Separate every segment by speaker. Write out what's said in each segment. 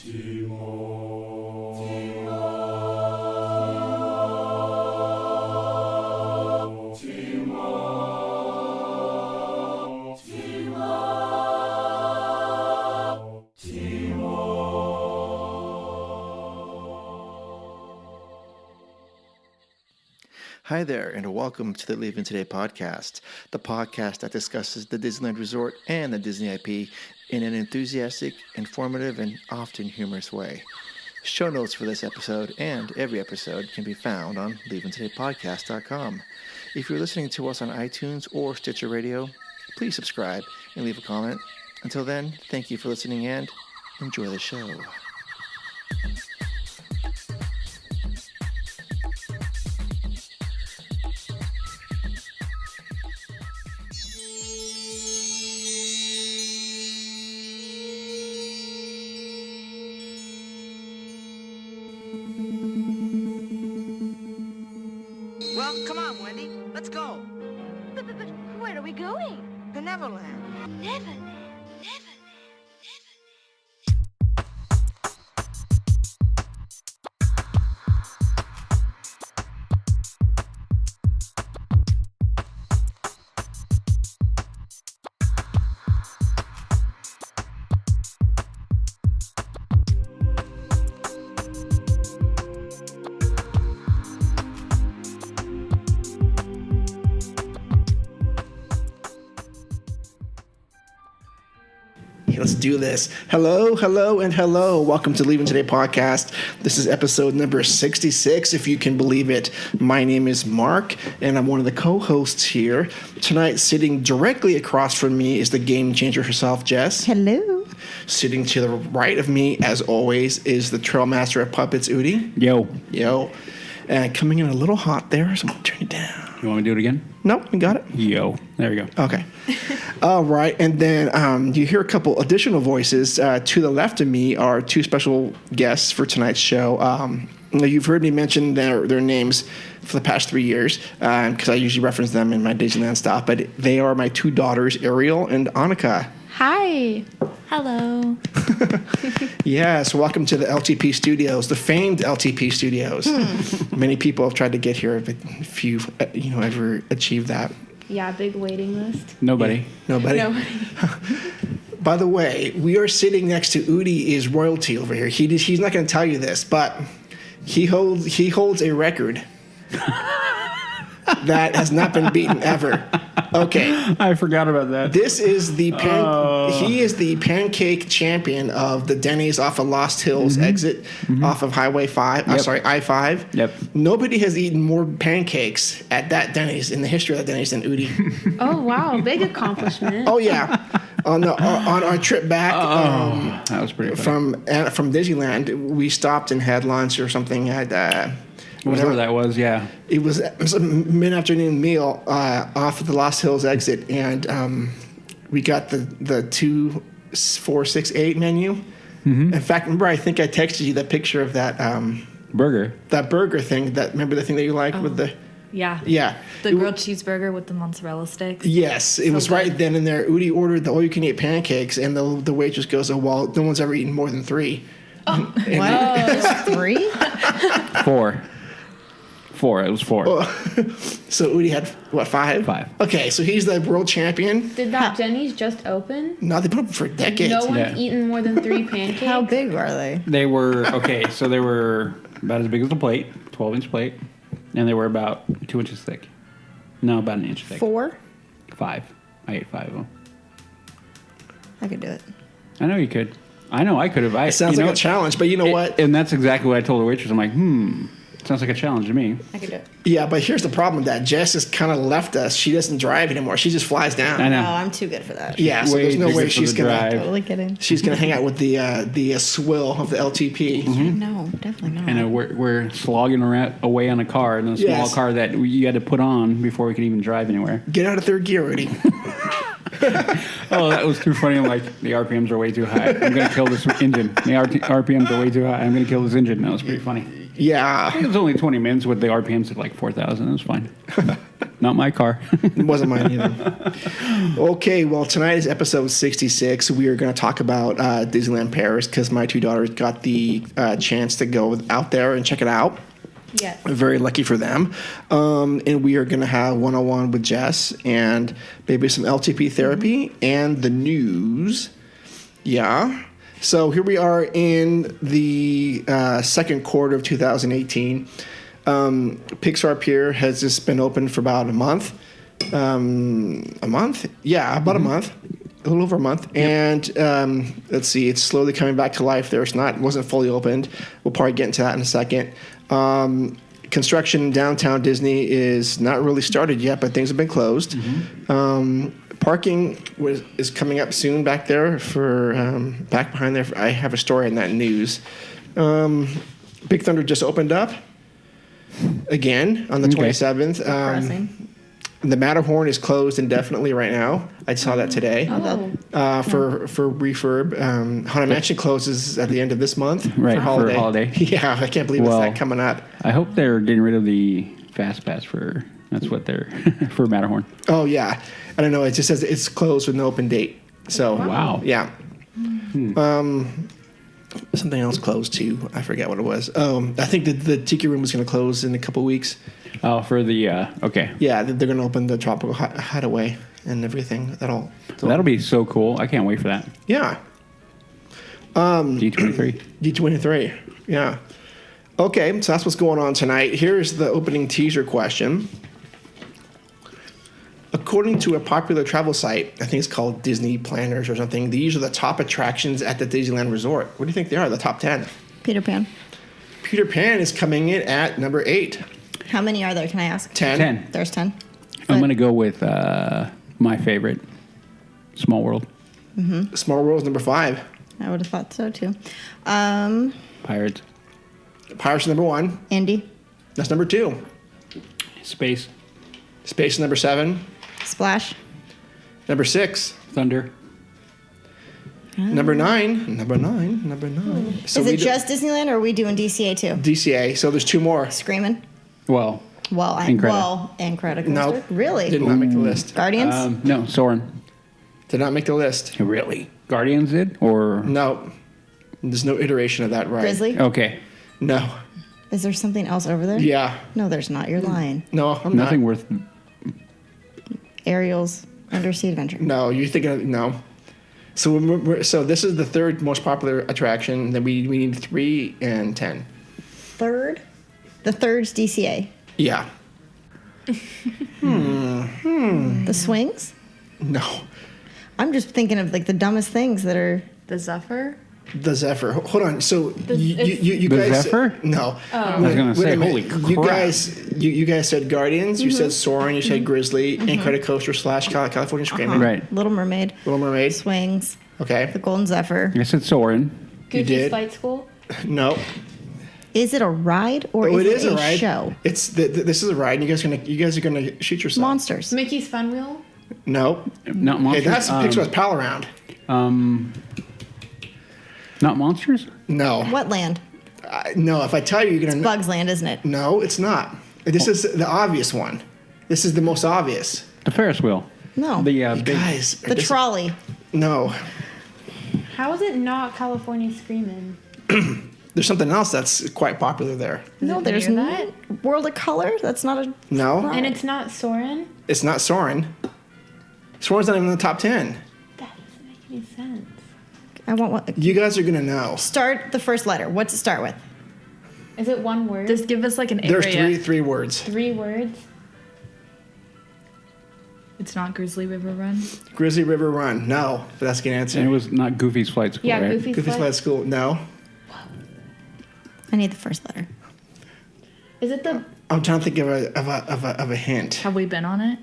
Speaker 1: Hi there, and welcome to the Leaving Today podcast, the podcast that discusses the Disneyland Resort and the Disney IP in an enthusiastic, informative, and often humorous way. Show notes for this episode and every episode can be found on leavingtodaypodcast.com. If you're listening to us on iTunes or Stitcher Radio, please subscribe and leave a comment. Until then, thank you for listening and enjoy the show.
Speaker 2: Well, come on, Wendy. Let's go.
Speaker 3: But where are we going?
Speaker 2: To Neverland.
Speaker 3: Neverland.
Speaker 1: Let's do this. Hello, and hello. Welcome to Leaving Today podcast. This is episode number 66, if you can believe it. My name is Mark, and I'm one of the co-hosts here. Tonight, sitting directly across from me is the game changer herself, Jess.
Speaker 4: Hello.
Speaker 1: Sitting to the right of me, as always, is the trail master of puppets, Udi.
Speaker 5: Yo.
Speaker 1: And coming in a little hot there, so I'm going to turn it down.
Speaker 5: You want me to do it again?
Speaker 1: No, we got it.
Speaker 5: Yo. There we go.
Speaker 1: Okay. All right. And then you hear a couple additional voices. To the left of me are two special guests for tonight's show. You've heard me mention their names for the past 3 years because I usually reference them in my Disneyland stuff. But they are my two daughters, Ariel and Annika.
Speaker 4: Hi. Hello.
Speaker 1: Yes. Welcome to the LTP studios, the famed LTP studios. Many people have tried to get here, but few, ever achieved that.
Speaker 4: Yeah, big waiting list.
Speaker 5: Nobody.
Speaker 1: Nobody. By the way, we are sitting next to Udi is royalty over here. He's not going to tell you this, but he holds a record that has not been beaten ever. Okay.
Speaker 5: I forgot about that.
Speaker 1: This is he is the pancake champion of the Denny's off of Lost Hills exit off of Highway 5.
Speaker 5: Yep.
Speaker 1: I-5.
Speaker 5: Yep.
Speaker 1: Nobody has eaten more pancakes at that Denny's in the history of that Denny's than Udi.
Speaker 4: Oh, wow. Big accomplishment.
Speaker 1: Oh, yeah. On our trip back
Speaker 5: that was pretty funny.
Speaker 1: from Disneyland, we stopped and had lunch or something at
Speaker 5: Whatever that was, yeah.
Speaker 1: It was a mid-afternoon meal off of the Lost Hills exit, and we got the 2, 4, 6, 8 menu. In fact, remember, I think I texted you that picture of that
Speaker 5: Burger.
Speaker 1: That burger thing. Remember the thing that you liked with the
Speaker 6: Yeah.
Speaker 1: Yeah.
Speaker 6: The grilled cheeseburger with the mozzarella sticks.
Speaker 1: Yes. It was right then and there. Udi ordered the all-you-can-eat pancakes, and the waitress goes, "Oh, well, no one's ever eaten more than 3."
Speaker 4: What? Just 3?
Speaker 5: 4. It was 4.
Speaker 1: So Udi had, what, 5?
Speaker 5: 5.
Speaker 1: Okay, so he's the world champion.
Speaker 4: Did that Denny's just open?
Speaker 1: No, they put them for decades.
Speaker 4: No one's eaten more than 3 pancakes?
Speaker 7: How big are they?
Speaker 5: They were, so they were about as big as a plate, 12-inch plate, and they were about 2 inches thick. No, about an inch thick.
Speaker 7: 4?
Speaker 5: 5. I ate 5 of them.
Speaker 7: I could do it.
Speaker 5: I know you could. I know I could have.
Speaker 1: It sounds like a challenge, but you know what?
Speaker 5: And that's exactly what I told the waitress. I'm like, sounds like a challenge to me.
Speaker 7: I could do it.
Speaker 1: Yeah, but here's the problem with that. Jess has kind of left us. She doesn't drive anymore. She just flies down.
Speaker 5: I know.
Speaker 7: No, I'm too good for that.
Speaker 1: Yeah, so there's no way she's going to...
Speaker 7: Totally kidding.
Speaker 1: She's going to hang out with the swill of the LTP.
Speaker 7: Mm-hmm. No, definitely not.
Speaker 5: And we're slogging away on a car, in a small car that you had to put on before we could even drive anywhere.
Speaker 1: Get out of third gear already.
Speaker 5: Oh, that was too funny. I'm like, the RPMs are way too high. I'm going to kill this engine. The RPMs are way too high. I'm going to kill this engine. That was pretty funny.
Speaker 1: Yeah.
Speaker 5: I think it was only 20 minutes with the RPMs at like 4,000. It was fine. not my car.
Speaker 1: It wasn't mine either. Okay, well, tonight is episode 66. We are going to talk about Disneyland Paris because my two daughters got the chance to go out there and check it out.
Speaker 4: Yes.
Speaker 1: Very lucky for them. And we are going to have one-on-one with Jess and maybe some LTP therapy and the news. Yeah. So here we are in the second quarter of 2018. Pixar Pier has just been open for about a month. A month? Yeah, about a month. A little over a month. Yep. And let's see, it's slowly coming back to life there. It wasn't fully opened. We'll probably get into that in a second. Construction in downtown Disney is not really started yet, but things have been closed. Parking is coming up soon back there for back behind there. I have a story in that news. Big Thunder just opened up again on the 27th. The Matterhorn is closed indefinitely right now. I saw that today. For refurb. Haunted Mansion closes at the end of this month
Speaker 5: Right,
Speaker 1: for holiday.
Speaker 5: for holiday.
Speaker 1: Yeah, I can't believe it's that coming up.
Speaker 5: I hope they're getting rid of the Fast Pass that's what they're, for Matterhorn.
Speaker 1: Oh, yeah. I don't know. It just says it's closed with no open date. So,
Speaker 5: Wow.
Speaker 1: Yeah. Something else closed too. I forget what it was. I think the Tiki Room was going to close in a couple weeks.
Speaker 5: Oh, for the, okay.
Speaker 1: Yeah, they're going to open the Tropical Hideaway and everything.
Speaker 5: That'll be so cool. I can't wait for that.
Speaker 1: Yeah.
Speaker 5: D23.
Speaker 1: D23. Yeah. Okay, so that's what's going on tonight. Here's the opening teaser question. According to a popular travel site, I think it's called Disney Planners or something, these are the top attractions at the Disneyland Resort. What do you think they are, the top 10?
Speaker 7: Peter Pan.
Speaker 1: Peter Pan is coming in at number 8.
Speaker 7: How many are there? Can I ask?
Speaker 1: 10.
Speaker 7: There's 10.
Speaker 5: I'm going to go with my favorite, Small World.
Speaker 1: Small World's number 5.
Speaker 7: I would have thought so too.
Speaker 5: Pirates.
Speaker 1: Pirates is number 1.
Speaker 7: Indy.
Speaker 1: That's number 2.
Speaker 5: Space.
Speaker 1: Space is number 7.
Speaker 7: Splash.
Speaker 1: Number 6.
Speaker 5: Thunder.
Speaker 1: Number 9. Number 9. So
Speaker 7: Is it just Disneyland or are we doing DCA too?
Speaker 1: DCA? So there's 2 more.
Speaker 7: Screaming.
Speaker 5: Well,
Speaker 7: Incredicoaster.
Speaker 1: Nope.
Speaker 7: Really?
Speaker 1: Did not make the list.
Speaker 7: Guardians?
Speaker 5: no, Soarin'.
Speaker 1: Did not make the list.
Speaker 5: Really? Guardians did? Or?
Speaker 1: No. There's no iteration of that ride.
Speaker 7: Grizzly?
Speaker 5: Okay.
Speaker 1: No.
Speaker 7: Is there something else over there?
Speaker 1: Yeah.
Speaker 7: No, there's not. You're lying.
Speaker 1: No, I'm
Speaker 5: Nothing
Speaker 1: not.
Speaker 5: worth.
Speaker 7: Ariel's Undersea Adventure.
Speaker 1: No, you're thinking of, no. So so this is the 3rd most popular attraction. Then we need 3 and 10.
Speaker 7: Third? The third's DCA.
Speaker 1: Yeah.
Speaker 7: The swings?
Speaker 1: No.
Speaker 7: I'm just thinking of like the dumbest things that are.
Speaker 6: The Zephyr?
Speaker 1: The Zephyr. Hold on. So you
Speaker 5: The
Speaker 1: guys.
Speaker 5: Zephyr?
Speaker 1: No.
Speaker 5: I was going to say, holy crap.
Speaker 1: You guys said Guardians. You said Soarin'. You said Grizzly. Incredicoaster / California Screaming.
Speaker 5: Right.
Speaker 7: Little Mermaid.
Speaker 1: Little Mermaid.
Speaker 7: Swings.
Speaker 1: Okay.
Speaker 7: The Golden Zephyr.
Speaker 5: I said Soarin'.
Speaker 1: You
Speaker 4: Goofy's
Speaker 1: did?
Speaker 4: Flight School.
Speaker 1: No.
Speaker 7: Is it a ride or
Speaker 1: Oh,
Speaker 7: is
Speaker 1: it is
Speaker 7: it
Speaker 1: a ride.
Speaker 7: show?
Speaker 1: It's this is a ride. And you guys are gonna shoot yourself.
Speaker 7: Monsters.
Speaker 4: Mickey's Fun Wheel.
Speaker 1: No.
Speaker 5: Not
Speaker 1: Hey,
Speaker 5: Monsters.
Speaker 1: that's Pixar's Pal Around.
Speaker 5: Not Monsters?
Speaker 1: No.
Speaker 7: What land?
Speaker 1: No. If I tell you, you're gonna.
Speaker 7: Bugs Land, isn't it?
Speaker 1: No, it's not. This is the obvious one. This is the most obvious.
Speaker 5: The Ferris wheel.
Speaker 7: No.
Speaker 5: The
Speaker 1: You
Speaker 5: big.
Speaker 1: guys.
Speaker 7: The trolley.
Speaker 1: No.
Speaker 4: How is it not California Screamin'?
Speaker 1: There's something else that's quite popular there.
Speaker 7: No,
Speaker 6: it
Speaker 7: there's
Speaker 6: near
Speaker 7: no World of Color. That's not a.
Speaker 1: No,
Speaker 4: And it's not Soarin'?
Speaker 1: it's not Soarin'. Soarin's not even in the top 10.
Speaker 4: That doesn't make any sense.
Speaker 7: I want what.
Speaker 1: You guys are gonna know.
Speaker 7: Start the first letter. What's it start with?
Speaker 4: Is it one word?
Speaker 6: Just give us like an
Speaker 1: There's
Speaker 6: area.
Speaker 1: three words.
Speaker 4: 3 words?
Speaker 6: It's not Grizzly River Run.
Speaker 1: Grizzly River Run. No, but that's a good answer.
Speaker 5: And it was not Goofy's Flight School,
Speaker 4: Yeah,
Speaker 5: right?
Speaker 4: Goofy's
Speaker 1: Goofy's
Speaker 4: Flight.
Speaker 1: Flight School. No.
Speaker 7: I need the first letter.
Speaker 4: Is it the...
Speaker 1: I'm trying to think of a hint.
Speaker 6: Have we been on it?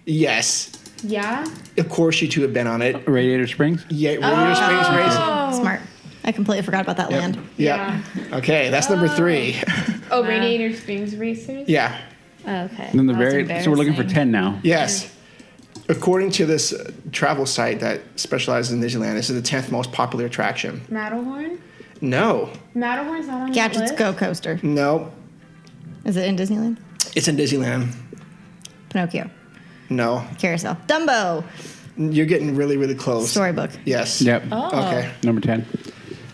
Speaker 1: Yes.
Speaker 4: Yeah?
Speaker 1: Of course, you two have been on it.
Speaker 5: Radiator Springs?
Speaker 1: Yeah, Radiator Springs Race.
Speaker 7: Smart. I completely forgot about that land.
Speaker 1: Yeah. Okay, that's number 3.
Speaker 4: Oh, Radiator Springs Racers?
Speaker 1: Yeah.
Speaker 4: Oh, okay.
Speaker 5: And then
Speaker 6: That's
Speaker 5: so we're looking for
Speaker 6: embarrassing.
Speaker 5: 10 now.
Speaker 1: Yes. According to this travel site that specializes in Disneyland, this is the 10th most popular attraction.
Speaker 4: Matterhorn?
Speaker 1: No.
Speaker 4: Matterhorn's not on
Speaker 7: Gadgets
Speaker 4: that
Speaker 7: Go
Speaker 4: list?
Speaker 7: Coaster.
Speaker 1: No.
Speaker 7: Is it in Disneyland?
Speaker 1: It's in Disneyland.
Speaker 7: Pinocchio.
Speaker 1: No.
Speaker 7: Carousel. Dumbo.
Speaker 1: You're getting really, really close.
Speaker 7: Storybook.
Speaker 1: Yes.
Speaker 5: Yep.
Speaker 6: Oh.
Speaker 1: Okay.
Speaker 5: Number 10.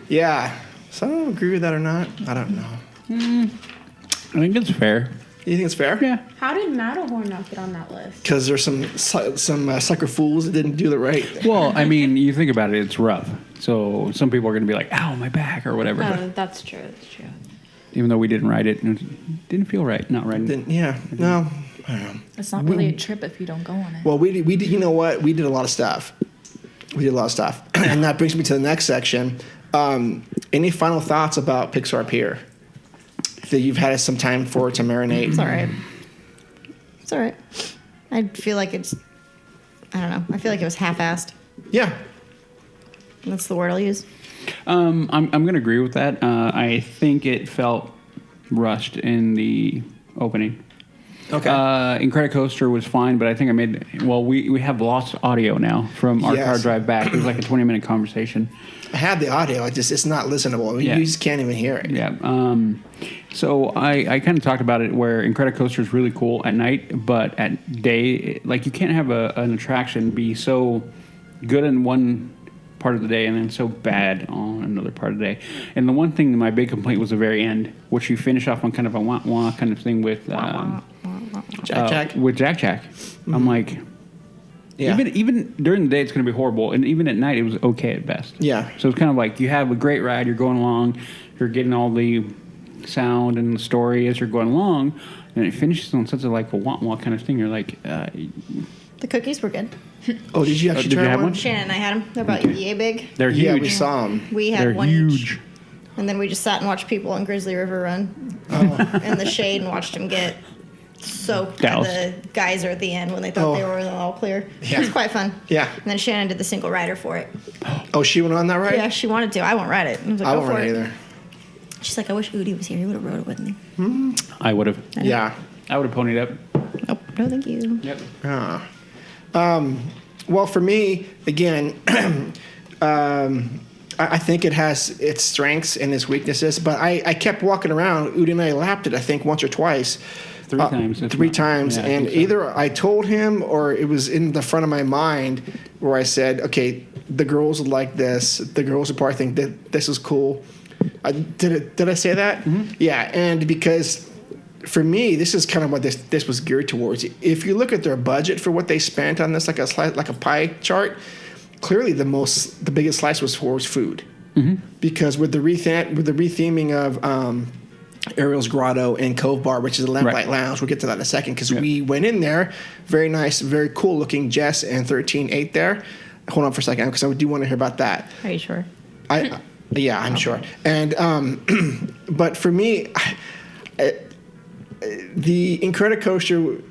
Speaker 1: Yeah. So I don't agree with that or not. I don't know.
Speaker 5: I think it's fair.
Speaker 1: You think it's fair?
Speaker 5: Yeah.
Speaker 4: How did Matterhorn not get on that list?
Speaker 1: Because there's some sucker fools that didn't do the right.
Speaker 5: Well, I mean, you think about it, it's rough. So some people are going to be like, ow, my back or whatever.
Speaker 4: Oh, that's true. That's true.
Speaker 5: Even though we didn't ride it, and it didn't feel right not riding it.
Speaker 1: Yeah. No. I don't know.
Speaker 6: It's not really a trip if you don't go on it.
Speaker 1: Well, we did. You know what? We did a lot of stuff. And that brings me to the next section. Any final thoughts about Pixar Pier that you've had some time for to marinate?
Speaker 7: It's all right. It's all right. I feel like it's, I don't know. I feel like it was half-assed.
Speaker 1: Yeah.
Speaker 7: That's the word I'll use.
Speaker 5: I'm going to agree with that. I think it felt rushed in the opening.
Speaker 1: Okay.
Speaker 5: Incredicoaster was fine, but I think we have lost audio now from our
Speaker 1: Yes.
Speaker 5: car drive back. It was like a 20-minute conversation.
Speaker 1: I had the audio. It's not listenable. I mean,
Speaker 5: Yeah.
Speaker 1: You just can't even hear it.
Speaker 5: Yeah. So I kind of talked about it where Incredicoaster is really cool at night, but at day, like you can't have an attraction be so good in one part of the day and then so bad on another part of the day. And the one thing, my big complaint was the very end, which you finish off on kind of a wah-wah kind of thing with
Speaker 1: Jack.
Speaker 5: with Jack Jack. I'm like,
Speaker 1: Yeah.
Speaker 5: even during the day it's going to be horrible, and even at night it was okay at best.
Speaker 1: Yeah.
Speaker 5: So it's kind of like you have a great ride, you're going along, you're getting all the sound and the story as you're going along, and it finishes on such a like a wah-wah kind of thing. You're like,
Speaker 7: The cookies were good.
Speaker 1: Oh, did you actually
Speaker 5: did you
Speaker 1: try
Speaker 5: have
Speaker 1: one?
Speaker 5: one?
Speaker 7: Shannon and I had them. They're about
Speaker 5: Okay.
Speaker 7: yay big.
Speaker 5: they're huge.
Speaker 1: Yeah, we saw them.
Speaker 7: We had
Speaker 5: They're
Speaker 7: one
Speaker 5: huge.
Speaker 7: each. And then we just sat and watched people on Grizzly River run in the shade and watched them get soaked at
Speaker 5: Doused.
Speaker 7: the geyser at the end when they thought they were all clear.
Speaker 1: Yeah.
Speaker 7: It was quite fun.
Speaker 1: Yeah.
Speaker 7: And then Shannon did the single rider for it.
Speaker 1: Oh, she went on that ride?
Speaker 7: Yeah, she wanted to. I won't ride it. I was like,
Speaker 1: I
Speaker 7: go
Speaker 1: won't
Speaker 7: for
Speaker 1: ride
Speaker 7: it.
Speaker 1: either.
Speaker 7: She's like, I wish Udi was here. He would have rode it with me.
Speaker 5: I would have.
Speaker 1: Yeah.
Speaker 5: I would have ponied up.
Speaker 7: Nope. No, thank you.
Speaker 5: Yep.
Speaker 1: Well, for me, again, I think it has its strengths and its weaknesses, but I kept walking around. Udi and I lapped it, I think, once or twice.
Speaker 5: Three times. if
Speaker 1: Three
Speaker 5: not.
Speaker 1: times.
Speaker 5: Yeah, I
Speaker 1: And
Speaker 5: think so.
Speaker 1: either I told him or it was in the front of my mind where I said, okay, the girls would like this. The girls would probably think that this is cool. Did I say that?
Speaker 5: Mm-hmm.
Speaker 1: Yeah. And because for me, this is kind of what this was geared towards. If you look at their budget for what they spent on this, like a pie chart, clearly the biggest slice was towards food.
Speaker 5: Mm-hmm.
Speaker 1: Because with the retheming of Ariel's Grotto and Cove Bar, which is a Lamplight
Speaker 5: Right.
Speaker 1: Lounge, we'll get to that in a second. Because
Speaker 5: Yeah.
Speaker 1: we went in there, very nice, very cool looking. Jess and 13 ate there. Hold on for a second, because I do want to hear about that.
Speaker 7: Are you sure?
Speaker 1: Yeah, I'm sure. And but for me, the Incredicoaster,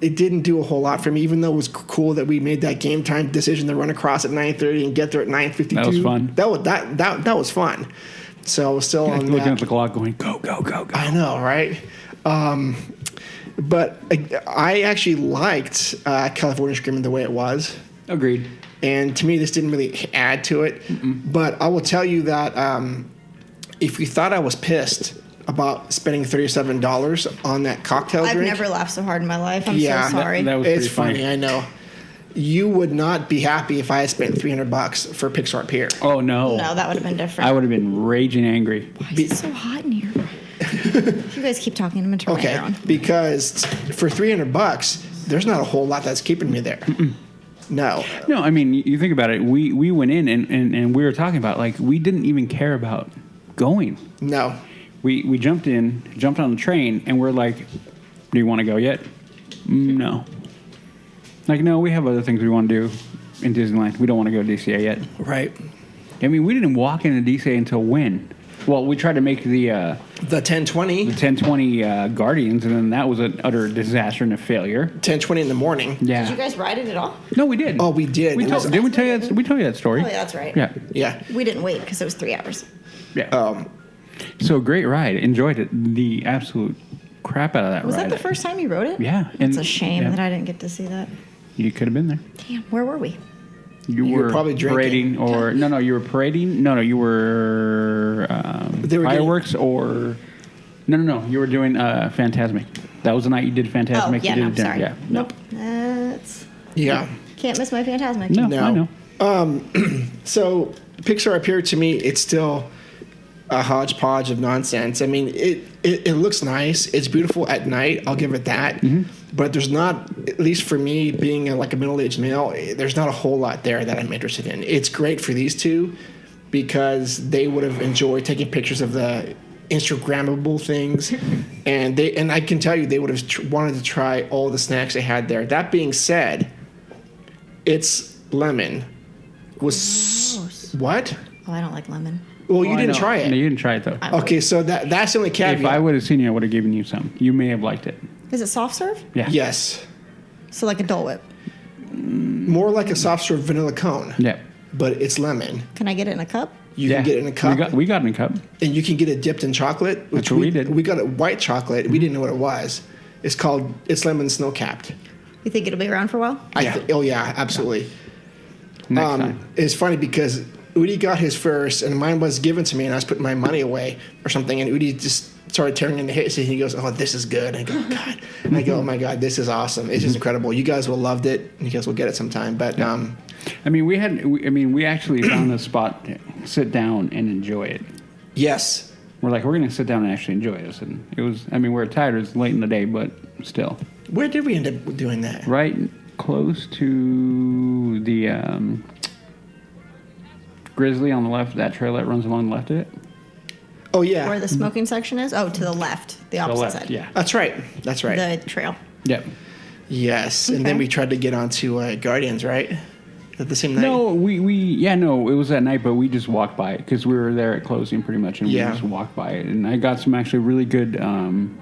Speaker 1: it didn't do a whole lot for me. Even though it was cool that we made that game time decision to run across at 9:30 and get there at 9:52.
Speaker 5: That was fun.
Speaker 1: That was fun. So I was still on
Speaker 5: looking
Speaker 1: that.
Speaker 5: at the clock, going go go go go.
Speaker 1: I know, right? But I actually liked California Screaming the way it was.
Speaker 5: Agreed.
Speaker 1: And to me, this didn't really add to it. But I will tell you that if you thought I was pissed about spending $37 on that cocktail
Speaker 7: I've
Speaker 1: drink,
Speaker 7: never laughed so hard in my life. I'm
Speaker 1: Yeah.
Speaker 7: so sorry.
Speaker 5: That was
Speaker 1: it's
Speaker 5: pretty
Speaker 1: funny. I know. You would not be happy if I had spent $300 for Pixar Pier.
Speaker 5: Oh no.
Speaker 7: No, that would have been different.
Speaker 5: I would have been raging angry.
Speaker 7: Why is it so hot in here? You guys keep talking. I'm going to turn my
Speaker 1: Okay,
Speaker 7: air on.
Speaker 1: because for $300, there's not a whole lot that's keeping me there. No.
Speaker 5: No, I mean, you think about it. We went in and we were talking about, like, we didn't even care about going.
Speaker 1: No.
Speaker 5: We jumped on the train, and we're like, do you want to go yet? No. Like, no, we have other things we want to do in Disneyland. We don't want to go to DCA yet.
Speaker 1: Right.
Speaker 5: I mean, we didn't walk into DCA until when? Well, we tried to make the
Speaker 1: The 10:20.
Speaker 5: 1020 Guardians, and then that was an utter disaster and a failure.
Speaker 1: 10:20 in the morning.
Speaker 5: Yeah.
Speaker 7: Did you guys ride it at all?
Speaker 5: No, we did.
Speaker 1: Oh, we did.
Speaker 5: We
Speaker 1: It
Speaker 5: told,
Speaker 1: was-
Speaker 5: didn't we tell you that? We told you that story.
Speaker 7: Oh, yeah, that's right.
Speaker 5: Yeah.
Speaker 1: Yeah.
Speaker 7: We didn't wait because it was 3 hours.
Speaker 5: Yeah. So great ride. Enjoyed it. The absolute crap out of that
Speaker 7: Was
Speaker 5: ride.
Speaker 7: that the first time you rode it?
Speaker 5: Yeah.
Speaker 7: It's
Speaker 5: and-
Speaker 7: a shame
Speaker 5: yeah.
Speaker 7: that I didn't get to see that.
Speaker 5: You could have been there.
Speaker 7: Damn, where were we?
Speaker 5: You
Speaker 1: were
Speaker 5: were
Speaker 1: probably drinking.
Speaker 5: parading, or no, you were parading. No, you were
Speaker 1: They were
Speaker 5: fireworks, or no, you were doing Phantasmic. That was the night you did Fantasmic.
Speaker 7: Oh, yeah,
Speaker 5: you
Speaker 7: no,
Speaker 5: did dinner.
Speaker 7: sorry.
Speaker 5: Yeah.
Speaker 7: Nope. That's...
Speaker 8: Yeah.
Speaker 7: Can't miss my Fantasmic.
Speaker 5: No,
Speaker 8: No.
Speaker 5: I know.
Speaker 8: So Pixar up here, to me, it's still a hodgepodge of nonsense. I mean, it looks nice. It's beautiful at night. I'll give it that.
Speaker 5: Mm-hmm.
Speaker 8: But there's not, at least for me, being like a middle-aged male, there's not a whole lot there that I'm interested in. It's great for these two because they would have enjoyed taking pictures of the Instagrammable things, and I can tell you they would have wanted to try all the snacks they had there. That being said, it's lemon. What?
Speaker 7: Oh, I don't like lemon.
Speaker 8: Well, you
Speaker 5: I
Speaker 8: didn't
Speaker 5: know.
Speaker 8: try it.
Speaker 5: No, you didn't try it though.
Speaker 8: Okay, so that's the only caveat.
Speaker 5: If I would have seen you, I would have given you some. You may have liked it.
Speaker 7: Is it soft serve?
Speaker 5: Yeah.
Speaker 8: Yes,
Speaker 7: So like a Dole Whip.
Speaker 8: more like a soft serve vanilla cone.
Speaker 5: Yeah.
Speaker 8: But it's lemon.
Speaker 7: Can I get it in a cup?
Speaker 8: You can get it in a cup.
Speaker 5: We got it in a cup.
Speaker 8: And you can get it dipped in chocolate.
Speaker 5: That's what we did.
Speaker 8: We got it white chocolate. We didn't know what it was. It's lemon snow capped.
Speaker 7: You think it'll be around for a while?
Speaker 8: Oh yeah, absolutely.
Speaker 5: Next time.
Speaker 8: It's funny because Udi got his first, and mine was given to me, and I was putting my money away or something, and Udi just started tearing into his, and he goes, "Oh, this is good." And I go, "Oh, God," and I go, "Oh my God, this is awesome! It's just incredible. You guys will loved it, and you guys will get it sometime." But
Speaker 5: I mean, we actually found a spot to sit down and enjoy it.
Speaker 8: yes,
Speaker 5: We're going to sit down and actually enjoy this. And it was, we're tired. It's late in the day, but still.
Speaker 8: where did we end up doing that?
Speaker 5: Right close to the Grizzly on the left, that trail that runs along the left of it.
Speaker 8: Oh yeah,
Speaker 7: Where the smoking section is? Oh, to the left. The
Speaker 5: The
Speaker 7: opposite
Speaker 5: left,
Speaker 7: side.
Speaker 5: yeah.
Speaker 8: that's right. That's right.
Speaker 7: The trail.
Speaker 5: Yep.
Speaker 8: Yes, and then
Speaker 7: Okay.
Speaker 8: we tried to get onto Guardians, right? At the same night.
Speaker 5: No, it was that night, but we just walked by it because we were there at closing pretty much, and
Speaker 8: Yeah.
Speaker 5: we just walked by it. And I got some actually really good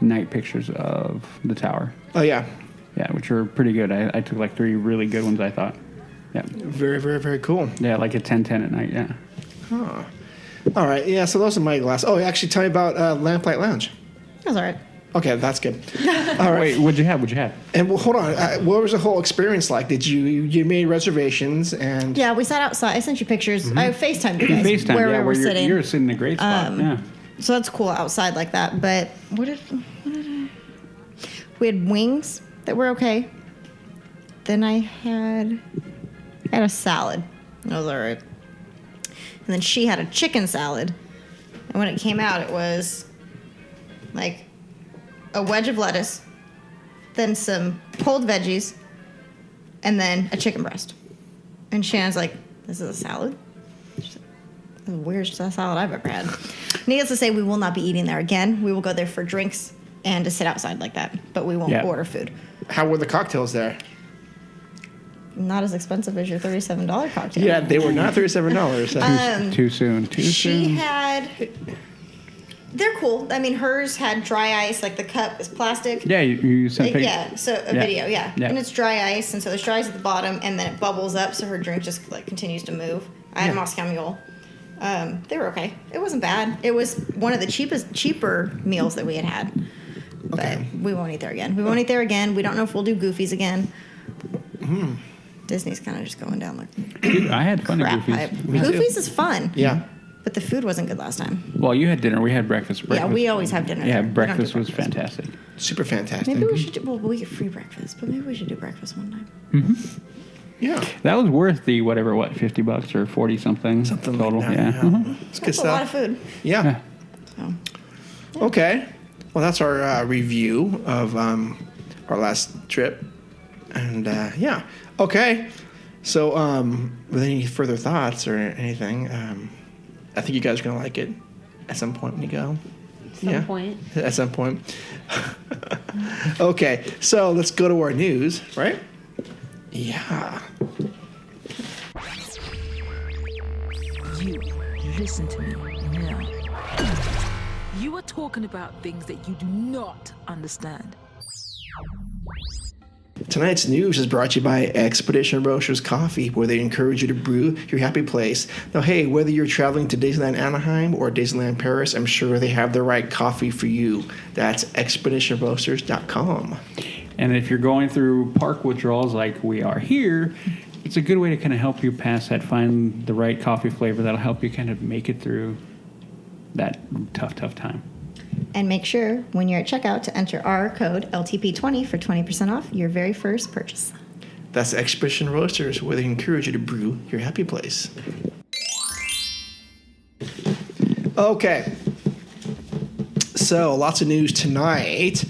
Speaker 5: night pictures of the tower.
Speaker 8: Oh yeah,
Speaker 5: Yeah, which were pretty good. I took like 3 really good ones, I thought. Yeah.
Speaker 8: very very very cool.
Speaker 5: Yeah, like at 10:10 at night, yeah.
Speaker 8: All right, yeah. So those are my glasses. Oh, actually, tell me about Lamplight Lounge.
Speaker 7: That's all right.
Speaker 8: Okay, that's good. All right.
Speaker 5: Wait, what'd you have?
Speaker 8: And well, hold on. What was the whole experience like? Did you made reservations and?
Speaker 7: Yeah, we sat outside. I sent you pictures. I FaceTimed you guys
Speaker 5: FaceTime,
Speaker 7: where
Speaker 5: yeah,
Speaker 7: we were sitting.
Speaker 5: you're sitting in a great spot. Yeah.
Speaker 7: So that's cool outside like that. But we had wings that were okay. Then I had a salad. That was all right. And then she had a chicken salad. And when it came out, it was like a wedge of lettuce, then some pulled veggies, and then a chicken breast. And Shannon's like, "This is a salad?" She's like, "This is the weirdest salad I've ever had." Needless to say, we will not be eating there again. We will go there for drinks and to sit outside like that, but we won't
Speaker 5: Yeah.
Speaker 7: order food.
Speaker 8: How were the cocktails there?
Speaker 7: Not as expensive as your $37 cocktail.
Speaker 8: Yeah, they were not $37.
Speaker 5: Too soon.
Speaker 7: She had. They're cool. I mean, hers had dry ice, like the cup is plastic.
Speaker 5: Yeah, you sent pictures.
Speaker 7: Yeah, so a video, yeah.
Speaker 5: Yeah.
Speaker 7: And it's dry ice, and so there's dry ice at the bottom, and then it bubbles up, so her drink just like continues to move. I had Moscow Mule. They were okay. It wasn't bad. It was one of the cheaper meals that we had had. But
Speaker 8: Okay.
Speaker 7: we won't eat there again. We won't eat there again. We don't know if we'll do Goofies again. Disney's kind of just going down like
Speaker 5: Dude, I had fun at
Speaker 7: crap.
Speaker 5: Goofy's.
Speaker 7: Goofies is fun.
Speaker 8: Yeah.
Speaker 7: But the food wasn't good last time.
Speaker 5: Well, you had dinner. We had breakfast.
Speaker 7: Yeah, we always have dinner.
Speaker 5: Yeah,
Speaker 7: there. We don't do
Speaker 5: breakfast was fantastic.
Speaker 8: Super fantastic.
Speaker 7: Maybe we should do, well, we get free breakfast, but maybe we should do breakfast one time.
Speaker 8: Yeah.
Speaker 5: That was worth the whatever, $50 or 40 something total.
Speaker 8: like that,
Speaker 5: yeah.
Speaker 8: yeah.
Speaker 5: Mhm.
Speaker 8: It's good
Speaker 7: That's a lot of
Speaker 8: stuff.
Speaker 7: food.
Speaker 8: Yeah.
Speaker 7: So.
Speaker 8: Okay. Well, that's our review of our last trip. And yeah. Okay. So with any further thoughts or anything, I think you guys are going to like it at some point when you go.
Speaker 4: Some point.
Speaker 8: At some point. Okay. So let's go to our news, right? Yeah.
Speaker 9: You listen to me now. You are talking about things that you do not understand.
Speaker 8: Tonight's news is brought to you by Expedition Roasters Coffee, where they encourage you to brew your happy place. Now, hey, whether you're traveling to Disneyland Anaheim or Disneyland Paris, I'm sure they have the right coffee for you. That's expeditionroasters.com.
Speaker 5: And if you're going through park withdrawals like we are here, it's a good way to kind of help you pass that, find the right coffee flavor that'll help you kind of make it through that tough time.
Speaker 7: And make sure when you're at checkout to enter our code LTP20 for 20% off your very first purchase.
Speaker 8: That's Expedition Roasters, where they encourage you to brew your happy place. Okay. So, lots of news tonight.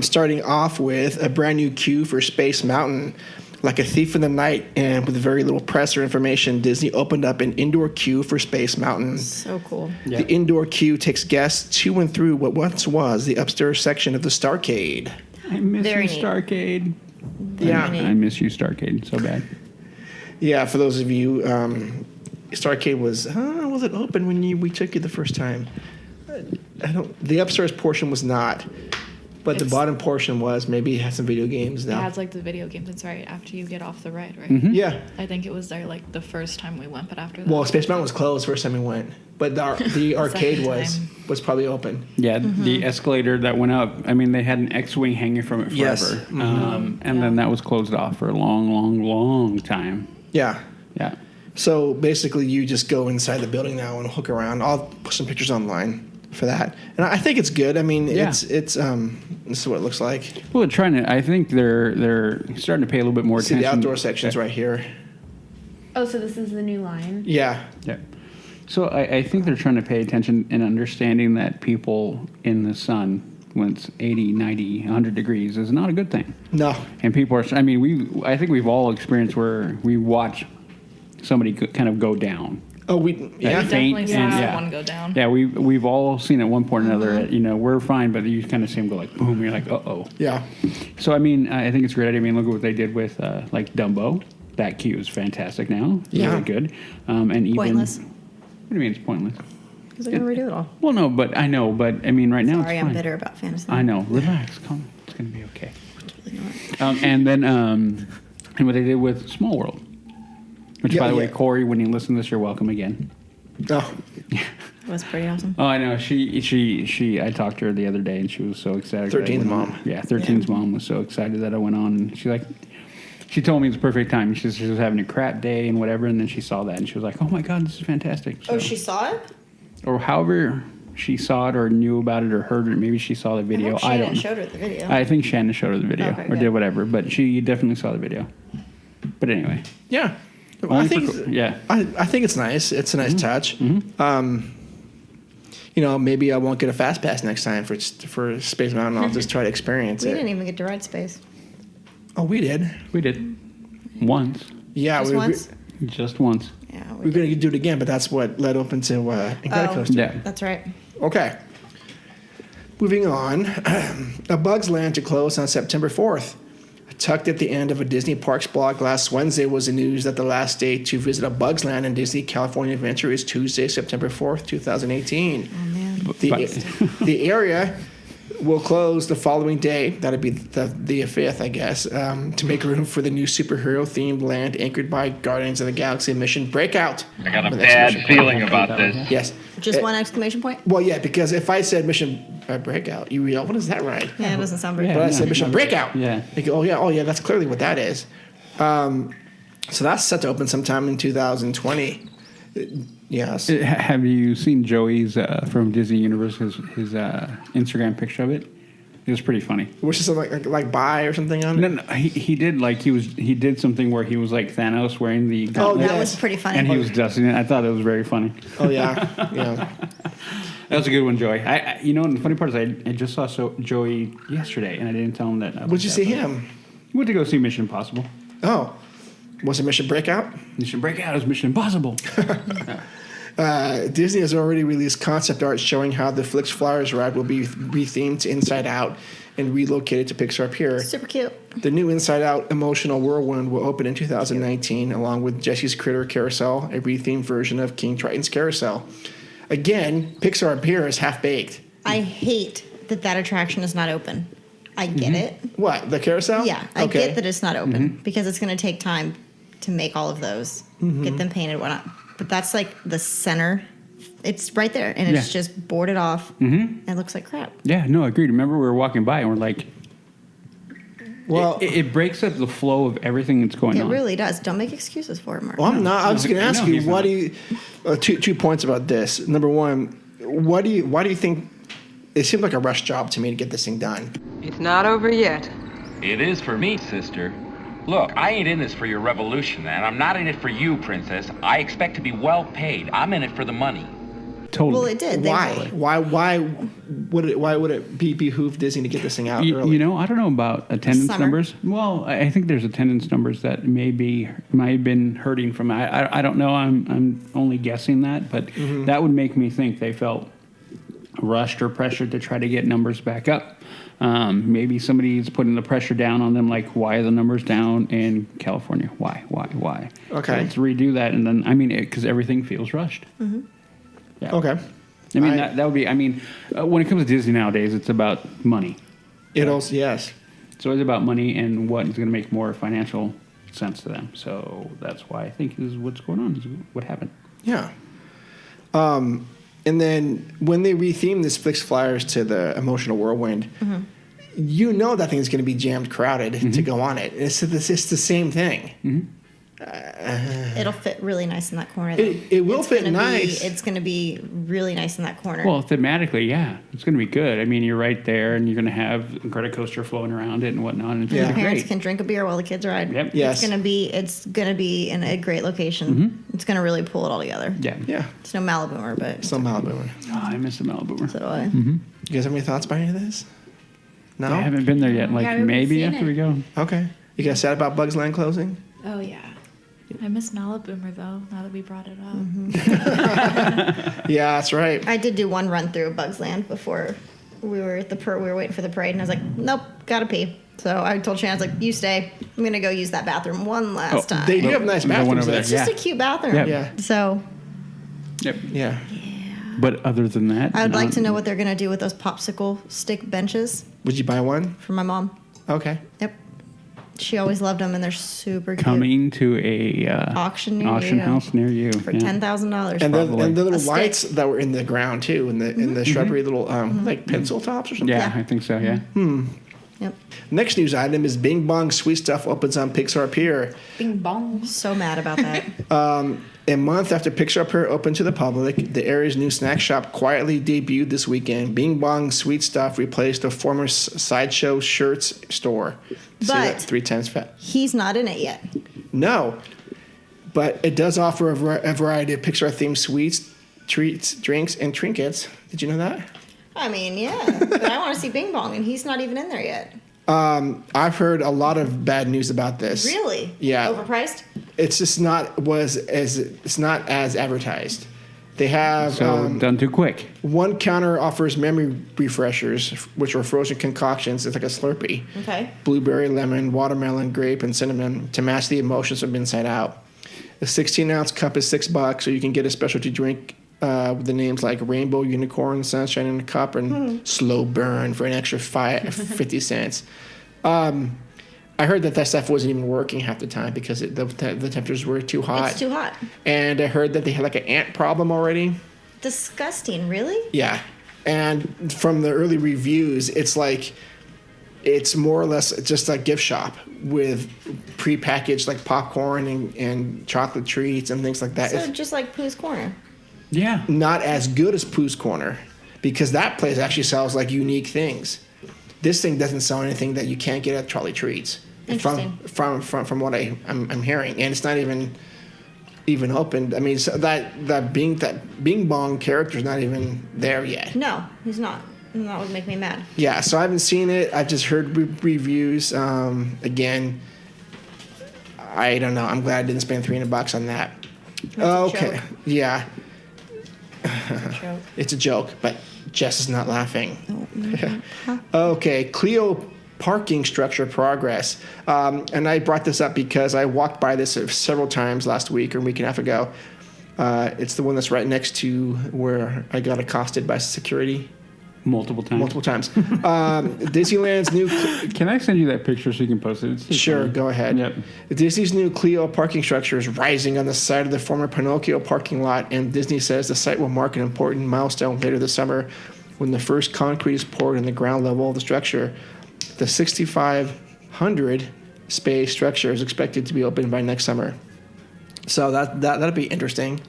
Speaker 8: Starting off with a brand new queue for Space Mountain. Like a thief in the night, and with very little press or information, Disney opened up an indoor queue for Space Mountain.
Speaker 7: So cool.
Speaker 8: Yeah. The indoor queue takes guests to and through what once was the upstairs section of the Starcade.
Speaker 5: I miss
Speaker 7: Very
Speaker 5: you,
Speaker 7: neat.
Speaker 5: Starcade.
Speaker 8: Yeah.
Speaker 5: I miss you, Starcade, so bad.
Speaker 8: Yeah, for those of you, Starcade was it open when we took you the first time? The upstairs portion was not, but the bottom portion was. Maybe it had some video games now.
Speaker 6: It has like the video games. It's right after you get off the ride, right?
Speaker 5: Mm-hmm.
Speaker 8: Yeah.
Speaker 6: I think it was there like the first time we went, but after that.
Speaker 8: Well, Space Mountain was closed first time we went, but the arcade was probably open.
Speaker 5: Yeah, the escalator that went up, I mean, they had an X-Wing hanging from it forever.
Speaker 8: Yes.
Speaker 5: And then that was closed off for a long, long, long time.
Speaker 8: Yeah.
Speaker 5: Yeah.
Speaker 8: So basically, you just go inside the building now and hook around. I'll put some pictures online for that, and I think it's good. I mean,
Speaker 5: Yeah.
Speaker 8: this is what it looks like.
Speaker 5: Well, they're trying to. I think they're starting to pay a little bit more
Speaker 8: See
Speaker 5: attention.
Speaker 8: the outdoor sections right here.
Speaker 4: Oh, so this is the new line.
Speaker 8: Yeah.
Speaker 5: Yeah. So I think they're trying to pay attention and understanding that people in the sun, when it's 80, 90, 100 degrees, is not a good thing.
Speaker 8: No.
Speaker 5: And people are. I mean, I think we've all experienced where we watch somebody kind of go down.
Speaker 8: Oh,
Speaker 6: We
Speaker 5: faint
Speaker 6: definitely saw
Speaker 5: and-
Speaker 6: someone go down.
Speaker 5: Yeah, we've all seen at one point or another. You know, we're fine, but you kind of see them go like boom. You're like, uh-oh.
Speaker 8: Yeah.
Speaker 5: So I mean, I think it's a great idea. I mean, look at what they did with like Dumbo. That queue is fantastic now.
Speaker 8: Yeah.
Speaker 5: Really good. And even
Speaker 7: Pointless.
Speaker 5: What do you mean it's pointless?
Speaker 7: Because they're going to redo it all.
Speaker 5: Well, no, but I know. But I mean, right now
Speaker 7: Sorry,
Speaker 5: it's
Speaker 7: I'm
Speaker 5: fine.
Speaker 7: bitter about fantasy.
Speaker 5: I know. Relax. Calm. It's gonna be okay.
Speaker 7: Really not.
Speaker 5: And then and what they did with Small World, which by the way, Corey, when you listen to this, you're welcome again.
Speaker 8: Oh.
Speaker 7: It was pretty awesome.
Speaker 5: Oh, I know. She. I talked to her the other day, and she was so excited. that I
Speaker 8: 13's
Speaker 5: went
Speaker 8: mom.
Speaker 5: on. Yeah, 13's mom was so excited that I went on, and she told me it was the perfect time. She was having a crap day and whatever, and then she saw that, and she was like, "Oh my God, this is fantastic!" So,
Speaker 7: Oh, she saw it?
Speaker 5: or however she saw it, or knew about it, or heard it. Maybe she saw the video.
Speaker 7: I
Speaker 5: don't know.
Speaker 7: showed her the video.
Speaker 5: I think Shannon showed her the video,
Speaker 7: Okay,
Speaker 5: or
Speaker 7: good.
Speaker 5: did whatever, but she definitely saw the video. But anyway,
Speaker 8: Yeah.
Speaker 5: Only
Speaker 8: I think.
Speaker 5: for- yeah.
Speaker 8: I think it's nice. It's a nice touch. Maybe I won't get a fast pass next time for Space Mountain. I'll just try to experience
Speaker 7: We
Speaker 8: it.
Speaker 7: didn't even get to ride space.
Speaker 8: Oh, we did.
Speaker 5: we did once,
Speaker 8: Yeah,
Speaker 7: Just once?
Speaker 5: just once.
Speaker 7: Yeah,
Speaker 8: We're going to do it again, but that's what led open to Incredicoaster.
Speaker 5: Yeah.
Speaker 7: That's right.
Speaker 8: Okay. Moving on. A Bug's Land to close on September 4th. Tucked at the end of a Disney Parks blog last Wednesday was the news that the last day to visit a Bug's Land in Disney California Adventure is Tuesday, September 4th, 2018.
Speaker 7: Oh, man.
Speaker 8: The area will close the following day. That'd be the 5th, I guess, to make room for the new superhero-themed land anchored by Guardians of the Galaxy Mission Breakout.
Speaker 10: I got a
Speaker 8: With
Speaker 10: bad
Speaker 8: exclamation
Speaker 10: feeling
Speaker 8: point.
Speaker 10: about this.
Speaker 8: Yes.
Speaker 7: Just one exclamation point?
Speaker 8: Well, yeah, because if I said Mission Breakout, you real, what is that right?
Speaker 7: Yeah, it doesn't sound very
Speaker 5: Yeah.
Speaker 8: But I said Mission Breakout.
Speaker 5: Yeah.
Speaker 8: They go, oh yeah, that's clearly what that is. So that's set to open sometime in 2020. Yes.
Speaker 5: Have you seen Joey's from Disney Universe? His Instagram picture of it. It was pretty funny.
Speaker 8: Was just like buy or something on it?
Speaker 5: No, he did he did something where he was like Thanos wearing the
Speaker 8: Oh,
Speaker 5: gauntlet,
Speaker 7: That
Speaker 8: yes.
Speaker 7: was pretty funny.
Speaker 5: and he was dusting it. I thought it was very funny.
Speaker 8: Oh yeah, yeah.
Speaker 5: That was a good one, Joey. I and the funny part is I just saw Joey yesterday, and I didn't tell him that.
Speaker 8: Where'd you see him?
Speaker 5: We went to go see Mission Impossible.
Speaker 8: Oh, was it Mission Breakout?
Speaker 5: Mission Breakout is Mission Impossible.
Speaker 8: Disney has already released concept art showing how the Flix Flyers ride will be rethemed to Inside Out and relocated to Pixar Pier.
Speaker 7: Super cute.
Speaker 8: The new Inside Out Emotional Whirlwind will open in 2019, along with Jesse's Critter Carousel, a rethemed version of King Triton's Carousel. Again, Pixar Pier is half-baked.
Speaker 7: I hate that attraction is not open. I get it.
Speaker 8: What, the carousel?
Speaker 7: Yeah, I
Speaker 8: Okay.
Speaker 7: get that it's not open because it's going to take time to make all of those, get them painted, whatnot. But that's like the center. It's right there, and it's
Speaker 5: Yeah.
Speaker 7: just boarded off. Mm-hmm. It looks like crap.
Speaker 5: Yeah, no, agreed. Remember, we were walking by and we're like,
Speaker 8: Well,
Speaker 5: it breaks up the flow of everything that's going
Speaker 7: It
Speaker 5: on.
Speaker 7: really does. Don't make excuses for it, Mark.
Speaker 8: well, I'm not. I was going to ask
Speaker 5: No,
Speaker 8: you,
Speaker 5: he's
Speaker 8: what
Speaker 5: not.
Speaker 8: do you... two points about this. Number one, why do you think it seemed like a rush job to me to get this thing done.
Speaker 10: It's not over yet.
Speaker 11: It is for me, sister. Look, I ain't in this for your revolution, and I'm not in it for you, princess. I expect to be well paid. I'm in it for the money.
Speaker 5: Totally.
Speaker 7: Well, it did.
Speaker 8: Why would it behoove Disney to get this thing out early?
Speaker 5: You know, I don't know about attendance
Speaker 7: Summer.
Speaker 5: numbers. Well, I think there's attendance numbers that might have been hurting from. I don't know. I'm only guessing that, but that would make me think they felt rushed or pressured to try to get numbers back up. Maybe somebody's putting the pressure down on them, like, why are the numbers down in California? Why?
Speaker 8: Okay.
Speaker 5: So let's redo that, and then because everything feels rushed. Yeah.
Speaker 8: Okay.
Speaker 5: I mean, that would be. I mean, when it comes to Disney nowadays, it's about money.
Speaker 8: It also, yes.
Speaker 5: It's always about money and what is going to make more financial sense to them. So that's why I think is what's going on, is what happened.
Speaker 8: Yeah. And then when they rethemed this Fix Flyers to the Emotional Whirlwind, you know that thing is going to be jammed crowded to go on it. It's the same thing.
Speaker 7: It'll fit really nice in that corner. Though.
Speaker 8: It will fit nice.
Speaker 7: It's going to be really nice in that corner.
Speaker 5: Well, thematically, yeah, it's going to be good. I mean, you're right there, and you're going to have Incredicoaster flowing around it and whatnot. And it's
Speaker 7: the
Speaker 5: going to be
Speaker 7: parents
Speaker 5: great.
Speaker 7: can drink a beer while the kids ride.
Speaker 5: Yep.
Speaker 8: Yes.
Speaker 7: It's gonna be in a great location. It's gonna really pull it all together.
Speaker 5: Yeah.
Speaker 7: It's no Maliboomer, but
Speaker 8: It's no Maliboomer.
Speaker 5: Oh, I miss the Maliboomer.
Speaker 7: so do I.
Speaker 8: You guys have any thoughts about any of this? No?
Speaker 5: I haven't been there yet. Like,
Speaker 4: Yeah, we haven't
Speaker 5: maybe
Speaker 4: seen
Speaker 5: after
Speaker 4: it.
Speaker 5: we go.
Speaker 8: Okay. You guys sad about Bugs Land closing?
Speaker 6: Oh yeah. I miss Maliboomer though. Now that we brought it up.
Speaker 8: Yeah, that's right.
Speaker 7: I did do one run through Bugs Land before we were at we were waiting for the parade, and I was like, nope, gotta pee. So I told Shannon, I was like, you stay. I'm gonna go use that bathroom one last time.
Speaker 8: They do have nice
Speaker 5: The one
Speaker 8: bathrooms
Speaker 5: over
Speaker 8: there.
Speaker 5: there.
Speaker 7: It's just a cute bathroom.
Speaker 5: Yeah.
Speaker 8: Yeah.
Speaker 7: So
Speaker 5: Yep.
Speaker 8: Yeah.
Speaker 5: But other than that,
Speaker 7: I would like to know what they're gonna do with those popsicle stick benches
Speaker 8: Would you buy one?
Speaker 7: for my mom.
Speaker 8: Okay.
Speaker 7: Yep. She always loved them, and they're super cute.
Speaker 5: coming to a
Speaker 7: Auction near
Speaker 5: auction
Speaker 7: you.
Speaker 5: house near you
Speaker 7: For
Speaker 5: yeah.
Speaker 7: $10,000.
Speaker 8: And the
Speaker 5: Probably.
Speaker 8: little
Speaker 7: A stick.
Speaker 8: lights that were in the ground too, in the shrubbery, little like pencil tops or something.
Speaker 5: Yeah,
Speaker 7: Yeah.
Speaker 5: I think so. Yeah.
Speaker 7: Yep.
Speaker 8: Next news item is Bing Bong Sweet Stuff opens on Pixar Pier.
Speaker 4: Bing bong.
Speaker 7: So mad about that.
Speaker 8: A month after Pixar Pier opened to the public, the area's new snack shop quietly debuted this weekend. Bing Bong Sweet Stuff replaced a former Sideshow Shirts store. See that?
Speaker 7: But-
Speaker 8: 3 times fat.
Speaker 7: He's not in it yet.
Speaker 8: No, but it does offer a variety of Pixar-themed sweets, treats, drinks, and trinkets. Did you know that?
Speaker 7: I mean, yeah. But I want to see Bing Bong, and he's not even in there yet.
Speaker 8: I've heard a lot of bad news about this.
Speaker 7: Really?
Speaker 8: Yeah.
Speaker 7: Overpriced?
Speaker 8: It's just it's not as advertised. They have
Speaker 5: So done too quick.
Speaker 8: one counter offers memory refreshers, which are frozen concoctions. It's like a Slurpee.
Speaker 7: Okay.
Speaker 8: Blueberry, lemon, watermelon, grape, and cinnamon to match the emotions from inside out. The 16-ounce cup is $6, so you can get a specialty drink with the names like Rainbow, Unicorn, Sunshine in a Cup, and Slow Burn for an extra 50 cents. I heard that stuff wasn't even working half the time because the temperatures were too hot.
Speaker 7: It's too hot.
Speaker 8: And I heard that they had like an ant problem already.
Speaker 7: Disgusting, really?
Speaker 8: Yeah. And from the early reviews, it's more or less just a gift shop with prepackaged like popcorn and chocolate treats and things like that.
Speaker 7: So
Speaker 8: It's
Speaker 7: just like Pooh's Corner.
Speaker 5: Yeah.
Speaker 8: not as good as Pooh's Corner because that place actually sells like unique things. This thing doesn't sell anything that you can't get at Charlie Treats.
Speaker 7: Interesting.
Speaker 8: From what I'm hearing, and it's not even opened. I mean, so that Bing Bong character is not even there yet.
Speaker 7: No, he's not. And that would make me mad.
Speaker 8: Yeah, so I haven't seen it. I've just heard reviews. Again, I don't know. I'm glad I didn't spend $300 on that.
Speaker 7: That's a
Speaker 8: Okay,
Speaker 7: joke.
Speaker 8: yeah,
Speaker 7: Joke.
Speaker 8: it's a joke, but Jess is not laughing.
Speaker 7: Oh,
Speaker 8: Okay, Cleo parking structure progress. And I brought this up because I walked by this several times last week or a week and a half ago. It's the one that's right next to where I got accosted by security
Speaker 5: Multiple times.
Speaker 8: Disneyland's new...
Speaker 5: Can I send you that picture so you can post it? It's too
Speaker 8: Sure,
Speaker 5: funny.
Speaker 8: go ahead.
Speaker 5: Yep.
Speaker 8: Disney's new Cleo parking structure is rising on the side of the former Pinocchio parking lot, and Disney says the site will mark an important milestone later this summer when the first concrete is poured in the ground level of the structure. The 6,500 space structure is expected to be open by next summer. So that'll be interesting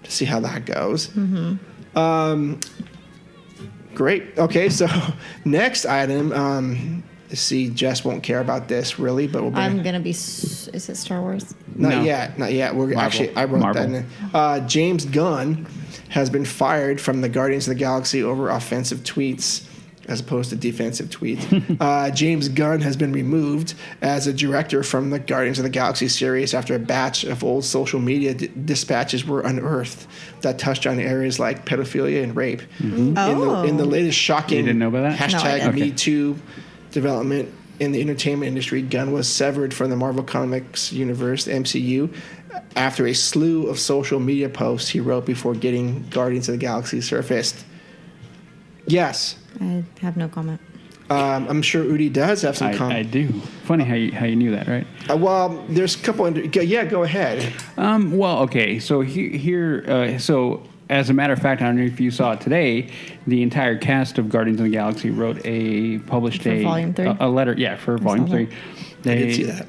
Speaker 8: to see how that goes. Great. Okay, so next item. See, Jess won't care about this really, but
Speaker 7: I'm gonna be. Is it Star Wars?
Speaker 8: Not yet. We're actually. I wrote that in. James Gunn has been fired from the Guardians of the Galaxy over offensive tweets as opposed to defensive tweets. James Gunn has been removed as a director from the Guardians of the Galaxy series after a batch of old social media dispatches were unearthed that touched on areas like pedophilia and rape.
Speaker 7: Oh.
Speaker 8: In the latest shocking
Speaker 5: You didn't know about that?
Speaker 8: hashtag
Speaker 7: No, I
Speaker 8: Me Too development in the entertainment industry, Gunn was severed from the Marvel Comics universe, the MCU, after a slew of social media posts he wrote before getting Guardians of the Galaxy surfaced. Yes.
Speaker 7: I have no comment.
Speaker 8: I'm sure Udi does have some
Speaker 5: I
Speaker 8: comment.
Speaker 5: do. Funny how you knew that, right?
Speaker 8: Well, there's a couple. Go ahead.
Speaker 5: Well, okay. So here, so as a matter of fact, I don't know if you saw it today. The entire cast of Guardians of the Galaxy published
Speaker 7: Volume 3?
Speaker 5: a letter. Yeah, for Volume 3.
Speaker 8: I did see that.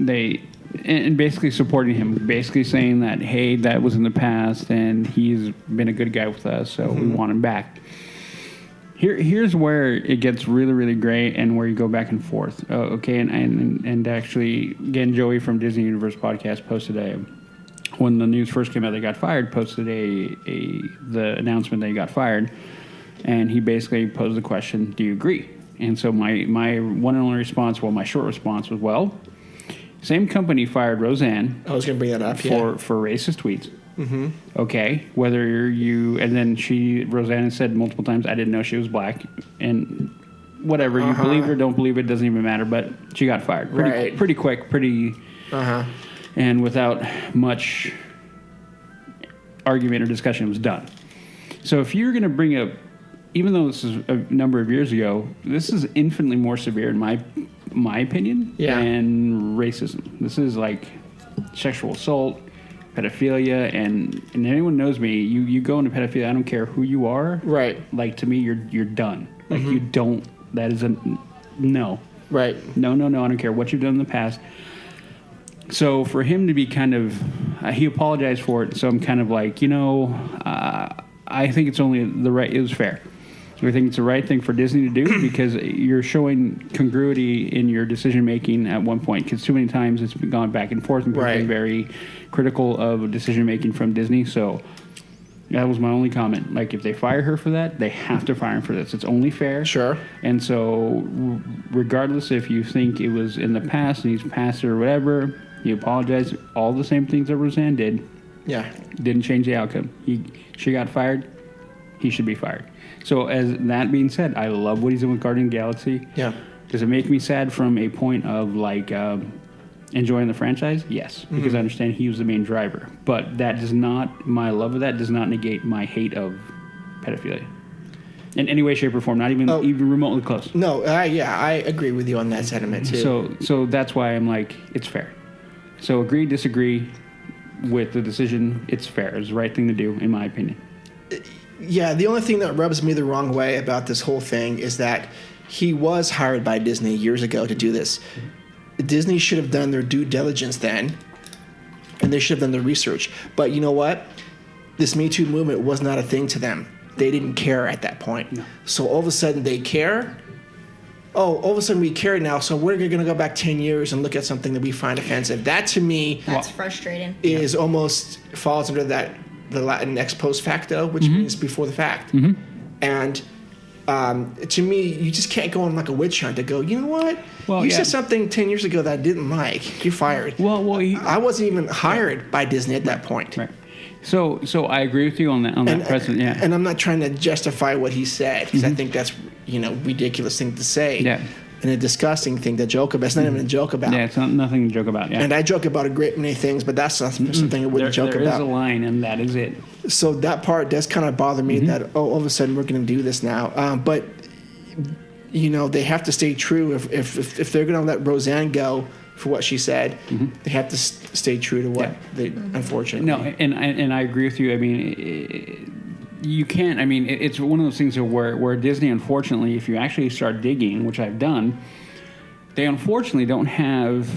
Speaker 5: And basically supporting him, basically saying that, hey, that was in the past, and he's been a good guy with us, so we want him back. Here's where it gets really, really great, and where you go back and forth. Okay, and actually, again, Joey from Disney Universe Podcast posted when the news first came out, they got fired. Posted the announcement they got fired, and he basically posed the question, "Do you agree?" And so my one and only response, my short response was, well, same company fired Roseanne.
Speaker 8: I was going to bring that up.
Speaker 5: For racist tweets. Mm-hmm. Okay, whether and then Roseanne said multiple times, I didn't know she was black, and whatever, you believe it or don't believe it, doesn't even matter, but she got fired. Pretty quick, and without much argument or discussion, it was done. So if you're going to bring up, even though this is a number of years ago, this is infinitely more severe in my opinion than racism. This is like sexual assault, pedophilia, and anyone knows me, you go into pedophilia, I don't care who you are.
Speaker 8: Right.
Speaker 5: Like, to me, you're done. Like, you don't, that is a no.
Speaker 8: Right.
Speaker 5: No, I don't care what you've done in the past. So for him to be kind of, he apologized for it, so I'm kind of like, I think it's only it was fair. I think it's the right thing for Disney to do because you're showing congruity in your decision making at one point. Because too many times it's been gone back and forth, and people have been very critical of decision making from Disney. So that was my only comment. Like, if they fire her for that, they have to fire him for this. It's only fair.
Speaker 8: Sure.
Speaker 5: And so, regardless if you think it was in the past and he's past it or whatever, you apologize. All the same things that Roseanne did.
Speaker 8: Yeah.
Speaker 5: Didn't change the outcome. She got fired. He should be fired. So, as that being said, I love what he's doing with Guardian Galaxy.
Speaker 8: Yeah.
Speaker 5: Does it make me sad from a point of, like, enjoying the franchise? Yes, because I understand he was the main driver. But that does not, my love of that does not negate my hate of pedophilia. In any way, shape, or form, not even remotely close.
Speaker 8: No, I agree with you on that sentiment, too.
Speaker 5: So that's why I'm like, it's fair. So agree, disagree with the decision, it's fair. It's the right thing to do, in my opinion.
Speaker 8: Yeah, the only thing that rubs me the wrong way about this whole thing is that he was hired by Disney years ago to do this. Disney should have done their due diligence then, and they should have done the research. But you know what? This Me Too movement was not a thing to them. They didn't care at that point. No. So all of a sudden they care. Oh, all of a sudden we care now, so we're going to go back 10 years and look at something that we find offensive. That, to me,
Speaker 7: That's frustrating.
Speaker 8: Is almost falls under the Latin ex post facto, which means before the fact. And to me, you just can't go on like a witch hunt to go, you know what? You said something 10 years ago that I didn't like. You're fired. I wasn't even hired by Disney at that point.
Speaker 5: Right. So I agree with you on that precedent. Yeah.
Speaker 8: And I'm not trying to justify what he said because I think that's ridiculous thing to say.
Speaker 5: Yeah.
Speaker 8: And a disgusting thing to joke about. It's not even a joke about.
Speaker 5: Yeah, it's nothing to joke about. Yeah.
Speaker 8: And I joke about a great many things, but that's not something I wouldn't joke about.
Speaker 5: There is a line, and that is it.
Speaker 8: So that part does kind of bother me that, all of a sudden we're going to do this now. But, they have to stay true. If they're going to let Roseanne go for what she said, they have to stay true to what they, unfortunately.
Speaker 5: No, and I agree with you. I mean, you can't. I mean, it's one of those things where Disney, unfortunately, if you actually start digging, which I've done, they unfortunately don't have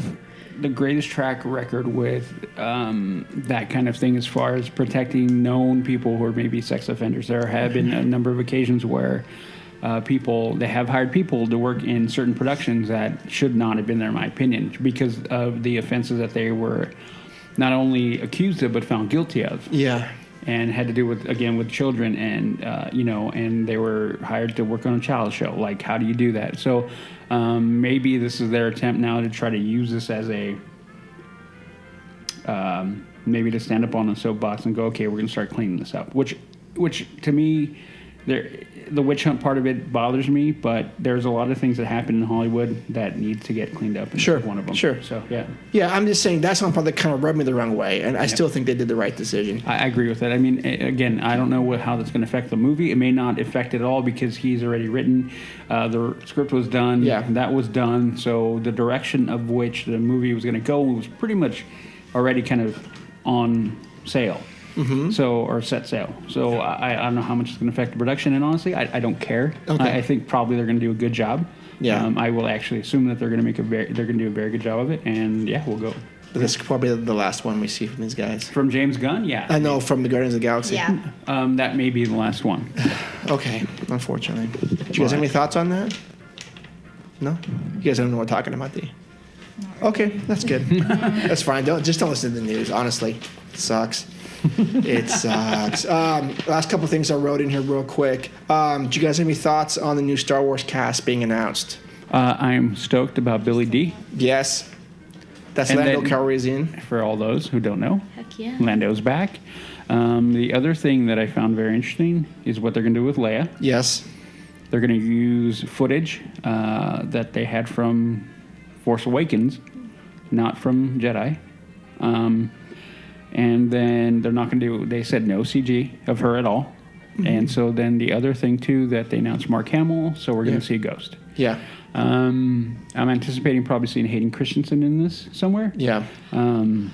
Speaker 5: the greatest track record with that kind of thing as far as protecting known people who are maybe sex offenders. There have been a number of occasions where people. They have hired people to work in certain productions that should not have been there, in my opinion, because of the offenses that they were not only accused of but found guilty of.
Speaker 8: Yeah.
Speaker 5: And had to do with children, and and they were hired to work on a child show. Like, how do you do that? So maybe this is their attempt now to try to use this as a maybe to stand up on a soapbox and go, okay, we're going to start cleaning this up. Which to me, the witch hunt part of it bothers me, but there's a lot of things that happen in Hollywood that need to get cleaned up. And
Speaker 8: Sure.
Speaker 5: this is one of them.
Speaker 8: Sure.
Speaker 5: So yeah.
Speaker 8: Yeah, I'm just saying that's one part that kind of rubbed me the wrong way, and I still think they did the right decision.
Speaker 5: I agree with that. I mean, again, I don't know how that's going to affect the movie. It may not affect it at all because he's already written. The script was done.
Speaker 8: Yeah.
Speaker 5: That was done. So the direction of which the movie was going to go was pretty much already kind of on sale.
Speaker 8: Mm-hmm.
Speaker 5: Or set sale. So I don't know how much it's going to affect the production, and honestly, I don't care.
Speaker 8: Okay.
Speaker 5: I think probably they're going to do a good job.
Speaker 8: Yeah.
Speaker 5: I will actually assume that they're going to do a very good job of it, and yeah, we'll go.
Speaker 8: But this is probably the last one we see from these guys.
Speaker 5: From James Gunn, yeah.
Speaker 8: I know, from the Guardians of the Galaxy.
Speaker 7: Yeah.
Speaker 5: That may be the last one.
Speaker 8: Okay, unfortunately. Do you guys have any thoughts on that? No? You guys don't know what we're talking about, do you? Okay, that's good. That's fine. Don't listen to the news. Honestly, it sucks. It sucks. Last couple things I wrote in here real quick. Do you guys have any thoughts on the new Star Wars cast being announced?
Speaker 5: I'm stoked about Billy D.
Speaker 8: Yes. That's
Speaker 5: And
Speaker 8: Lando
Speaker 5: then-
Speaker 8: Calrissian.
Speaker 5: For all those who don't know,
Speaker 6: Heck yeah.
Speaker 5: Lando's back. The other thing that I found very interesting is what they're going to do with Leia.
Speaker 8: Yes.
Speaker 5: They're going to use footage that they had from Force Awakens, not from Jedi. And then they're not going to do, they said no CG of her at all. Mm-hmm. And so then the other thing, too, that they announced Mark Hamill, so we're going to see a ghost.
Speaker 8: Yeah.
Speaker 5: I'm anticipating probably seeing Hayden Christensen in this somewhere.
Speaker 8: Yeah.
Speaker 6: Yes.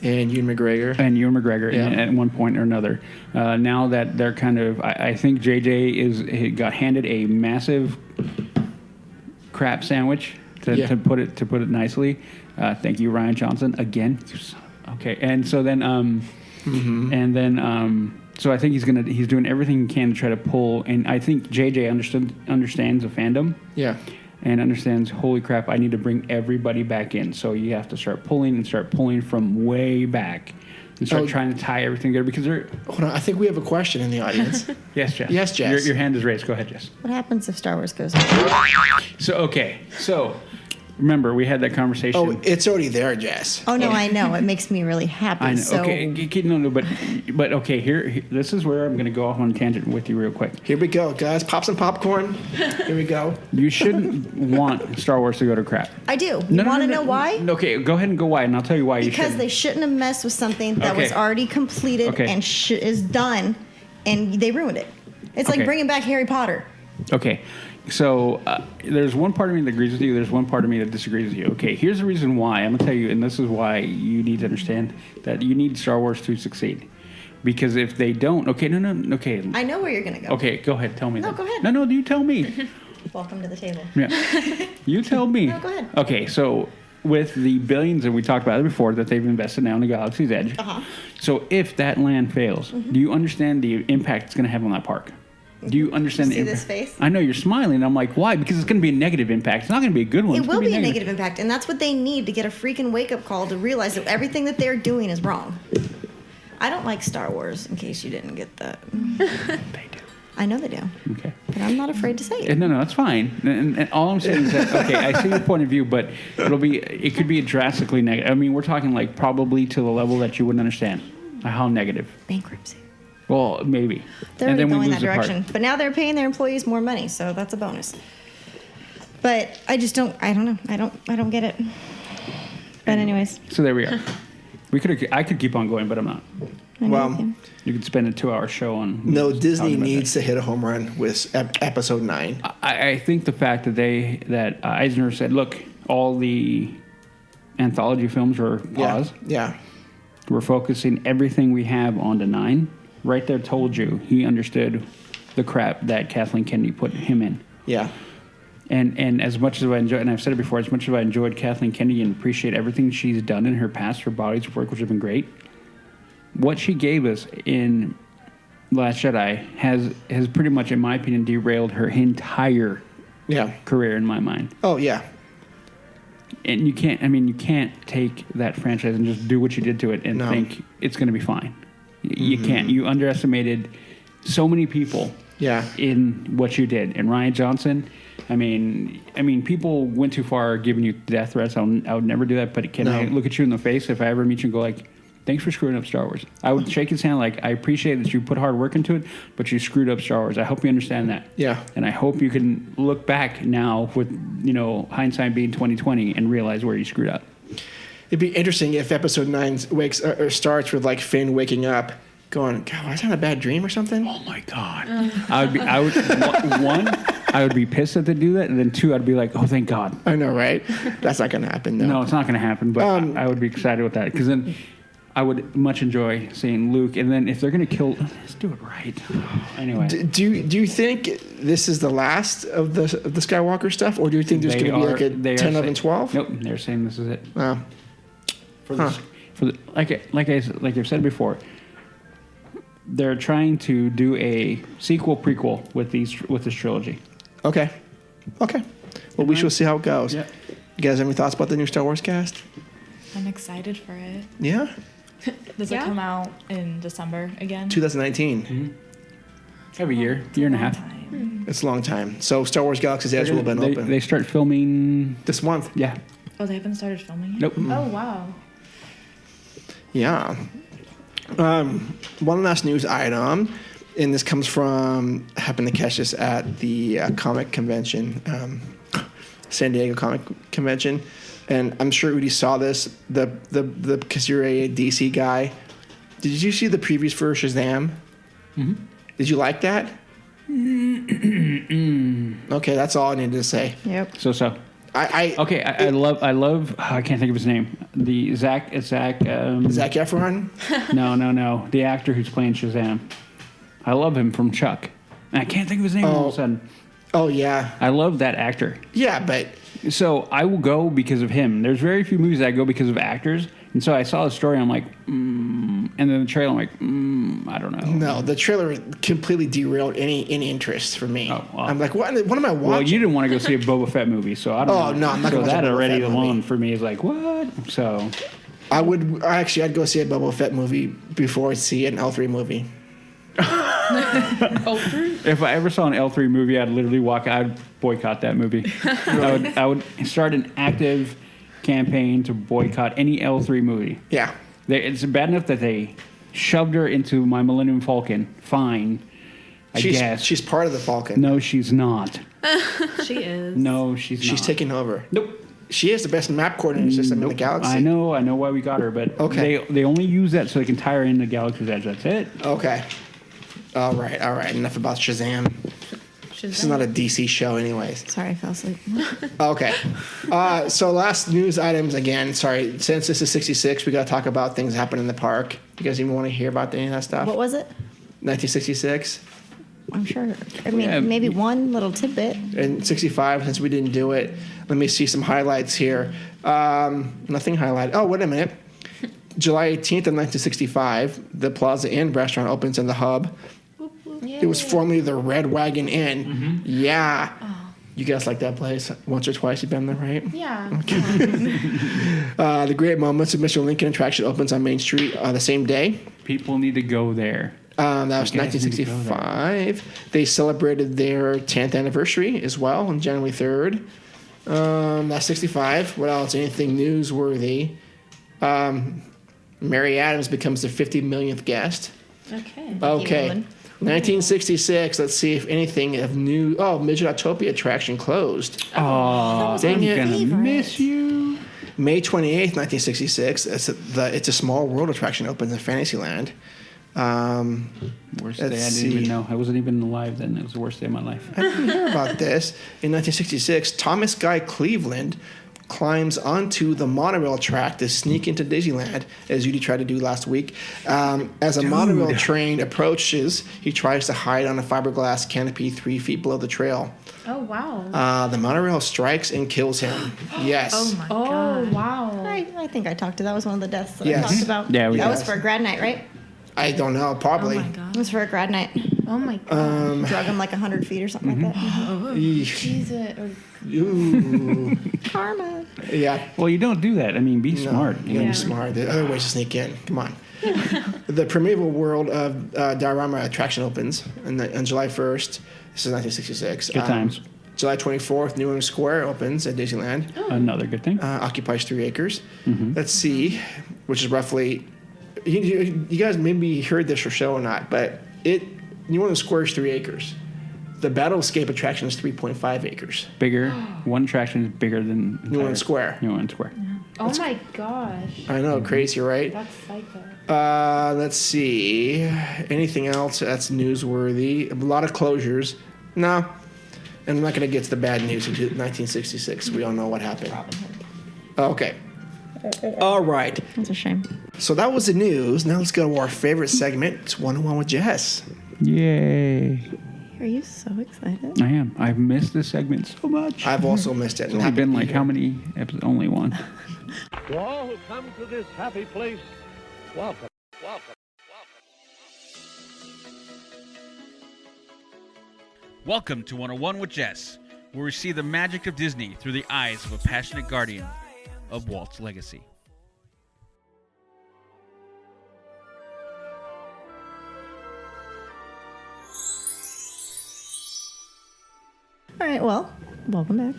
Speaker 8: And Ewan McGregor.
Speaker 5: And Ewan McGregor
Speaker 8: Yeah.
Speaker 5: at one point or another. Now that they're kind of, I think JJ got handed a massive crap sandwich to put it nicely. Thank you, Ryan Johnson, again. Okay, and so then, so I think he's doing everything he can to try to pull. And I think JJ understands the fandom.
Speaker 8: Yeah.
Speaker 5: And understands, holy crap, I need to bring everybody back in. So you have to start pulling from way back and start trying to tie everything together because they're...
Speaker 8: Hold on, I think we have a question in the audience.
Speaker 5: Yes, Jess.
Speaker 8: Yes, Jess.
Speaker 5: Your hand is raised. Go ahead, Jess.
Speaker 7: What happens if Star Wars goes?
Speaker 5: So remember, we had that conversation.
Speaker 8: Oh, it's already there, Jess.
Speaker 7: Oh no, I know. It makes me really happy.
Speaker 5: I know.
Speaker 7: So
Speaker 5: Okay, no, but okay. Here, this is where I'm going to go off on a tangent with you real quick.
Speaker 8: Here we go, guys. Pop some popcorn. Here we go.
Speaker 5: You shouldn't want Star Wars to go to crap.
Speaker 7: I do. You want to know why?
Speaker 5: Okay, go ahead and go why, and I'll tell you why.
Speaker 7: Because they shouldn't have messed with something that was already completed and is done, and they ruined it. It's like bringing back Harry Potter.
Speaker 5: Okay. So there's one part of me that agrees with you. There's one part of me that disagrees with you. Okay, here's the reason why. I'm going to tell you, and this is why you need to understand that you need Star Wars to succeed. Because if they don't... Okay.
Speaker 7: I know where you're going to go.
Speaker 5: Okay, go ahead. Tell me.
Speaker 7: No, go ahead.
Speaker 5: No, you tell me.
Speaker 7: Welcome to the table.
Speaker 5: Yeah. You tell me.
Speaker 7: No, go ahead.
Speaker 5: Okay, so with the billions that we talked about before that they've invested now in the Galaxy's Edge.
Speaker 7: Uh-huh.
Speaker 5: So if that land fails, do you understand the impact it's going to have on that park? Do you understand
Speaker 7: See
Speaker 5: the
Speaker 7: this
Speaker 5: impact?
Speaker 7: face?
Speaker 5: I know you're smiling. I'm like, why? Because it's going to be a negative impact. It's not going to be a good one.
Speaker 7: It
Speaker 5: It's
Speaker 7: will
Speaker 5: gonna
Speaker 7: be a negative impact, and that's what they need to get a freaking wake-up call to realize that everything that they're doing is wrong. I don't like Star Wars, in case you didn't get that.
Speaker 5: They do.
Speaker 7: I know they do.
Speaker 5: Okay.
Speaker 7: But I'm not afraid to say it.
Speaker 5: No, that's fine. And all I'm saying is that, okay, I see your point of view, but it could be a drastically negative. I mean, we're talking like probably to the level that you wouldn't understand how negative.
Speaker 7: Bankruptcy.
Speaker 5: Well, maybe.
Speaker 7: They're
Speaker 5: and then
Speaker 7: already
Speaker 5: we
Speaker 7: going
Speaker 5: lose
Speaker 7: that
Speaker 5: the part.
Speaker 7: direction. But now they're paying their employees more money, so that's a bonus. But I just don't. I don't know. I don't get it. But anyways,
Speaker 5: So there we are. I could keep on going, but I'm not.
Speaker 8: Well,
Speaker 5: You could spend a 2-hour show on.
Speaker 8: no,
Speaker 5: talking
Speaker 8: Disney
Speaker 5: about
Speaker 8: needs to hit a home run with episode 9.
Speaker 5: I think the fact that Eisner said, look, all the anthology films are paused.
Speaker 8: Yeah.
Speaker 5: We're focusing everything we have onto 9. Right there told you he understood the crap that Kathleen Kennedy put him in.
Speaker 8: Yeah.
Speaker 5: And as much as I enjoy, and I've said it before, as much as I enjoyed Kathleen Kennedy and appreciate everything she's done in her past, her body's work, which has been great, what she gave us in Last Jedi has pretty much, in my opinion, derailed her entire career in my mind.
Speaker 8: Oh yeah.
Speaker 5: And you can't take that franchise and just do what you did to it and think it's going to be fine. You can't. You underestimated so many people in what you did. And Rian Johnson, I mean, people went too far giving you death threats. I would never do that. But can I look at you in the face if I ever meet you and go like, thanks for screwing up Star Wars? I would shake his hand like, I appreciate that you put hard work into it, but you screwed up Star Wars. I hope you understand that. Yeah. And I hope you can look back now with, hindsight being 2020 and realize where you screwed up.
Speaker 8: It'd be interesting if Episode 9 starts with like Finn waking up, going, "God, was that a bad dream or something?"
Speaker 5: Oh my God! I would be pissed that they do that, and then 2, I'd be like, "Oh, thank God."
Speaker 8: I know, right? That's not going to happen.
Speaker 5: No, it's not going to happen. But I would be excited with that because then I would much enjoy seeing Luke. And then if they're going to kill, let's do it right. Anyway,
Speaker 8: do you think this is the last of the Skywalker stuff, or do you think there's going to be like a 10, 11, 12?
Speaker 5: Nope, they're saying this is it. Like I've said before, they're trying to do a sequel prequel with this trilogy.
Speaker 8: Okay. Well, we shall see how it goes. Yeah. You guys have any thoughts about the new Star Wars cast?
Speaker 6: I'm excited for it.
Speaker 8: Yeah.
Speaker 6: Does it come out in December again?
Speaker 8: 2019.
Speaker 5: Mm-hmm. Every year and a half.
Speaker 8: It's a long time. So Star Wars Galaxy's Edge will have been open.
Speaker 5: They start filming
Speaker 8: this month.
Speaker 5: Yeah.
Speaker 6: Oh, they haven't started filming yet?
Speaker 5: Nope.
Speaker 4: Oh, wow.
Speaker 8: Yeah. One last news item, and this comes from, I happened to catch this at the comic convention, San Diego Comic Convention, and I'm sure Udi saw this, because you're a DC guy. Did you see the previews for Shazam?
Speaker 5: Mm-hmm.
Speaker 8: Did you like that? Okay, that's all I needed to say.
Speaker 7: Yep.
Speaker 5: So. I love. I can't think of his name. The Zach
Speaker 8: Efron.
Speaker 5: No. The actor who's playing Shazam. I love him from Chuck. And I can't think of his name all of a sudden.
Speaker 8: Oh yeah.
Speaker 5: I love that actor.
Speaker 8: Yeah, but
Speaker 5: so I will go because of him. There's very few movies that I go because of actors, and so I saw the story. I'm like, and then the trailer. I'm like, I don't know.
Speaker 8: No, the trailer completely derailed any interest for me.
Speaker 5: Oh, well.
Speaker 8: I'm like, what am I watching?
Speaker 5: Well, you didn't want to go see a Boba Fett movie, so I don't know.
Speaker 8: Oh no, I'm not going to watch a Boba
Speaker 5: already
Speaker 8: Fett
Speaker 5: alone
Speaker 8: movie.
Speaker 5: for me is like what? So
Speaker 8: I'd go see a Boba Fett movie before I see an L3 movie.
Speaker 4: L3?
Speaker 5: If I ever saw an L3 movie, I'd literally I'd boycott that movie. I would start an active campaign to boycott any L3 movie.
Speaker 8: Yeah.
Speaker 5: It's bad enough that they shoved her into my Millennium Falcon. Fine, I guess.
Speaker 8: She's part of the Falcon.
Speaker 5: No, she's not.
Speaker 6: She is.
Speaker 5: No, she's not.
Speaker 8: She's taking over.
Speaker 5: Nope.
Speaker 8: She is the best map coordinator system in the galaxy.
Speaker 5: I know why we got her, but they only use that so they can tie her into Galaxy's Edge. That's it.
Speaker 8: Okay. All right. Enough about Shazam. This is not a DC show anyways.
Speaker 7: Sorry, I fell asleep.
Speaker 8: Okay. So last news items again. Sorry, since this is 66, we got to talk about things happening in the park. You guys even want to hear about any of that stuff?
Speaker 7: What was it?
Speaker 8: 1966.
Speaker 7: I'm sure. I mean, maybe one little tidbit.
Speaker 8: And 65, since we didn't do it. Let me see some highlights here. Nothing highlighted. Oh, wait a minute. July 18th of 1965, the Plaza Inn restaurant opens in the Hub. It was formerly the Red Wagon Inn. Mm-hmm. Yeah. Oh. You guys like that place? Once or twice you've been there, right?
Speaker 4: Yeah.
Speaker 8: Okay. The Great Moments of Mr. Lincoln attraction opens on Main Street the same day.
Speaker 5: People need to go there.
Speaker 8: That was 1965. They celebrated their 10th anniversary as well on January 3rd. That's 65. What else? Anything newsworthy? Mary Adams becomes the 50 millionth guest. Okay. 1966. Let's see if anything of new. Oh, Midgetopia attraction closed.
Speaker 5: Oh,
Speaker 8: dang it!
Speaker 5: I'm gonna miss you.
Speaker 8: May 28th, 1966. It's a Small World attraction opens in Fantasyland.
Speaker 5: Worst day. I didn't even know. I wasn't even alive then. It was the worst day of my life.
Speaker 8: I didn't hear about this. In 1966, Thomas Guy Cleveland climbs onto the monorail track to sneak into Disneyland, as Judy tried to do last week. As a monorail train approaches, he tries to hide on a fiberglass canopy 3 feet below the trail.
Speaker 4: Oh, wow.
Speaker 8: The monorail strikes and kills him. Yes.
Speaker 6: Oh, my God.
Speaker 4: Oh, wow.
Speaker 7: I think I talked to that. Was one of the deaths that
Speaker 8: Yes.
Speaker 7: I talked about.
Speaker 5: Yeah,
Speaker 7: that was for grad night, right?
Speaker 8: I don't know. Probably.
Speaker 6: Oh my god.
Speaker 7: It was for a grad night.
Speaker 4: Oh my god.
Speaker 7: Drug him like 100 feet or something like that.
Speaker 4: Jeez.
Speaker 8: Ooh.
Speaker 7: Karma.
Speaker 8: Yeah.
Speaker 5: Well, you don't do that. I mean, be smart.
Speaker 8: You gotta be smart. There are other ways to sneak in. Come on. The Primeval World of Diorama attraction opens on July 1st. This is 1966.
Speaker 5: Good times.
Speaker 8: July 24th, New England Square opens at Disneyland.
Speaker 5: Another good thing.
Speaker 8: Occupies 3 acres. Let's see, which is roughly. You guys maybe heard this or show or not, but New England Square is 3 acres. The Battle Escape attraction is 3.5 acres.
Speaker 5: Bigger. One attraction is bigger than
Speaker 8: New England Square.
Speaker 5: New England Square.
Speaker 4: Oh my gosh.
Speaker 8: I know, crazy, right?
Speaker 4: That's psycho.
Speaker 8: Let's see. Anything else that's newsworthy? A lot of closures. No. And I'm not going to get to the bad news in 1966. We all know what happened. Okay. All right.
Speaker 7: That's a shame.
Speaker 8: So that was the news. Now let's go to our favorite segment. It's 101 with Jess.
Speaker 5: Yay.
Speaker 7: Are you so excited?
Speaker 5: I am. I've missed this segment so much.
Speaker 8: I've also missed it.
Speaker 5: It's only been like how many episodes? Only one.
Speaker 10: To all who come to this happy place, welcome, welcome, welcome.
Speaker 12: Welcome to 101 with Jess, where we see the magic of Disney through the eyes of a passionate guardian of Walt's legacy.
Speaker 7: All right, well, welcome back.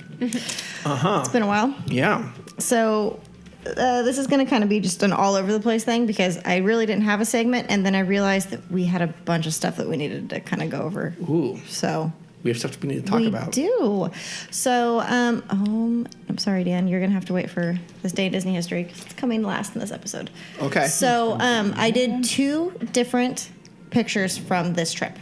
Speaker 8: Uh-huh.
Speaker 7: It's been a while.
Speaker 8: Yeah.
Speaker 7: So this is going to kind of be just an all over the place thing because I really didn't have a segment, and then I realized that we had a bunch of stuff that we needed to kind of go over.
Speaker 8: Ooh.
Speaker 7: So
Speaker 8: we have stuff we need to talk about.
Speaker 7: We do. So, I'm sorry, Dan, you're going to have to wait for this day in Disney history because it's coming last in this episode.
Speaker 8: Okay.
Speaker 7: So, I did 2 different pictures from this trip.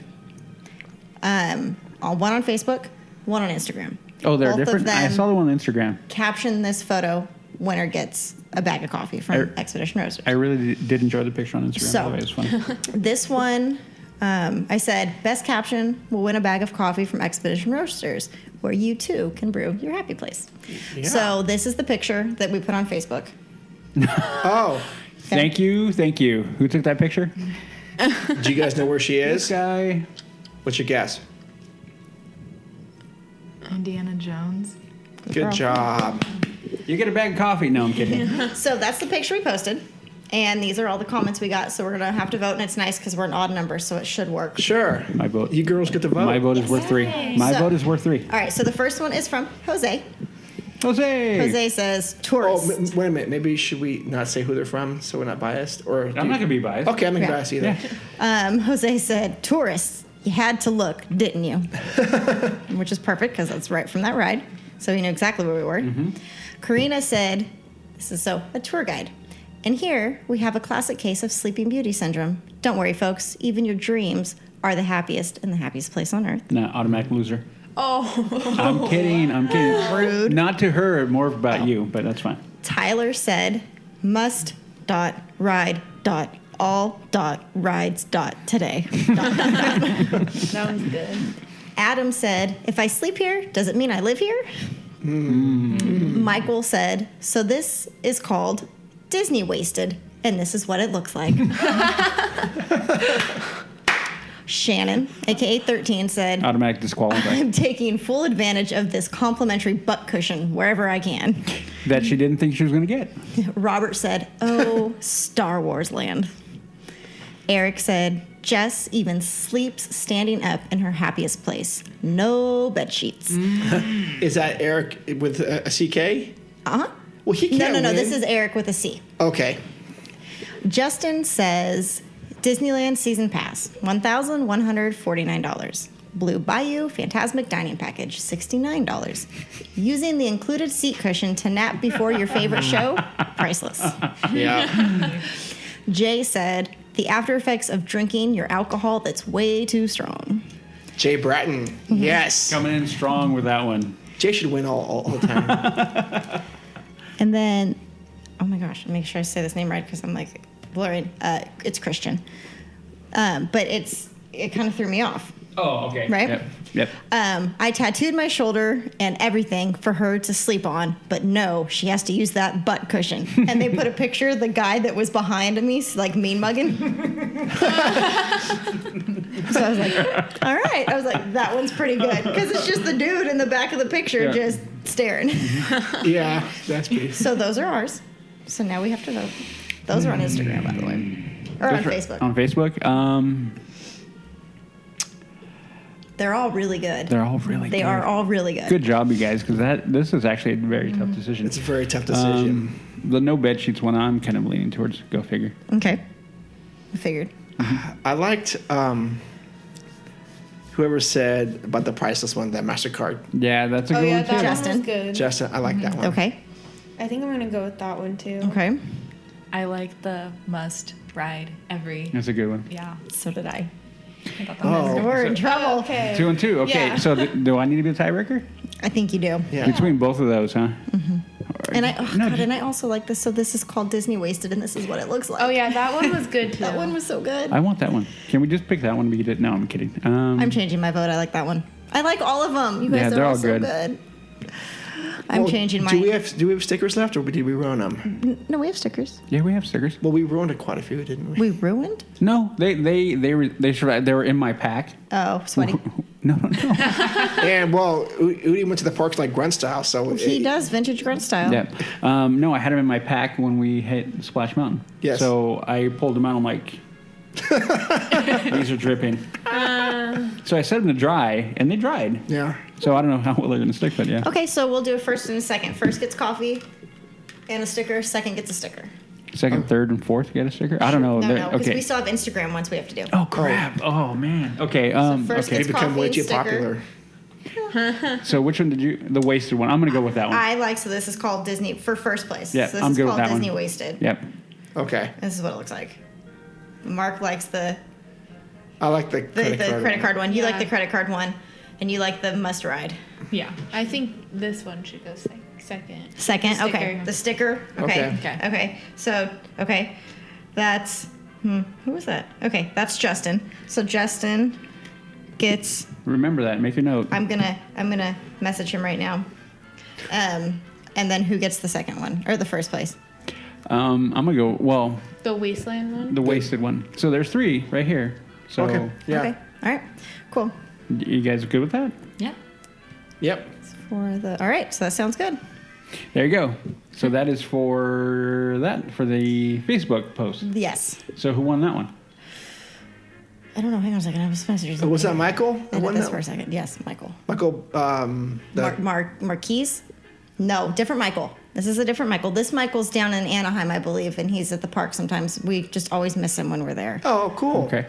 Speaker 7: One on Facebook, one on Instagram.
Speaker 5: Oh, they're
Speaker 7: Both of
Speaker 5: different? I
Speaker 7: them
Speaker 5: saw the one on Instagram.
Speaker 7: Caption this photo, winner gets a bag of coffee from Expedition Roasters.
Speaker 5: I really did enjoy the picture on Instagram.
Speaker 7: So,
Speaker 5: By the way, it was fun.
Speaker 7: This one, I said, best caption will win a bag of coffee from Expedition Roasters, where you too can brew your happy place. Yeah. So this is the picture that we put on Facebook.
Speaker 8: Oh.
Speaker 5: Okay. Thank you. Who took that picture?
Speaker 8: Do you guys know where she is?
Speaker 5: This guy.
Speaker 8: What's your guess?
Speaker 6: Indiana Jones.
Speaker 8: Good job.
Speaker 5: You get a bag of coffee. No, I'm kidding.
Speaker 7: So that's the picture we posted. And these are all the comments we got. So we're going to have to vote. And it's nice because we're an odd number, so it should work.
Speaker 8: Sure.
Speaker 5: My vote.
Speaker 8: You girls get to vote.
Speaker 5: My vote is worth 3. My vote is worth 3.
Speaker 7: All right. So the first one is from Jose.
Speaker 5: Jose.
Speaker 7: Jose says, tourist.
Speaker 8: Oh, wait a minute. Maybe should we not say who they're from so we're not biased? Or
Speaker 5: I'm not going to be biased.
Speaker 8: Okay, I'm not biased either.
Speaker 7: Yeah. Jose said, tourists. You had to look, didn't you? Which is perfect because that's right from that ride. So he knew exactly where we were. Mm-hmm. Karina said, this is a tour guide. And here we have a classic case of Sleeping Beauty syndrome. Don't worry, folks. Even your dreams are the happiest and the happiest place on earth.
Speaker 5: No, automatic loser.
Speaker 7: Oh.
Speaker 5: I'm kidding.
Speaker 7: Rude.
Speaker 5: Not to her, more about you, but that's fine.
Speaker 7: Tyler said, must.ride.all.rides.today.
Speaker 4: That was good.
Speaker 7: Adam said, if I sleep here, does it mean I live here? Michael said, so this is called Disney Wasted, and this is what it looks like. Shannon, a.k.a. 13, said,
Speaker 5: automatic disqualified.
Speaker 7: I'm taking full advantage of this complimentary butt cushion wherever I can.
Speaker 5: That she didn't think she was going to get.
Speaker 7: Robert said, oh, Star Wars land. Eric said, Jess even sleeps standing up in her happiest place. No bed sheets.
Speaker 8: Is that Eric with a CK?
Speaker 7: Uh-huh.
Speaker 8: Well, he can't
Speaker 7: No.
Speaker 8: win.
Speaker 7: This is Eric with a C.
Speaker 8: Okay.
Speaker 7: Justin says, Disneyland Season Pass, $1,149. Blue Bayou Phantasmic Dining Package, $69. Using the included seat cushion to nap before your favorite show, priceless.
Speaker 8: Yeah.
Speaker 7: Jay said, the after effects of drinking your alcohol that's way too strong.
Speaker 8: Jay Bratton, yes.
Speaker 5: Coming in strong with that one.
Speaker 8: Jay should win all the time.
Speaker 7: And then, oh my gosh, make sure I say this name right because I'm like blurring. It's Christian. But it kind of threw me off.
Speaker 5: Oh, okay.
Speaker 7: Right?
Speaker 5: Yep.
Speaker 7: I tattooed my shoulder and everything for her to sleep on, but no, she has to use that butt cushion. And they put a picture of the guy that was behind me, like mean mugging. So I was like, all right. I was like, that one's pretty good. Because it's just the dude in the back of the picture just staring.
Speaker 8: Yeah, that's pretty.
Speaker 7: So those are ours. So now we have to vote. Those are on Instagram, by the way. Or on Facebook.
Speaker 5: On Facebook?
Speaker 7: They're all really good.
Speaker 5: They're all really good.
Speaker 7: They are all really good.
Speaker 5: Good job, you guys, because this is actually a very tough decision.
Speaker 8: It's a very tough decision.
Speaker 5: The no bed sheets one, I'm kind of leaning towards go figure.
Speaker 7: Okay. I figured.
Speaker 8: I liked whoever said about the priceless one, that MasterCard.
Speaker 5: Yeah, that's a good one, too.
Speaker 4: That one was good.
Speaker 8: Justin, I like that one.
Speaker 7: Okay.
Speaker 4: I think I'm going to go with that one, too.
Speaker 7: Okay.
Speaker 6: I like the must ride every.
Speaker 5: That's a good one.
Speaker 6: Yeah.
Speaker 7: So did I.
Speaker 6: I thought that was
Speaker 7: We're in trouble.
Speaker 4: Okay.
Speaker 5: 2 and 2. Okay,
Speaker 4: Yeah.
Speaker 5: so do I need to be the tiebreaker?
Speaker 7: I think you do.
Speaker 8: Yeah.
Speaker 5: Between both of those, huh?
Speaker 7: And I also like this. So this is called Disney Wasted, and this is what it looks like.
Speaker 4: Oh, yeah, that one was good, too.
Speaker 7: That one was so good.
Speaker 5: I want that one. Can we just pick that one? No, I'm kidding.
Speaker 7: I'm changing my vote. I like that one. I like all of them. You guys
Speaker 5: Yeah,
Speaker 7: are
Speaker 5: they're
Speaker 7: all
Speaker 5: all
Speaker 7: so
Speaker 5: good.
Speaker 7: good. I'm changing mine.
Speaker 8: Do we have stickers left, or did we ruin them?
Speaker 7: No, we have stickers.
Speaker 5: Yeah, we have stickers.
Speaker 8: Well, we ruined quite a few, didn't we?
Speaker 7: We ruined?
Speaker 5: No, they were in my pack.
Speaker 7: Oh, sweaty.
Speaker 5: No.
Speaker 8: And well, Udi went to the parks like Grunt style, so
Speaker 7: He does vintage grunt style.
Speaker 5: Yeah. No, I had them in my pack when we hit Splash Mountain.
Speaker 8: Yes.
Speaker 5: So I pulled them out. I'm like, these are dripping. So I set them to dry, and they dried.
Speaker 8: Yeah.
Speaker 5: So I don't know how well they're going to stick, but yeah.
Speaker 7: Okay, so we'll do a first and a second. First gets coffee and a sticker. Second gets a sticker.
Speaker 5: Second, third, and fourth get a sticker? I don't know.
Speaker 7: No, because
Speaker 5: okay.
Speaker 7: we still have Instagram ones we have to do.
Speaker 5: Oh, crap. Oh, man. Okay.
Speaker 7: first
Speaker 5: okay.
Speaker 7: gets
Speaker 8: They become way
Speaker 7: coffee
Speaker 8: too
Speaker 7: and sticker.
Speaker 8: popular.
Speaker 5: So which one did you... The wasted one. I'm going to go with that one.
Speaker 7: I like, so this is called Disney, for first place.
Speaker 5: Yeah,
Speaker 7: so this
Speaker 5: I'm
Speaker 7: is
Speaker 5: good with
Speaker 7: called
Speaker 5: that one.
Speaker 7: Disney Wasted.
Speaker 5: Yep.
Speaker 8: Okay.
Speaker 7: This is what it looks like. Mark likes the
Speaker 8: I like the
Speaker 7: credit card one. You like
Speaker 4: Yeah.
Speaker 7: the credit card one, and you like the must ride.
Speaker 6: Yeah.
Speaker 4: I think this one should go second.
Speaker 7: Second,
Speaker 4: The sticker.
Speaker 7: okay. The sticker, okay.
Speaker 8: Okay.
Speaker 7: Okay. So, okay, that's who was that? Okay, that's Justin. So Justin gets.
Speaker 5: Remember that. Make a note.
Speaker 7: I'm gonna message him right now. And then who gets the second one or the first place?
Speaker 5: I'm going to go... Well,
Speaker 4: The Wasteland one?
Speaker 5: the wasted one. So there's 3 right here. So
Speaker 8: Okay. Yeah.
Speaker 7: Okay. All right. Cool.
Speaker 5: You guys good with that?
Speaker 6: Yeah.
Speaker 8: Yep.
Speaker 7: All right. So that sounds good.
Speaker 5: There you go. So that is for the Facebook post.
Speaker 7: Yes.
Speaker 5: So who won that one?
Speaker 7: I don't know. Hang on a second. I was messaging.
Speaker 8: Was that Michael?
Speaker 7: I did this for a second. Yes, Michael.
Speaker 8: Michael.
Speaker 7: Marquise? No, different Michael. This is a different Michael. This Michael's down in Anaheim, I believe, and he's at the park sometimes. We just always miss him when we're there.
Speaker 8: Oh, cool.
Speaker 5: Okay.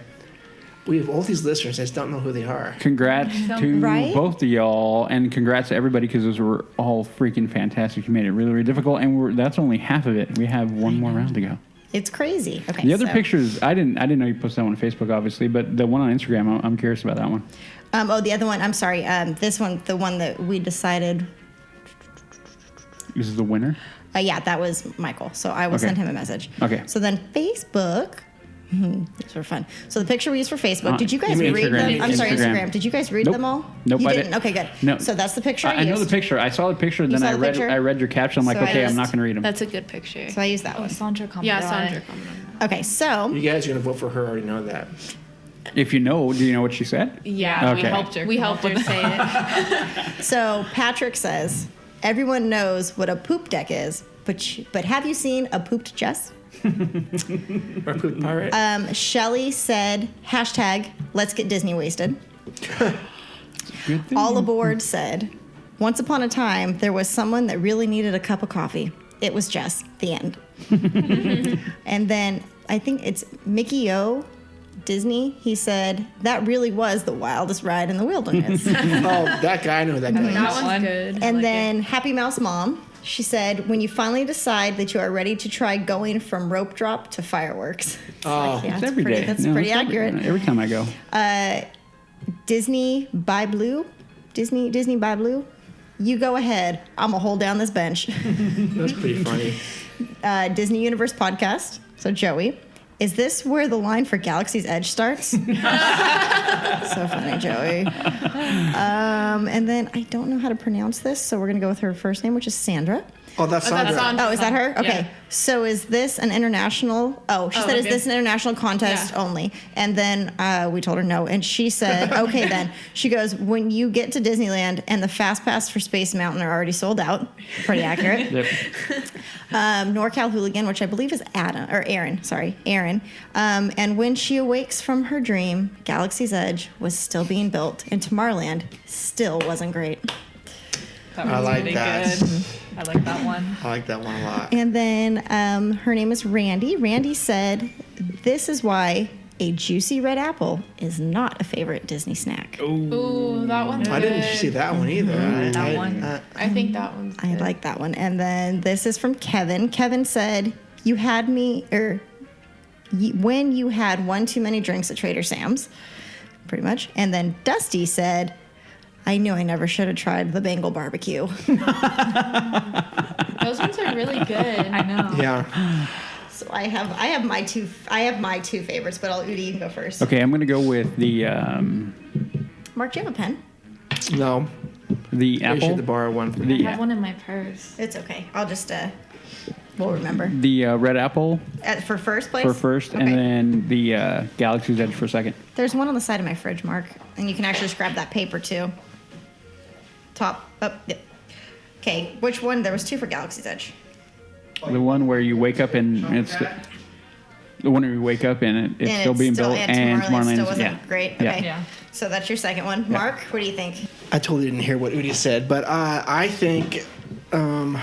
Speaker 8: We have all these listeners. I just don't know who they are.
Speaker 5: Congrats to
Speaker 7: Right?
Speaker 5: both of y'all, and congrats to everybody because those were all freaking fantastic. You made it really, really difficult, and that's only half of it. We have one more round to go.
Speaker 7: It's crazy. Okay.
Speaker 5: The other
Speaker 7: so-
Speaker 5: pictures, I didn't know you posted that one on Facebook, obviously, but the one on Instagram, I'm curious about that one.
Speaker 7: the other one. I'm sorry. This one, the one that we decided.
Speaker 5: This is the winner.
Speaker 7: Yeah, that was Michael. So I will
Speaker 5: Okay.
Speaker 7: send him a message.
Speaker 5: Okay.
Speaker 7: So then Facebook. These were fun. So the picture we used for Facebook. Did you guys
Speaker 5: you mean
Speaker 7: read
Speaker 5: Instagram.
Speaker 7: them? I'm sorry,
Speaker 5: Instagram.
Speaker 7: Instagram. Did you guys read
Speaker 5: Nope.
Speaker 7: them all?
Speaker 5: Nope,
Speaker 7: You
Speaker 5: I
Speaker 7: didn't.
Speaker 5: didn't.
Speaker 7: Okay, good.
Speaker 5: No.
Speaker 7: So that's the picture I
Speaker 5: I know the
Speaker 7: used.
Speaker 5: picture. I saw the picture,
Speaker 7: You
Speaker 5: then
Speaker 7: saw
Speaker 5: I
Speaker 7: the
Speaker 5: read
Speaker 7: picture?
Speaker 5: I read your caption. I'm like,
Speaker 7: So I
Speaker 5: okay, I'm
Speaker 7: just-
Speaker 5: not going to read them.
Speaker 6: That's a good picture.
Speaker 7: So I used that
Speaker 6: Oh,
Speaker 7: one.
Speaker 6: Sandra commented
Speaker 4: Yeah,
Speaker 6: on it.
Speaker 4: Sandra commented on that.
Speaker 7: Okay, so
Speaker 8: You guys are gonna vote for her. I already know that.
Speaker 5: If you know, do you know what she said?
Speaker 4: Yeah,
Speaker 5: Okay.
Speaker 4: we helped her say it.
Speaker 7: So Patrick says, everyone knows what a poop deck is, but have you seen a pooped Jess?
Speaker 8: Or poop pirate.
Speaker 7: Shelly said, hashtag, let's get Disney wasted.
Speaker 5: Good thing.
Speaker 7: All Aboard said, once upon a time, there was someone that really needed a cup of coffee. It was Jess. The end. And then I think it's Mickey O. Disney. He said, that really was the wildest ride in the wilderness.
Speaker 8: Oh, that guy. I know who that guy.
Speaker 4: That
Speaker 8: is.
Speaker 4: one's good.
Speaker 7: And then Happy Mouse Mom, she said, when you finally decide that you are ready to try going from rope drop to fireworks.
Speaker 8: Oh,
Speaker 7: Yeah,
Speaker 5: It's
Speaker 7: that's
Speaker 5: every
Speaker 7: pretty,
Speaker 5: day.
Speaker 7: that's
Speaker 5: No,
Speaker 7: pretty
Speaker 5: it's
Speaker 7: accurate.
Speaker 5: Every time I go.
Speaker 7: Disney by Blue. Disney by Blue. You go ahead. I'm going to hold down this bench.
Speaker 8: That's pretty funny.
Speaker 7: Disney Universe Podcast. So Joey. is this where the line for Galaxy's Edge starts? So funny, Joey. And then I don't know how to pronounce this, so we're going to go with her first name, which is Sandra.
Speaker 8: Oh, that's Sandra.
Speaker 7: Oh, is that her? Okay.
Speaker 4: Yeah.
Speaker 7: So is this an international? Oh, she said, is this an international contest only? And then we told her no. And she said, okay, then. She goes, when you get to Disneyland and the Fast Pass for Space Mountain are already sold out. Pretty accurate.
Speaker 5: Yep.
Speaker 7: NorCal Hooligan, which I believe is Aaron. And when she awakes from her dream, Galaxy's Edge was still being built, and Tomorrowland still wasn't great.
Speaker 6: That was
Speaker 8: I like
Speaker 6: really
Speaker 8: that.
Speaker 6: good. I like that one.
Speaker 8: I like that one a lot.
Speaker 7: And then her name is Randy. Randy said, this is why a juicy red apple is not a favorite Disney snack.
Speaker 4: Ooh, that one's good.
Speaker 8: I didn't see that one either.
Speaker 6: That one.
Speaker 4: I think that one's good.
Speaker 7: I like that one. And then this is from Kevin. Kevin said, when you had one too many drinks at Trader Sam's, pretty much. And then Dusty said, I knew I never should have tried the Bengal barbecue.
Speaker 4: Those ones are really good.
Speaker 6: I know.
Speaker 8: Yeah.
Speaker 7: So I have my two favorites, but Udi, you can go first.
Speaker 5: Okay, I'm going to go with the
Speaker 7: Mark, do you have a pen?
Speaker 8: No.
Speaker 5: the
Speaker 8: I should
Speaker 5: apple.
Speaker 8: borrow one.
Speaker 6: I have one in my purse.
Speaker 7: It's okay. I'll just we'll remember.
Speaker 5: The red apple
Speaker 7: For first place?
Speaker 5: for first,
Speaker 7: Okay.
Speaker 5: and then the Galaxy's Edge for second.
Speaker 7: There's one on the side of my fridge, Mark, and you can actually just grab that paper too. Top up. Yep. Okay, which one? There was two for Galaxy's Edge.
Speaker 5: The one where you wake up and it's the one where you wake up and it's
Speaker 7: And
Speaker 5: still being built, and
Speaker 7: Tomorrowland still
Speaker 5: Tomorrowland's
Speaker 7: wasn't great.
Speaker 5: Yeah.
Speaker 7: Okay.
Speaker 6: Yeah.
Speaker 7: So that's your second one. Mark, what do you think?
Speaker 8: I totally didn't hear what Udi said, but I think I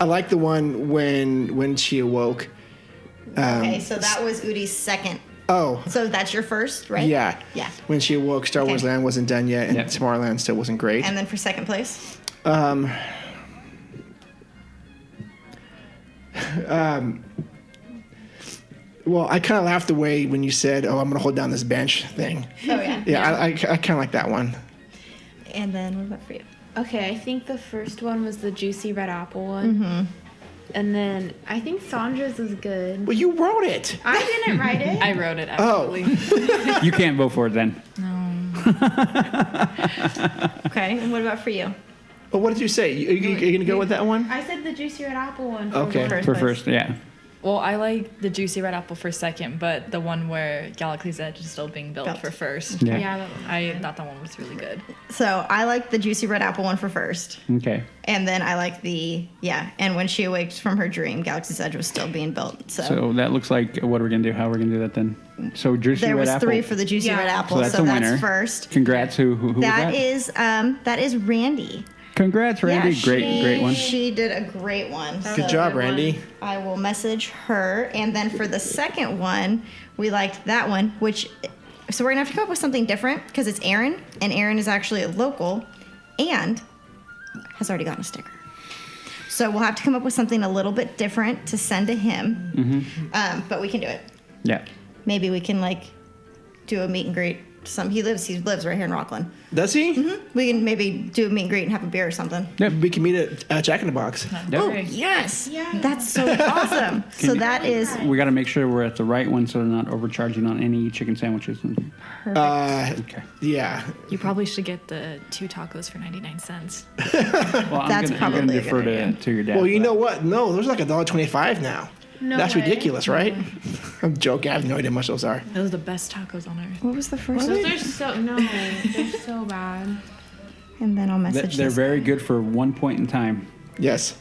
Speaker 8: like the one when she awoke.
Speaker 7: Okay, so that was Udi's second.
Speaker 8: Oh.
Speaker 7: So that's your first, right?
Speaker 8: Yeah.
Speaker 7: Yeah.
Speaker 8: When she awoke, Star Wars Land wasn't done yet, and Tomorrowland still wasn't great.
Speaker 7: And then for second place?
Speaker 8: Well, I kind of laughed away when you said, "Oh, I'm going to hold down this bench thing."
Speaker 7: Oh, yeah.
Speaker 8: Yeah, I kind of like that one.
Speaker 7: And then what about for you?
Speaker 4: Okay, I think the first one was the juicy red apple one.
Speaker 7: Mm-hmm.
Speaker 4: And then I think Sandra's was good.
Speaker 8: Well, you wrote it.
Speaker 4: I didn't write it.
Speaker 6: I wrote it, actually.
Speaker 5: You can't vote for it then.
Speaker 7: Okay, and what about for you?
Speaker 8: Well, what did you say? You going to go with that one?
Speaker 4: I said the juicy red apple one.
Speaker 8: Okay.
Speaker 5: For first, yeah.
Speaker 6: Well, I like the juicy red apple for second, but the one where Galaxy's Edge is still being built for first.
Speaker 5: Yeah.
Speaker 4: Yeah, that one.
Speaker 6: I thought that one was really good.
Speaker 7: So I like the juicy red apple one for first.
Speaker 5: Okay.
Speaker 7: And then I like and when she awakes from her dream, Galaxy's Edge was still being built. So
Speaker 5: that looks like what are we gonna do? How are we gonna do that then? So juicy
Speaker 7: there
Speaker 5: red
Speaker 7: was
Speaker 5: apple.
Speaker 7: 3 for the juicy red apple.
Speaker 5: So that's a winner.
Speaker 7: First.
Speaker 5: Congrats. Who was that?
Speaker 7: That is Randy.
Speaker 5: Congrats, Randy.
Speaker 7: Yeah,
Speaker 5: great one.
Speaker 7: She did a great one.
Speaker 8: Good job, Randy.
Speaker 7: I will message her. And then for the second one, we liked that one, so we're going to have to come up with something different because it's Aaron, and Aaron is actually a local and has already gotten a sticker. So we'll have to come up with something a little bit different to send to him.
Speaker 5: Mm-hmm.
Speaker 7: But we can do it.
Speaker 5: Yeah.
Speaker 7: Maybe we can do a meet and greet. He lives right here in Rockland.
Speaker 8: Does he?
Speaker 7: Mm-hmm. We can maybe do a meet and greet and have a beer or something.
Speaker 8: Yeah, we can meet at Jack in the Box.
Speaker 7: Oh, yes. Yeah. That's so awesome. So that is...
Speaker 5: We got to make sure we're at the right one so they're not overcharging on any chicken sandwiches.
Speaker 7: Perfect.
Speaker 8: Yeah.
Speaker 6: You probably should get the 2 tacos for 99 cents.
Speaker 5: Well, I'm going to defer to your dad.
Speaker 8: Well, you know what? No, those are like $1.25 now.
Speaker 4: No
Speaker 8: That's
Speaker 4: way.
Speaker 8: ridiculous, right? I'm joking. I have no idea how much those are.
Speaker 6: Those are the best tacos on earth.
Speaker 7: What was the first
Speaker 4: Those
Speaker 7: one?
Speaker 4: are they're so bad.
Speaker 7: And then I'll message
Speaker 5: They're
Speaker 7: this.
Speaker 5: very good for one point in time.
Speaker 8: Yes.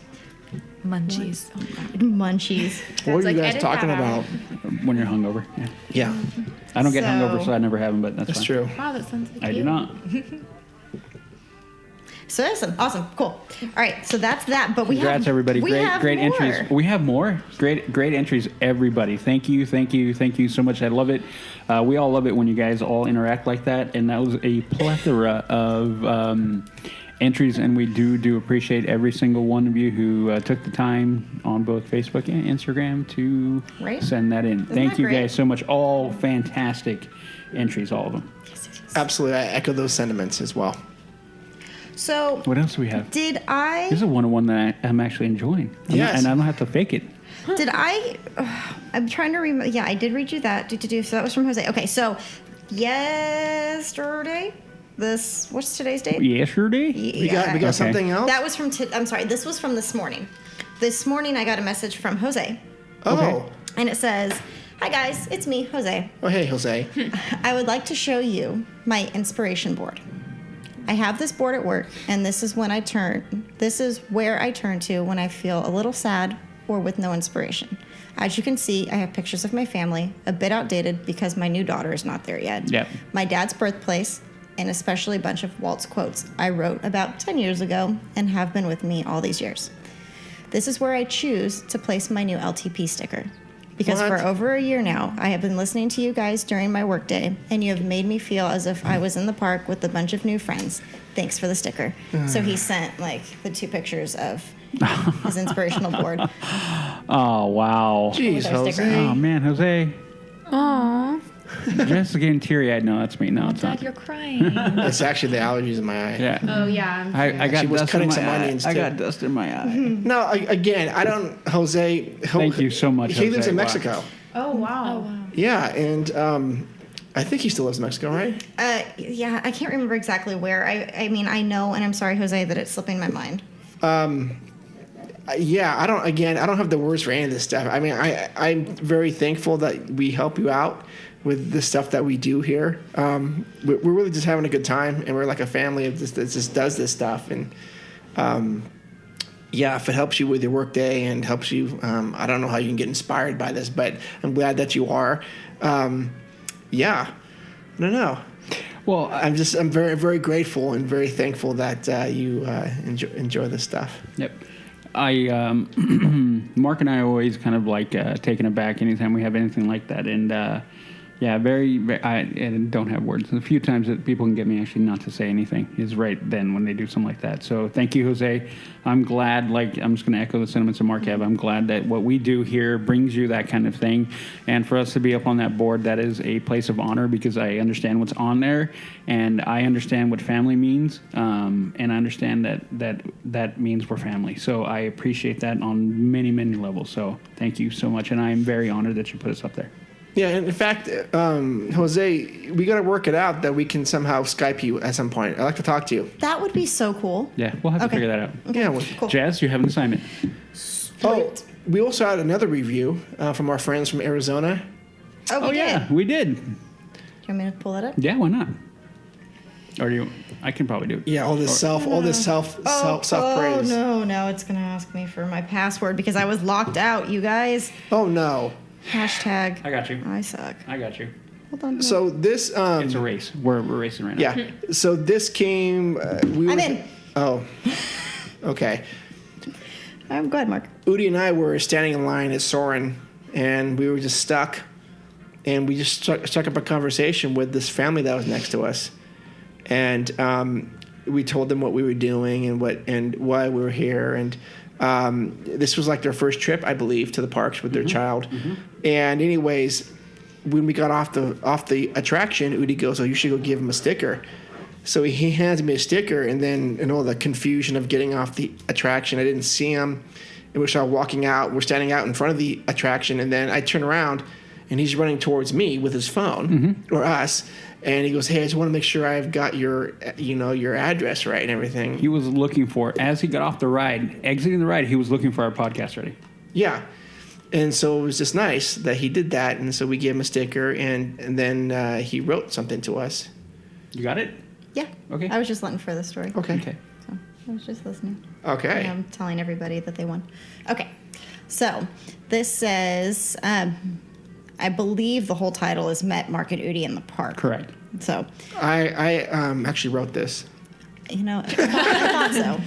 Speaker 6: Munchies.
Speaker 7: Munchies.
Speaker 8: What are you guys talking about?
Speaker 5: When you're hungover. Yeah.
Speaker 8: Yeah.
Speaker 5: I don't get hungover, so I never have them, but that's fine.
Speaker 8: true.
Speaker 4: Wow, that sounds cute.
Speaker 5: I do not.
Speaker 7: So awesome, cool. All right, so that's that. But
Speaker 5: Congrats, everybody. Great
Speaker 7: more.
Speaker 5: entries. We have more. Great entries, everybody. Thank you so much. I love it. We all love it when you guys all interact like that. And that was a plethora of entries, and we do appreciate every single one of you who took the time on both Facebook and Instagram to send that in. Thank you guys so much. All fantastic entries, all of them.
Speaker 8: Absolutely. I echo those sentiments as well.
Speaker 7: So
Speaker 5: what else do we have?
Speaker 7: Did I?
Speaker 5: This is one that I'm actually enjoying.
Speaker 8: Yes.
Speaker 5: And I don't have to fake it.
Speaker 7: Did I? I'm trying to remember. Yeah, I did read you that. So that was from Jose. Okay, so yesterday. What's today's date?
Speaker 5: Yesterday.
Speaker 8: We got something else.
Speaker 7: That was from. I'm sorry. This was from this morning. This morning I got a message from Jose.
Speaker 8: Oh.
Speaker 7: Okay. And it says, "Hi guys, it's me, Jose.
Speaker 8: Oh hey, Jose.
Speaker 7: I would like to show you my inspiration board. I have this board at work, and this is where I turn to when I feel a little sad or with no inspiration. As you can see, I have pictures of my family, a bit outdated because my new daughter is not there yet.
Speaker 5: Yep.
Speaker 7: My dad's birthplace, and especially a bunch of Walt's quotes I wrote about 10 years ago and have been with me all these years. This is where I choose to place my new LTP sticker. Because for over a year now, I have been listening to you guys during my workday, and you have made me feel as if I was in the park with a bunch of new friends. Thanks for the sticker." So he sent the 2 pictures of his inspirational board.
Speaker 5: Oh, wow.
Speaker 8: Jeez, Jose.
Speaker 5: Oh, man, Jose.
Speaker 4: Aww.
Speaker 5: Jess is getting teary-eyed. No, that's me. No, it's
Speaker 6: Dad,
Speaker 5: not.
Speaker 6: you're crying.
Speaker 8: It's actually the allergies in my eye.
Speaker 5: Yeah.
Speaker 4: Oh yeah.
Speaker 5: I got
Speaker 8: She was
Speaker 5: dust
Speaker 8: cutting
Speaker 5: in my
Speaker 8: some
Speaker 5: eye.
Speaker 8: onions,
Speaker 5: I
Speaker 8: too.
Speaker 5: got dust in my eye.
Speaker 8: No, again, I don't. Jose.
Speaker 5: Thank you so much,
Speaker 8: He
Speaker 5: Jose.
Speaker 8: lives in
Speaker 5: Wow.
Speaker 8: Mexico.
Speaker 4: Oh wow.
Speaker 6: Oh, wow.
Speaker 8: Yeah, and I think he still lives in Mexico, right?
Speaker 7: Yeah, I can't remember exactly where. I mean, I know, and I'm sorry, Jose, that it's slipping my mind.
Speaker 8: Yeah, I don't have the words for any of this stuff. I mean, I'm very thankful that we help you out with the stuff that we do here. We're really just having a good time, and we're like a family of this that just does this stuff. And yeah, if it helps you with your work day and helps you, I don't know how you can get inspired by this, but I'm glad that you are. Yeah, I don't know.
Speaker 5: Well,
Speaker 8: I'm very, very grateful and very thankful that you enjoy this stuff.
Speaker 5: Yep. Mark and I always kind of like taken aback anytime we have anything like that. And yeah, I don't have words. A few times that people can get me actually not to say anything is right then when they do something like that. So thank you, Jose. I'm glad, I'm just going to echo the sentiments of Mark have. I'm glad that what we do here brings you that kind of thing. And for us to be up on that board, that is a place of honor because I understand what's on there and I understand what family means. And I understand that means we're family. So I appreciate that on many, many levels. So thank you so much. And I am very honored that you put us up there.
Speaker 8: Yeah, and in fact, Jose, we got to work it out that we can somehow Skype you at some point. I'd like to talk to you.
Speaker 7: That would be so cool.
Speaker 5: Yeah, we'll have to figure that out.
Speaker 7: Okay.
Speaker 8: Yeah, well,
Speaker 7: Cool.
Speaker 5: Jazz, you have an assignment.
Speaker 8: Oh, we also had another review from our friends from Arizona.
Speaker 7: Oh, we did.
Speaker 5: We did.
Speaker 7: Do you want me to pull that up?
Speaker 5: Yeah, why not? Or I can probably do it.
Speaker 8: Yeah, all this self praise.
Speaker 7: Oh, no, it's going to ask me for my password because I was locked out, you guys.
Speaker 8: Oh no.
Speaker 7: Hashtag.
Speaker 5: I got you.
Speaker 7: I suck.
Speaker 5: I got you.
Speaker 7: Hold on.
Speaker 8: So this
Speaker 5: It's a race. We're racing right now.
Speaker 8: yeah. So this came. I'm
Speaker 7: in.
Speaker 8: Oh. Okay.
Speaker 7: I'm glad, Mark.
Speaker 8: Udi and I were standing in line at Soren, and we were just stuck, and we just struck up a conversation with this family that was next to us, and we told them what we were doing and why we were here, and this was like their first trip, I believe, to the parks with their child. Mm-hmm. And anyways, when we got off the attraction, Udi goes, "Oh, you should go give him a sticker." So he hands me a sticker, and then in all the confusion of getting off the attraction, I didn't see him. And we started walking out. We're standing out in front of the attraction, and then I turn around, and he's running towards me with his phone, or us. And he goes, "Hey, I just want to make sure I've got your address right and everything."
Speaker 5: He was looking for, as he got off the ride, exiting the ride, he was looking for our podcast ready.
Speaker 8: Yeah. And so it was just nice that he did that. And so we gave him a sticker, and then he wrote something to us.
Speaker 5: You got it?
Speaker 7: Yeah.
Speaker 5: Okay.
Speaker 7: I was just letting for the story.
Speaker 8: Okay.
Speaker 7: So I was just listening.
Speaker 8: Okay.
Speaker 7: And I'm telling everybody that they won. Okay. So this says, I believe the whole title is Met Mark and Udi in the Park.
Speaker 5: Correct.
Speaker 7: So
Speaker 8: I actually wrote this.
Speaker 7: I thought so.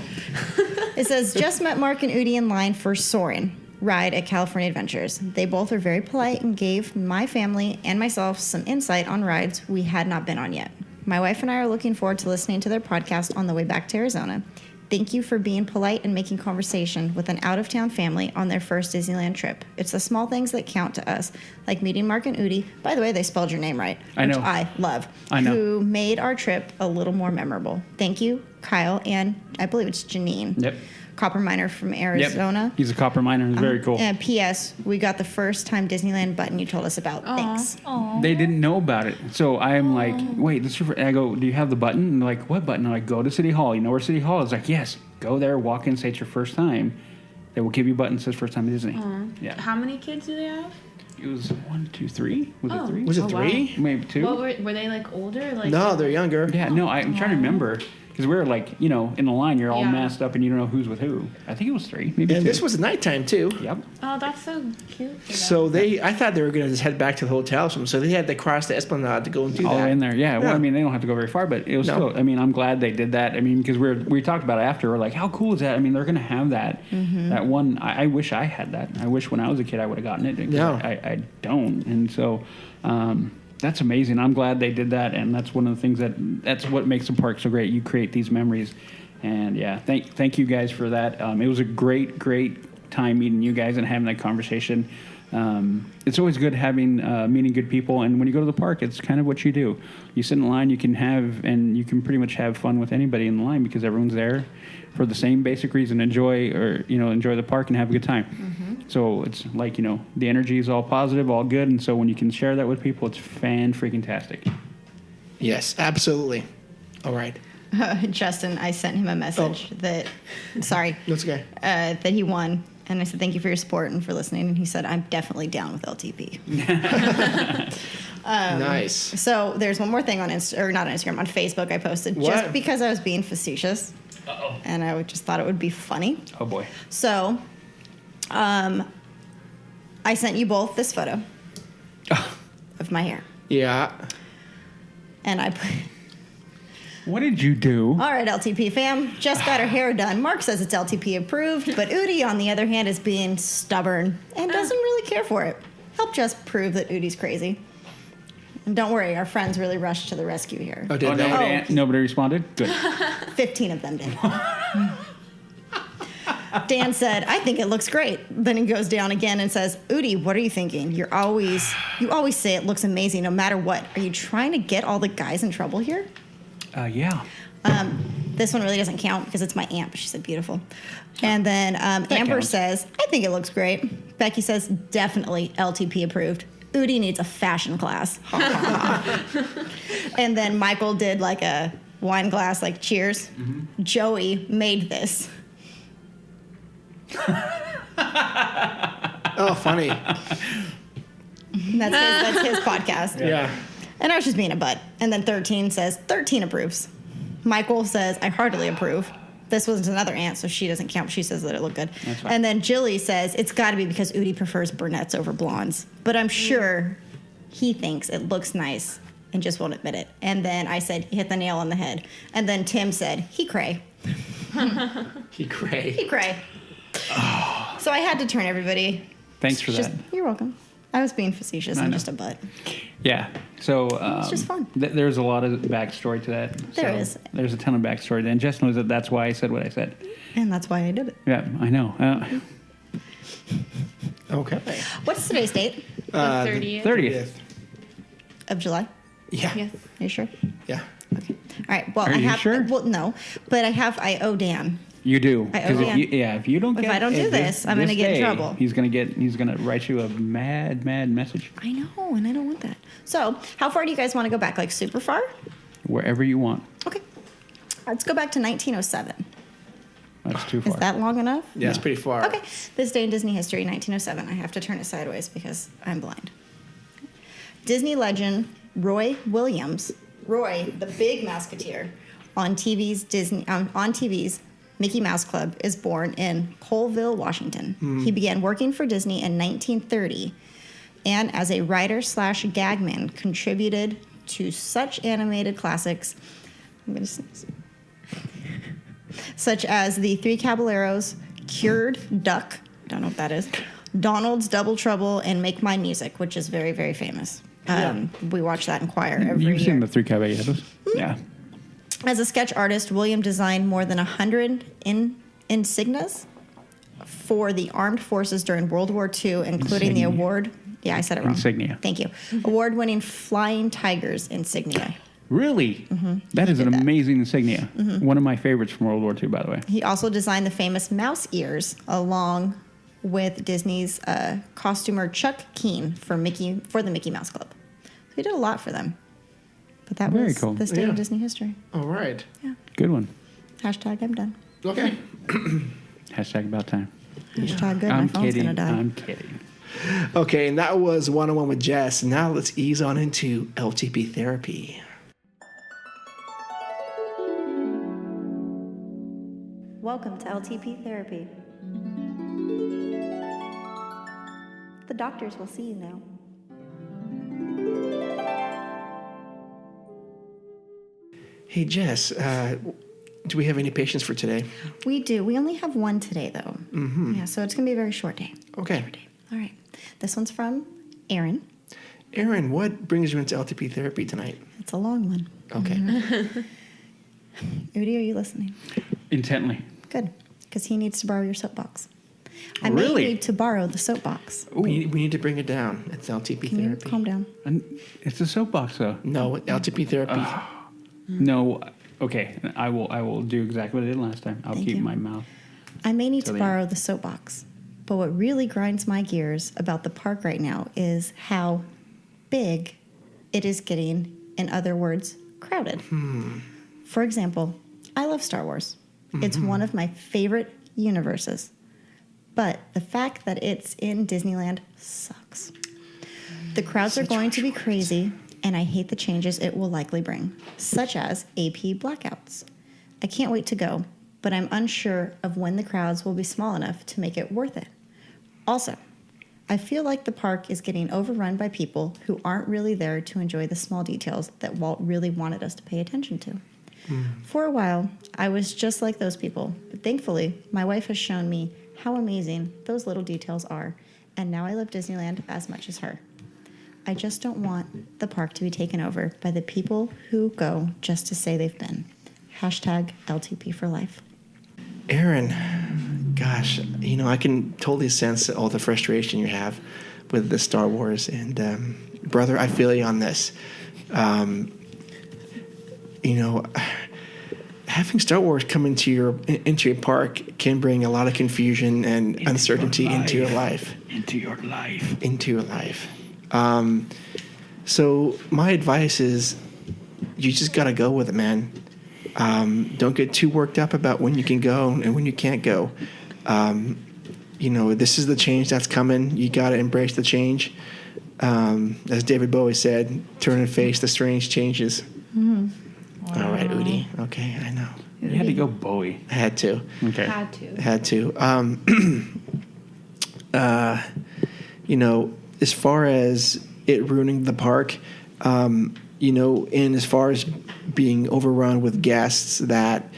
Speaker 7: It says, just met Mark and Udi in line for Soarin' ride at California Adventures. They both are very polite and gave my family and myself some insight on rides we had not been on yet. My wife and I are looking forward to listening to their podcast on the way back to Arizona. Thank you for being polite and making conversation with an out-of-town family on their first Disneyland trip. It's the small things that count to us, like meeting Mark and Udi. By the way, they spelled your name right,
Speaker 5: I know.
Speaker 7: which I love.
Speaker 5: I know.
Speaker 7: Who made our trip a little more memorable. Thank you, Kyle, and I believe it's Janine.
Speaker 5: Yep.
Speaker 7: copper miner from Arizona.
Speaker 5: He's a copper miner. It's very cool.
Speaker 7: And P.S. We got the first time Disneyland button you told us about. Thanks.
Speaker 5: They didn't know about it. So I'm like, wait, this is I go, do you have the button? And they're like, what button? I'm like, go to City Hall. You know where City Hall is? Like, yes. Go there, walk in, say it's your first time. They will give you a button that says first time at Disney. Yeah.
Speaker 4: How many kids do they have?
Speaker 5: It was 1, 2, 3. Was it 3?
Speaker 8: Was it 3?
Speaker 4: Wow.
Speaker 5: Maybe 2.
Speaker 4: What were they like older? Like
Speaker 8: No, they're younger.
Speaker 5: Yeah, no, I'm trying to remember. Because we were like, in the line, you're all
Speaker 4: Yeah.
Speaker 5: masked up and you don't know who's with who. I think it was 3, maybe 2.
Speaker 8: And this was at nighttime, too.
Speaker 5: Yep.
Speaker 4: Oh, that's so cute. For them.
Speaker 8: So I thought they were going to just head back to the hotel. So they had to cross the Esplanade to go and do
Speaker 5: All
Speaker 8: that.
Speaker 5: in there, yeah. Well, I mean, they don't have to go very far, but it was still. I mean, I'm glad they did that. I mean, because we talked about it after. We're like, how cool is that? I mean, they're going to have that. That one. I wish I had that. I wish when I was a kid I would have gotten it.
Speaker 8: Yeah.
Speaker 5: I don't, and so. That's amazing. I'm glad they did that, and that's one of the things that's what makes the park so great. You create these memories, and yeah, thank you guys for that. It was a great time meeting you guys and having that conversation. It's always good having meeting good people, and when you go to the park, it's kind of what you do. You sit in line, you can pretty much have fun with anybody in the line because everyone's there for the same basic reason: enjoy the park and have a good time. So it's like the energy is all positive, all good, and so when you can share that with people, it's fan-freaking-tastic.
Speaker 8: Yes, absolutely. All right.
Speaker 7: Justin, I sent him a message that, sorry,
Speaker 8: That's okay.
Speaker 7: that he won. And I said, thank you for your support and for listening. And he said, I'm definitely down with LTP.
Speaker 8: Nice.
Speaker 7: So there's one more thing on not on Instagram, on Facebook I posted.
Speaker 8: What?
Speaker 7: Just because I was being facetious. Uh-oh. And I just thought it would be funny.
Speaker 5: Oh, boy.
Speaker 7: So I sent you both this photo of my hair.
Speaker 8: Yeah.
Speaker 7: And I put...
Speaker 5: What did you do?
Speaker 7: All right, LTP fam, just got her hair done. Mark says it's LTP approved, but Udi, on the other hand, is being stubborn and doesn't really care for it. Help just prove that Udi's crazy. And don't worry, our friends really rushed to the rescue here.
Speaker 8: Oh, did they?
Speaker 5: Nobody responded? Good.
Speaker 7: 15 of them did. Dan said, I think it looks great. Then he goes down again and says, Udi, what are you thinking? You always say it looks amazing no matter what. Are you trying to get all the guys in trouble here?
Speaker 5: Yeah.
Speaker 7: This one really doesn't count because it's my aunt, but she said beautiful. And then Amber
Speaker 5: counts.
Speaker 7: says, I think it looks great. Becky says, definitely LTP approved. Udi needs a fashion class. And then Michael did like a wine glass, like cheers. Mm-hmm. Joey made this.
Speaker 8: Oh, funny.
Speaker 7: That's his podcast.
Speaker 8: Yeah.
Speaker 7: And I was just being a butt. And then 13 says, 13 approves. Michael says, I heartily approve. This was another aunt, so she doesn't count. She says that it looked good.
Speaker 5: That's fine.
Speaker 7: And then Jilly says, it's got to be because Udi prefers brunettes over blondes. But I'm sure he thinks it looks nice and just won't admit it. And then I said, hit the nail on the head. And then Tim said, he cray.
Speaker 8: He cray.
Speaker 7: He cray. Oh. So I had to turn everybody.
Speaker 5: Thanks for that.
Speaker 7: You're welcome. I was being facetious. I'm just a butt.
Speaker 5: Yeah. So
Speaker 7: it's just fun.
Speaker 5: There's a lot of backstory to that.
Speaker 7: There is.
Speaker 5: There's a ton of backstory. And Jess knows that's why I said what I said.
Speaker 7: And that's why I did it.
Speaker 5: Yeah, I know.
Speaker 8: Okay.
Speaker 7: What's today's date?
Speaker 4: The 30th.
Speaker 5: 30th.
Speaker 7: Of July?
Speaker 8: Yeah.
Speaker 4: Yes.
Speaker 7: Are you sure?
Speaker 8: Yeah.
Speaker 7: Okay. All right. Well,
Speaker 5: Are
Speaker 7: I
Speaker 5: you
Speaker 7: have.
Speaker 5: sure?
Speaker 7: Well, no, but I owe Dan.
Speaker 5: You do.
Speaker 7: I
Speaker 5: Because
Speaker 7: owe Dan.
Speaker 5: if you don't
Speaker 7: If
Speaker 5: get
Speaker 7: I don't do this, I'm gonna get in
Speaker 5: day,
Speaker 7: trouble.
Speaker 5: He's gonna write you a mad message.
Speaker 7: I know, and I don't want that. So, how far do you guys want to go back? Like super far?
Speaker 5: Wherever you want.
Speaker 7: Okay. Let's go back to 1907.
Speaker 5: That's too far.
Speaker 7: Is that long enough?
Speaker 8: Yeah, it's pretty far.
Speaker 7: Okay. This day in Disney history, 1907. I have to turn it sideways because I'm blind. Disney legend Roy Williams, Roy, the big Mouseketeer, on TV's Mickey Mouse Club, is born in Colville, Washington. He began working for Disney in 1930, and as a writer/gagman, contributed to such animated classics. I'm going to sneeze. Such as The Three Caballeros, Cured Duck, don't know what that is, Donald's Double Trouble, and Make My Music, which is very, very famous. We watch that in choir every year.
Speaker 5: You've seen the Three Caballeros? Mm-hmm. Yeah.
Speaker 7: As a sketch artist, William designed more than 100 insignias for the armed forces during World War II, including the award. Yeah, I said it wrong.
Speaker 5: Insignia.
Speaker 7: Thank you. Award-winning Flying Tigers insignia.
Speaker 5: Really? That is an amazing insignia. One of my favorites from World War II, by the way.
Speaker 7: He also designed the famous mouse ears along with Disney's costumer Chuck Keene for the Mickey Mouse Club. So he did a lot for them. But that
Speaker 5: Very
Speaker 7: was
Speaker 5: cool.
Speaker 7: the state of Disney history.
Speaker 8: All right.
Speaker 7: Yeah.
Speaker 5: Good one.
Speaker 7: Hashtag I'm done.
Speaker 8: Okay.
Speaker 5: Hashtag about time.
Speaker 7: Hashtag good.
Speaker 5: I'm
Speaker 7: My phone's
Speaker 5: kidding.
Speaker 7: gonna die.
Speaker 5: I'm kidding.
Speaker 8: Okay, and that was one-on-one with Jess. Now let's ease on into LTP Therapy.
Speaker 7: Welcome to LTP Therapy. The doctors will see you now.
Speaker 8: Hey, Jess, do we have any patients for today?
Speaker 7: We do. We only have one today, though. Yeah, so it's going to be a very short day.
Speaker 8: Okay.
Speaker 7: All right. This one's from Aaron.
Speaker 8: Aaron, what brings you into LTP Therapy tonight?
Speaker 7: It's a long one.
Speaker 8: Okay.
Speaker 7: Udi, are you listening?
Speaker 5: Intently.
Speaker 7: Good, because he needs to borrow your soapbox. I
Speaker 5: Really?
Speaker 7: may need to borrow the soapbox.
Speaker 8: We need to bring it down. It's LTP
Speaker 7: Can you
Speaker 8: Therapy.
Speaker 7: calm down?
Speaker 5: It's a soapbox, though.
Speaker 8: No, LTP Therapy.
Speaker 5: No. Okay. I will do exactly what I did last time. I'll
Speaker 7: Thank
Speaker 5: keep
Speaker 7: you.
Speaker 5: my mouth.
Speaker 7: I may need to
Speaker 5: Till the
Speaker 7: borrow the soapbox. But what really grinds my gears about the park right now is how big it is getting, in other words, crowded. For example, I love Star Wars. It's one of my favorite universes. But the fact that it's in Disneyland sucks. The crowds are going to be crazy, and I hate the changes it will likely bring, such as AP blackouts. I can't wait to go, but I'm unsure of when the crowds will be small enough to make it worth it. Also, I feel like the park is getting overrun by people who aren't really there to enjoy the small details that Walt really wanted us to pay attention to. For a while, I was just like those people, but thankfully, my wife has shown me how amazing those little details are, and now I love Disneyland as much as her. I just don't want the park to be taken over by the people who go just to say they've been. Hashtag LTP for life.
Speaker 8: Aaron, gosh, I can totally sense all the frustration you have with the Star Wars. And, brother, I feel you on this. Having Star Wars come into your park can bring a lot of confusion and uncertainty into your life.
Speaker 5: Into your life.
Speaker 8: Into your life. So my advice is you just got to go with it, man. Don't get too worked up about when you can go and when you can't go. This is the change that's coming. You got to embrace the change. As David Bowie said, turn and face the strange changes.
Speaker 7: Wow.
Speaker 8: All right, Udi. Okay, I know.
Speaker 5: You had to go Bowie.
Speaker 8: I had to.
Speaker 5: Okay.
Speaker 7: Had to.
Speaker 8: As far as it ruining the park, and as far as being overrun with guests that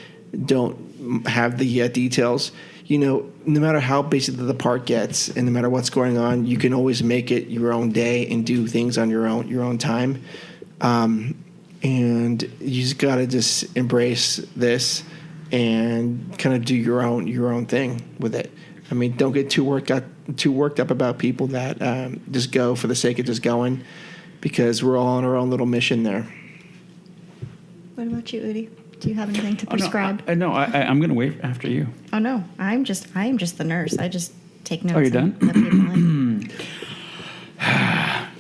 Speaker 8: don't have the details, no matter how basic the park gets and no matter what's going on, you can always make it your own day and do things on your own time. And you just got to just embrace this and kind of do your own thing with it. I mean, don't get too worked up about people that just go for the sake of just going, because we're all on our own little mission there.
Speaker 7: What about you, Udi? Do you have anything to prescribe?
Speaker 5: I'm going to wait after you.
Speaker 7: Oh no, I am just the nurse. I just take notes.
Speaker 5: Oh, you're done?
Speaker 7: and let people in.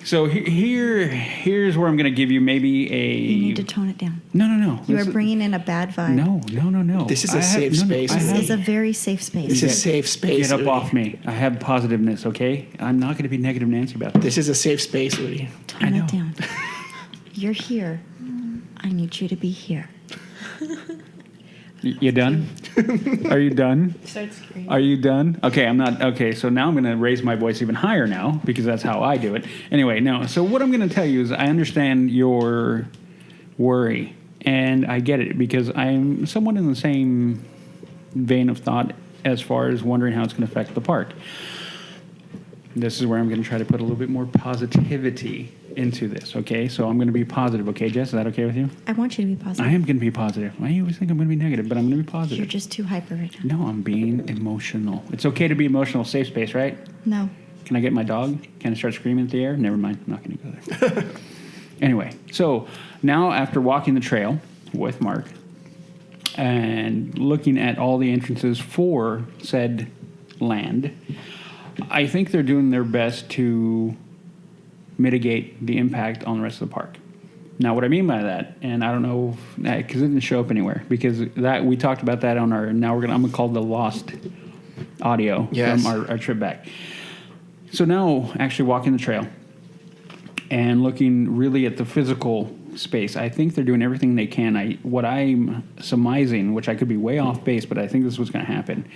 Speaker 5: So here's where I'm going to give you maybe a...
Speaker 7: You need to tone it down.
Speaker 5: No.
Speaker 7: You are bringing in a bad vibe.
Speaker 5: No.
Speaker 8: This is a safe space.
Speaker 7: This is a very safe space.
Speaker 8: This is a safe space.
Speaker 5: Get up off me. I have positiveness, okay? I'm not going to be negative Nancy about this.
Speaker 8: This is a safe space, Udi.
Speaker 7: Tone it down. You're here. I need you to be here.
Speaker 5: You done? Are you done?
Speaker 4: Start screaming.
Speaker 5: Are you done? Okay, I'm not. Okay, so now I'm going to raise my voice even higher now because that's how I do it. Anyway, no. So what I'm going to tell you is I understand your worry, and I get it because I'm somewhat in the same vein of thought as far as wondering how it's going to affect the park. This is where I'm going to try to put a little bit more positivity into this, okay? So I'm going to be positive, okay, Jess? Is that okay with you?
Speaker 7: I want you to be positive.
Speaker 5: I am going to be positive. Why do you always think I'm going to be negative? But I'm going to be positive.
Speaker 7: You're just too hyper right now.
Speaker 5: No, I'm being emotional. It's okay to be emotional. Safe space, right?
Speaker 7: No.
Speaker 5: Can I get my dog? Can I start screaming at the air? Never mind. I'm not going to go there. Anyway, so now after walking the trail with Mark and looking at all the entrances for said land, I think they're doing their best to mitigate the impact on the rest of the park. Now, what I mean by that, and I don't know, because it didn't show up anywhere, because that we talked about that on our. Now I'm gonna call the lost audio from our trip back. So now, actually walking the trail and looking really at the physical space, I think they're doing everything they can. What I'm surmising, which I could be way off base, but I think this is what's going to happen.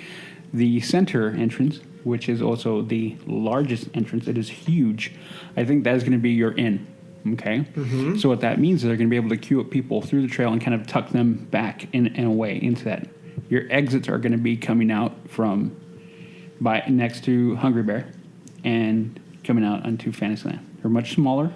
Speaker 5: The center entrance, which is also the largest entrance, it is huge. I think that is going to be your in. Okay? Mm-hmm. So what that means is they're going to be able to queue up people through the trail and kind of tuck them back in a way into that. Your exits are going to be coming out from next to Hungry Bear and coming out onto Fantasyland. They're much smaller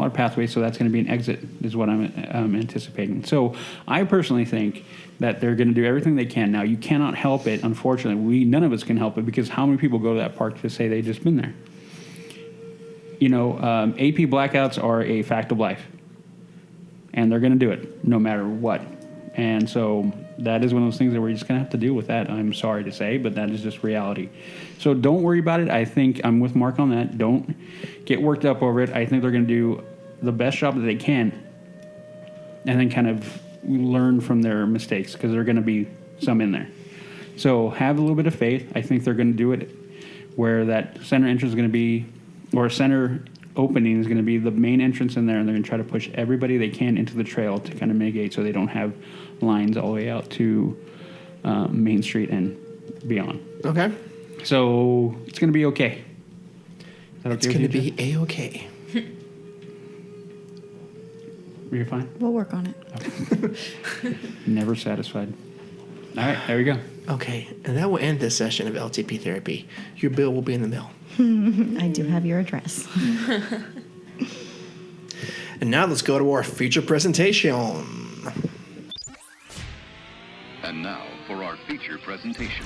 Speaker 5: pathway, so that's going to be an exit is what I'm anticipating. So I personally think that they're going to do everything they can. Now, you cannot help it, unfortunately. None of us can help it, because how many people go to that park to say they've just been there? You know, AP blackouts are a fact of life, and they're going to do it no matter what. And so that is one of those things that we're just going to have to deal with that. I'm sorry to say, but that is just reality. So don't worry about it. I think I'm with Mark on that. Don't get worked up over it. I think they're going to do the best job that they can, and then kind of learn from their mistakes, because there are going to be some in there. So have a little bit of faith. I think they're going to do it where that center entrance is going to be, or center opening is going to be the main entrance in there, and they're going to try to push everybody they can into the trail to kind of mitigate so they don't have lines all the way out to Main Street and beyond.
Speaker 8: Okay.
Speaker 5: So it's going to be okay. Is that okay?
Speaker 8: It's going to be A-okay.
Speaker 5: You're fine?
Speaker 7: We'll work on it.
Speaker 5: Okay. Never satisfied. All right, there we go.
Speaker 8: Okay, and that will end this session of LTP Therapy. Your bill will be in the mail.
Speaker 7: I do have your address.
Speaker 8: And now let's go to our feature presentation.
Speaker 13: And now for our feature presentation.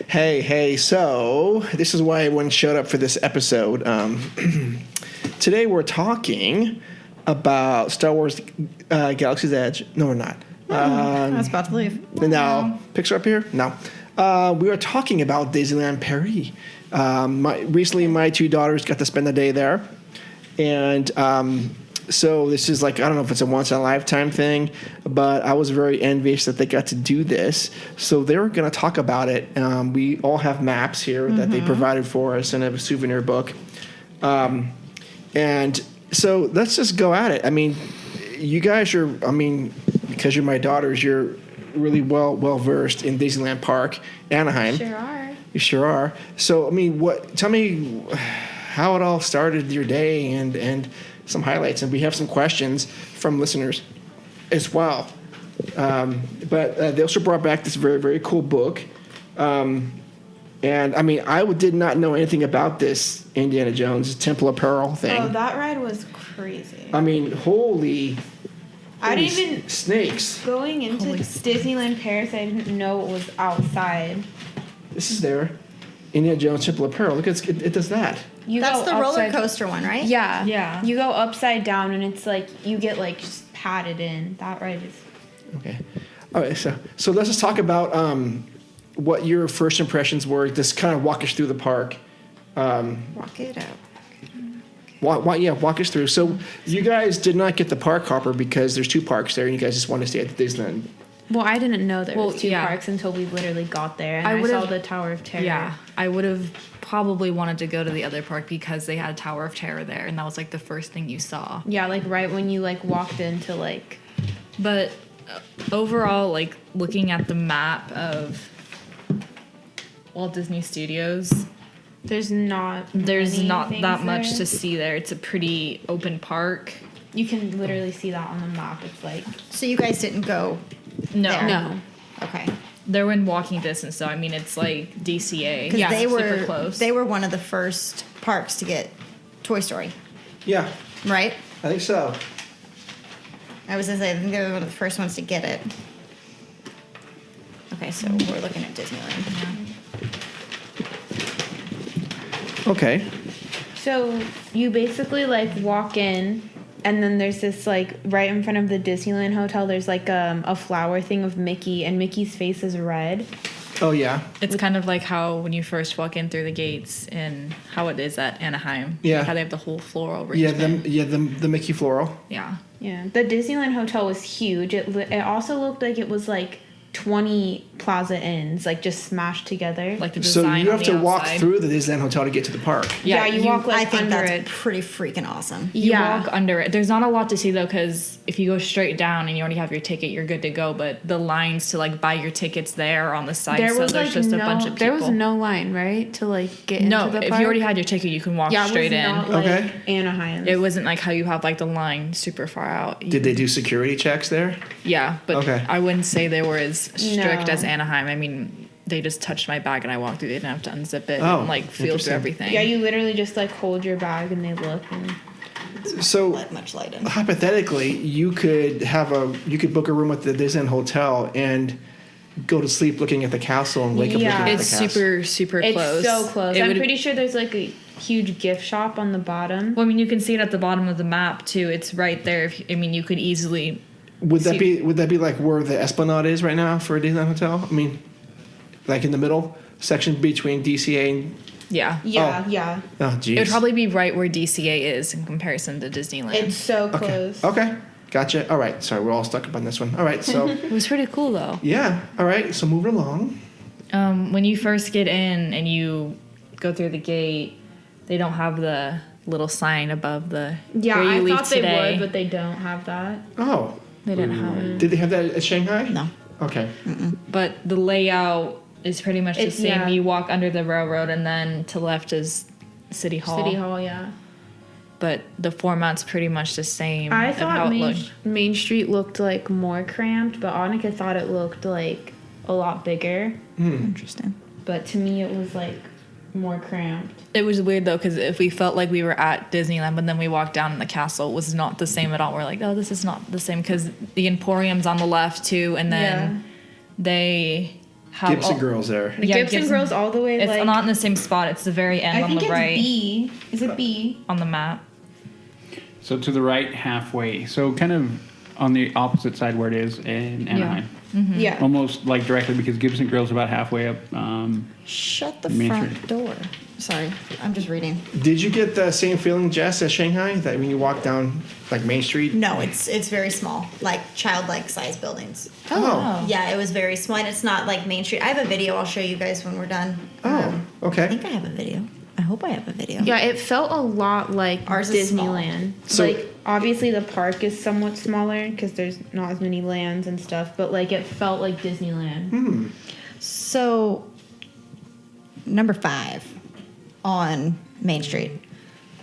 Speaker 8: Hey, so this is why everyone showed up for this episode. Today we're talking about Star Wars Galaxy's Edge. No, we're not.
Speaker 7: I was about to leave.
Speaker 8: No. Picture up here? No. We are talking about Disneyland Paris. Recently, my two daughters got to spend a day there. And so this is like, I don't know if it's a once-in-a-lifetime thing, but I was very envious that they got to do this. So they were going to talk about it. We all have maps here that they provided for us in a souvenir book. And so let's just go at it. I mean, you guys are, because you're my daughters, you're really well versed in Disneyland Park, Anaheim.
Speaker 4: Sure are.
Speaker 8: You sure are. So, tell me how it all started your day and some highlights. And we have some questions from listeners as well. But they also brought back this very, very cool book. And I did not know anything about this Indiana Jones Temple of Pearl thing.
Speaker 4: Oh, that ride was crazy.
Speaker 8: Holy
Speaker 4: I didn't even
Speaker 8: snakes.
Speaker 4: Going into Disneyland Paris, I didn't know it was outside.
Speaker 8: This is there. Indiana Jones Temple of Pearl. Look, it does that.
Speaker 7: That's the roller coaster one, right?
Speaker 4: Yeah.
Speaker 6: Yeah.
Speaker 4: You go upside down, and it's like you get just patted in. That ride is.
Speaker 8: Okay. All right. So let's just talk about what your first impressions were. Just kind of walk us through the park.
Speaker 7: Walk it out.
Speaker 8: Walk us through. So you guys did not get the park hopper because there's two parks there, and you guys just wanted to stay at the Disneyland.
Speaker 4: Well, I didn't know there was two parks until we literally got there, and I saw the Tower of Terror.
Speaker 6: Yeah, I would have probably wanted to go to the other park because they had Tower of Terror there, and that was the first thing you saw.
Speaker 4: Yeah, right when you walked into
Speaker 6: But overall, looking at the map of Walt Disney Studios, there's not that much to see there. It's a pretty open park.
Speaker 4: You can literally see that on the map. It's
Speaker 7: So you guys didn't go?
Speaker 6: No.
Speaker 7: Okay.
Speaker 6: They're in walking distance, so it's DCA.
Speaker 7: Because they were
Speaker 6: super close.
Speaker 7: They were one of the first parks to get Toy Story.
Speaker 8: Yeah.
Speaker 7: Right?
Speaker 8: I think so.
Speaker 7: I was going to say, I think they were one of the first ones to get it. Okay, so we're looking at Disneyland.
Speaker 8: Okay.
Speaker 4: So you basically like walk in, and then there's this like right in front of the Disneyland hotel. There's like a flower thing of Mickey, and Mickey's face is red.
Speaker 8: Oh yeah.
Speaker 6: It's kind of like how when you first walk in through the gates and how it is at Anaheim.
Speaker 8: Yeah.
Speaker 6: How they have the whole floral
Speaker 8: arrangement.
Speaker 6: Yeah,
Speaker 8: the Mickey floral.
Speaker 6: Yeah.
Speaker 4: Yeah. The Disneyland hotel was huge. It also looked like it was like 20 Plaza Inns, like just smashed together.
Speaker 6: Like the
Speaker 8: So
Speaker 6: design
Speaker 8: you
Speaker 6: on
Speaker 8: have
Speaker 6: the
Speaker 8: to walk
Speaker 6: outside.
Speaker 8: through the Disneyland Hotel to get to the park.
Speaker 4: Yeah, you walk like
Speaker 7: I think
Speaker 4: under
Speaker 7: that's
Speaker 4: it.
Speaker 7: pretty freaking awesome.
Speaker 6: You walk under it. There's not a lot to see though, because if you go straight down and you already have your ticket, you're good to go. But the lines to like buy your tickets there are on the side, so there's just a bunch of people.
Speaker 4: There was no line, right, to like get into the park?
Speaker 6: If you already had your ticket, you can walk straight in.
Speaker 4: Not like Anaheim.
Speaker 6: It wasn't like how you have like the line super far out.
Speaker 8: Did they do security checks there?
Speaker 6: Yeah, but I wouldn't say they were as strict
Speaker 4: No.
Speaker 6: as Anaheim. I mean, they just touched my bag and I walked through. They didn't have to unzip it
Speaker 8: Oh,
Speaker 6: and like feel through
Speaker 8: interesting.
Speaker 6: everything.
Speaker 4: Yeah, you literally just like hold your bag and they look. And
Speaker 8: So
Speaker 7: much light in.
Speaker 8: hypothetically, you could book a room at the Disneyland Hotel and go to sleep looking at the castle and wake up looking at the
Speaker 6: It's
Speaker 8: castle.
Speaker 6: super
Speaker 4: it's
Speaker 6: close.
Speaker 4: so close.
Speaker 6: It
Speaker 4: I'm
Speaker 6: would-
Speaker 4: pretty sure there's like a huge gift shop on the bottom.
Speaker 6: Well, I mean, you can see it at the bottom of the map too. It's right there. You could easily.
Speaker 8: Would that be like where the Esplanade is right now for a Disneyland Hotel? I mean, like in the middle section between DCA and
Speaker 6: Yeah.
Speaker 4: Yeah.
Speaker 8: oh geez.
Speaker 6: It would probably be right where DCA is in comparison to Disneyland.
Speaker 4: It's so close.
Speaker 8: Okay, gotcha. All right, sorry, we're all stuck up on this one. All right, so
Speaker 6: It was pretty cool though.
Speaker 8: yeah, all right, so moving along.
Speaker 6: When you first get in and you go through the gate, they don't have the little sign above the.
Speaker 4: Yeah,
Speaker 6: where you
Speaker 4: I
Speaker 6: leave
Speaker 4: thought
Speaker 6: today.
Speaker 4: they would, but they don't have that.
Speaker 8: Oh,
Speaker 6: They didn't have it.
Speaker 8: did they have that at Shanghai?
Speaker 7: No.
Speaker 8: Okay.
Speaker 6: But the layout is pretty much the
Speaker 4: It's-
Speaker 6: same.
Speaker 4: yeah.
Speaker 6: You walk under the railroad, and then to the left is City Hall.
Speaker 4: City Hall, yeah.
Speaker 6: But the format's pretty much the same.
Speaker 4: I
Speaker 6: of how
Speaker 4: thought
Speaker 6: it looked.
Speaker 4: Main Street looked like more cramped, but Annika thought it looked like a lot bigger.
Speaker 7: Interesting.
Speaker 4: But to me, it was like more cramped.
Speaker 6: It was weird though, because if we felt like we were at Disneyland, but then we walked down and the castle was not the same at all. We're like, oh, this is not the same, because the Emporium's on the left too, and then they have
Speaker 8: Gibson Girls there.
Speaker 4: The Gibson Girls all the way.
Speaker 6: It's
Speaker 4: like,
Speaker 6: not in the same spot. It's the very end
Speaker 4: I
Speaker 6: on
Speaker 4: think
Speaker 6: the
Speaker 4: it's
Speaker 6: right
Speaker 4: B. Is it B?
Speaker 6: on the map.
Speaker 5: So to the right, halfway. So kind of on the opposite side where it is in Anaheim.
Speaker 4: Yeah.
Speaker 5: Almost like directly, because Gibson Grill's about halfway up.
Speaker 7: Shut the
Speaker 5: Main
Speaker 7: front
Speaker 5: Street.
Speaker 7: door. Sorry, I'm just reading.
Speaker 8: Did you get the same feeling, Jess, as Shanghai? That when you walk down like Main Street?
Speaker 7: No, it's very small, like childlike size buildings.
Speaker 8: Oh.
Speaker 7: Yeah, it was very small, and it's not like Main Street. I have a video. I'll show you guys when we're done.
Speaker 8: Oh,
Speaker 7: I
Speaker 8: okay.
Speaker 7: think I have a video. I hope I have a video.
Speaker 4: Yeah, it felt a lot like
Speaker 7: Ours is small.
Speaker 4: Disneyland.
Speaker 8: So-
Speaker 4: like, obviously the park is somewhat smaller because there's not as many lands and stuff, but like it felt like Disneyland.
Speaker 7: So, number 5 on Main Street.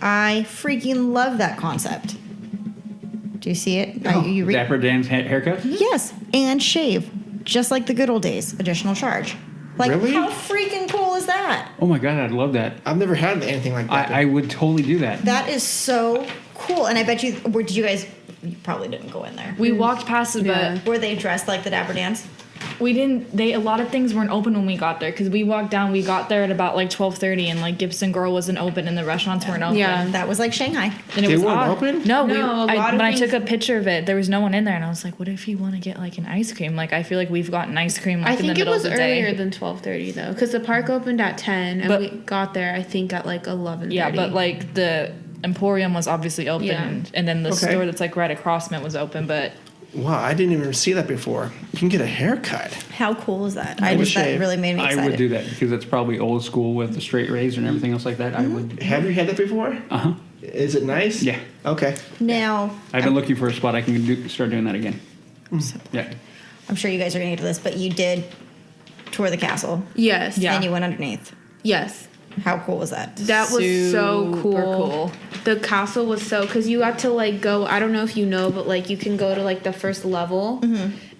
Speaker 7: I freaking love that concept. Do you see it? You read?
Speaker 5: Dapper Dan's haircut?
Speaker 7: Yes, and shave, just like the good old days. Additional charge. Like,
Speaker 8: Really?
Speaker 7: how freaking cool is that?
Speaker 5: Oh my God, I'd love that.
Speaker 8: I've never had anything like that.
Speaker 5: I would totally do that.
Speaker 7: That is so cool. And I bet you, did you guys, you probably didn't go in there.
Speaker 6: We walked past it,
Speaker 4: Yeah.
Speaker 7: Were they dressed like the Dapper Dans?
Speaker 6: we didn't. A lot of things weren't open when we got there, because we walked down. We got there at about like 12:30, and like Gibson Girl wasn't open, and the restaurants weren't open.
Speaker 4: Yeah.
Speaker 7: That was like Shanghai.
Speaker 6: And it
Speaker 8: They
Speaker 6: was
Speaker 8: weren't
Speaker 6: odd.
Speaker 8: open?
Speaker 6: No,
Speaker 4: No, a lot of
Speaker 6: when I
Speaker 4: things-
Speaker 6: took a picture of it, there was no one in there, and I was like, "What if you want to get like an ice cream?" Like, I feel like we've gotten ice cream like
Speaker 4: I
Speaker 6: in the
Speaker 4: think it
Speaker 6: middle
Speaker 4: was
Speaker 6: of the day.
Speaker 4: earlier than 12:30 though, because the park opened at 10 and
Speaker 6: But-
Speaker 4: we got there I think at like 11:30.
Speaker 6: Yeah, but like the Emporium was obviously open,
Speaker 4: Yeah.
Speaker 6: and then the
Speaker 8: Okay.
Speaker 6: store that's like right across from it was open, but
Speaker 8: Wow, I didn't even see that before. You can get a haircut.
Speaker 7: How cool is that?
Speaker 8: I would
Speaker 7: That
Speaker 8: shave.
Speaker 7: really made me excited.
Speaker 5: I would do that because it's probably old school with the straight razor and everything else like that. I would.
Speaker 8: Have you had that before?
Speaker 5: Uh-huh.
Speaker 8: Is it nice?
Speaker 5: Yeah.
Speaker 8: Okay.
Speaker 7: Now,
Speaker 5: I've been looking for a spot I can start doing that again. Yeah.
Speaker 7: I'm sure you guys are going to get to this, but you did tour the castle.
Speaker 4: Yes.
Speaker 7: And you went underneath.
Speaker 4: Yes.
Speaker 7: How cool was that?
Speaker 4: That was so
Speaker 6: Super
Speaker 4: cool. The castle was so, because you got to like go, I don't know if you know, but like you can go to like the first level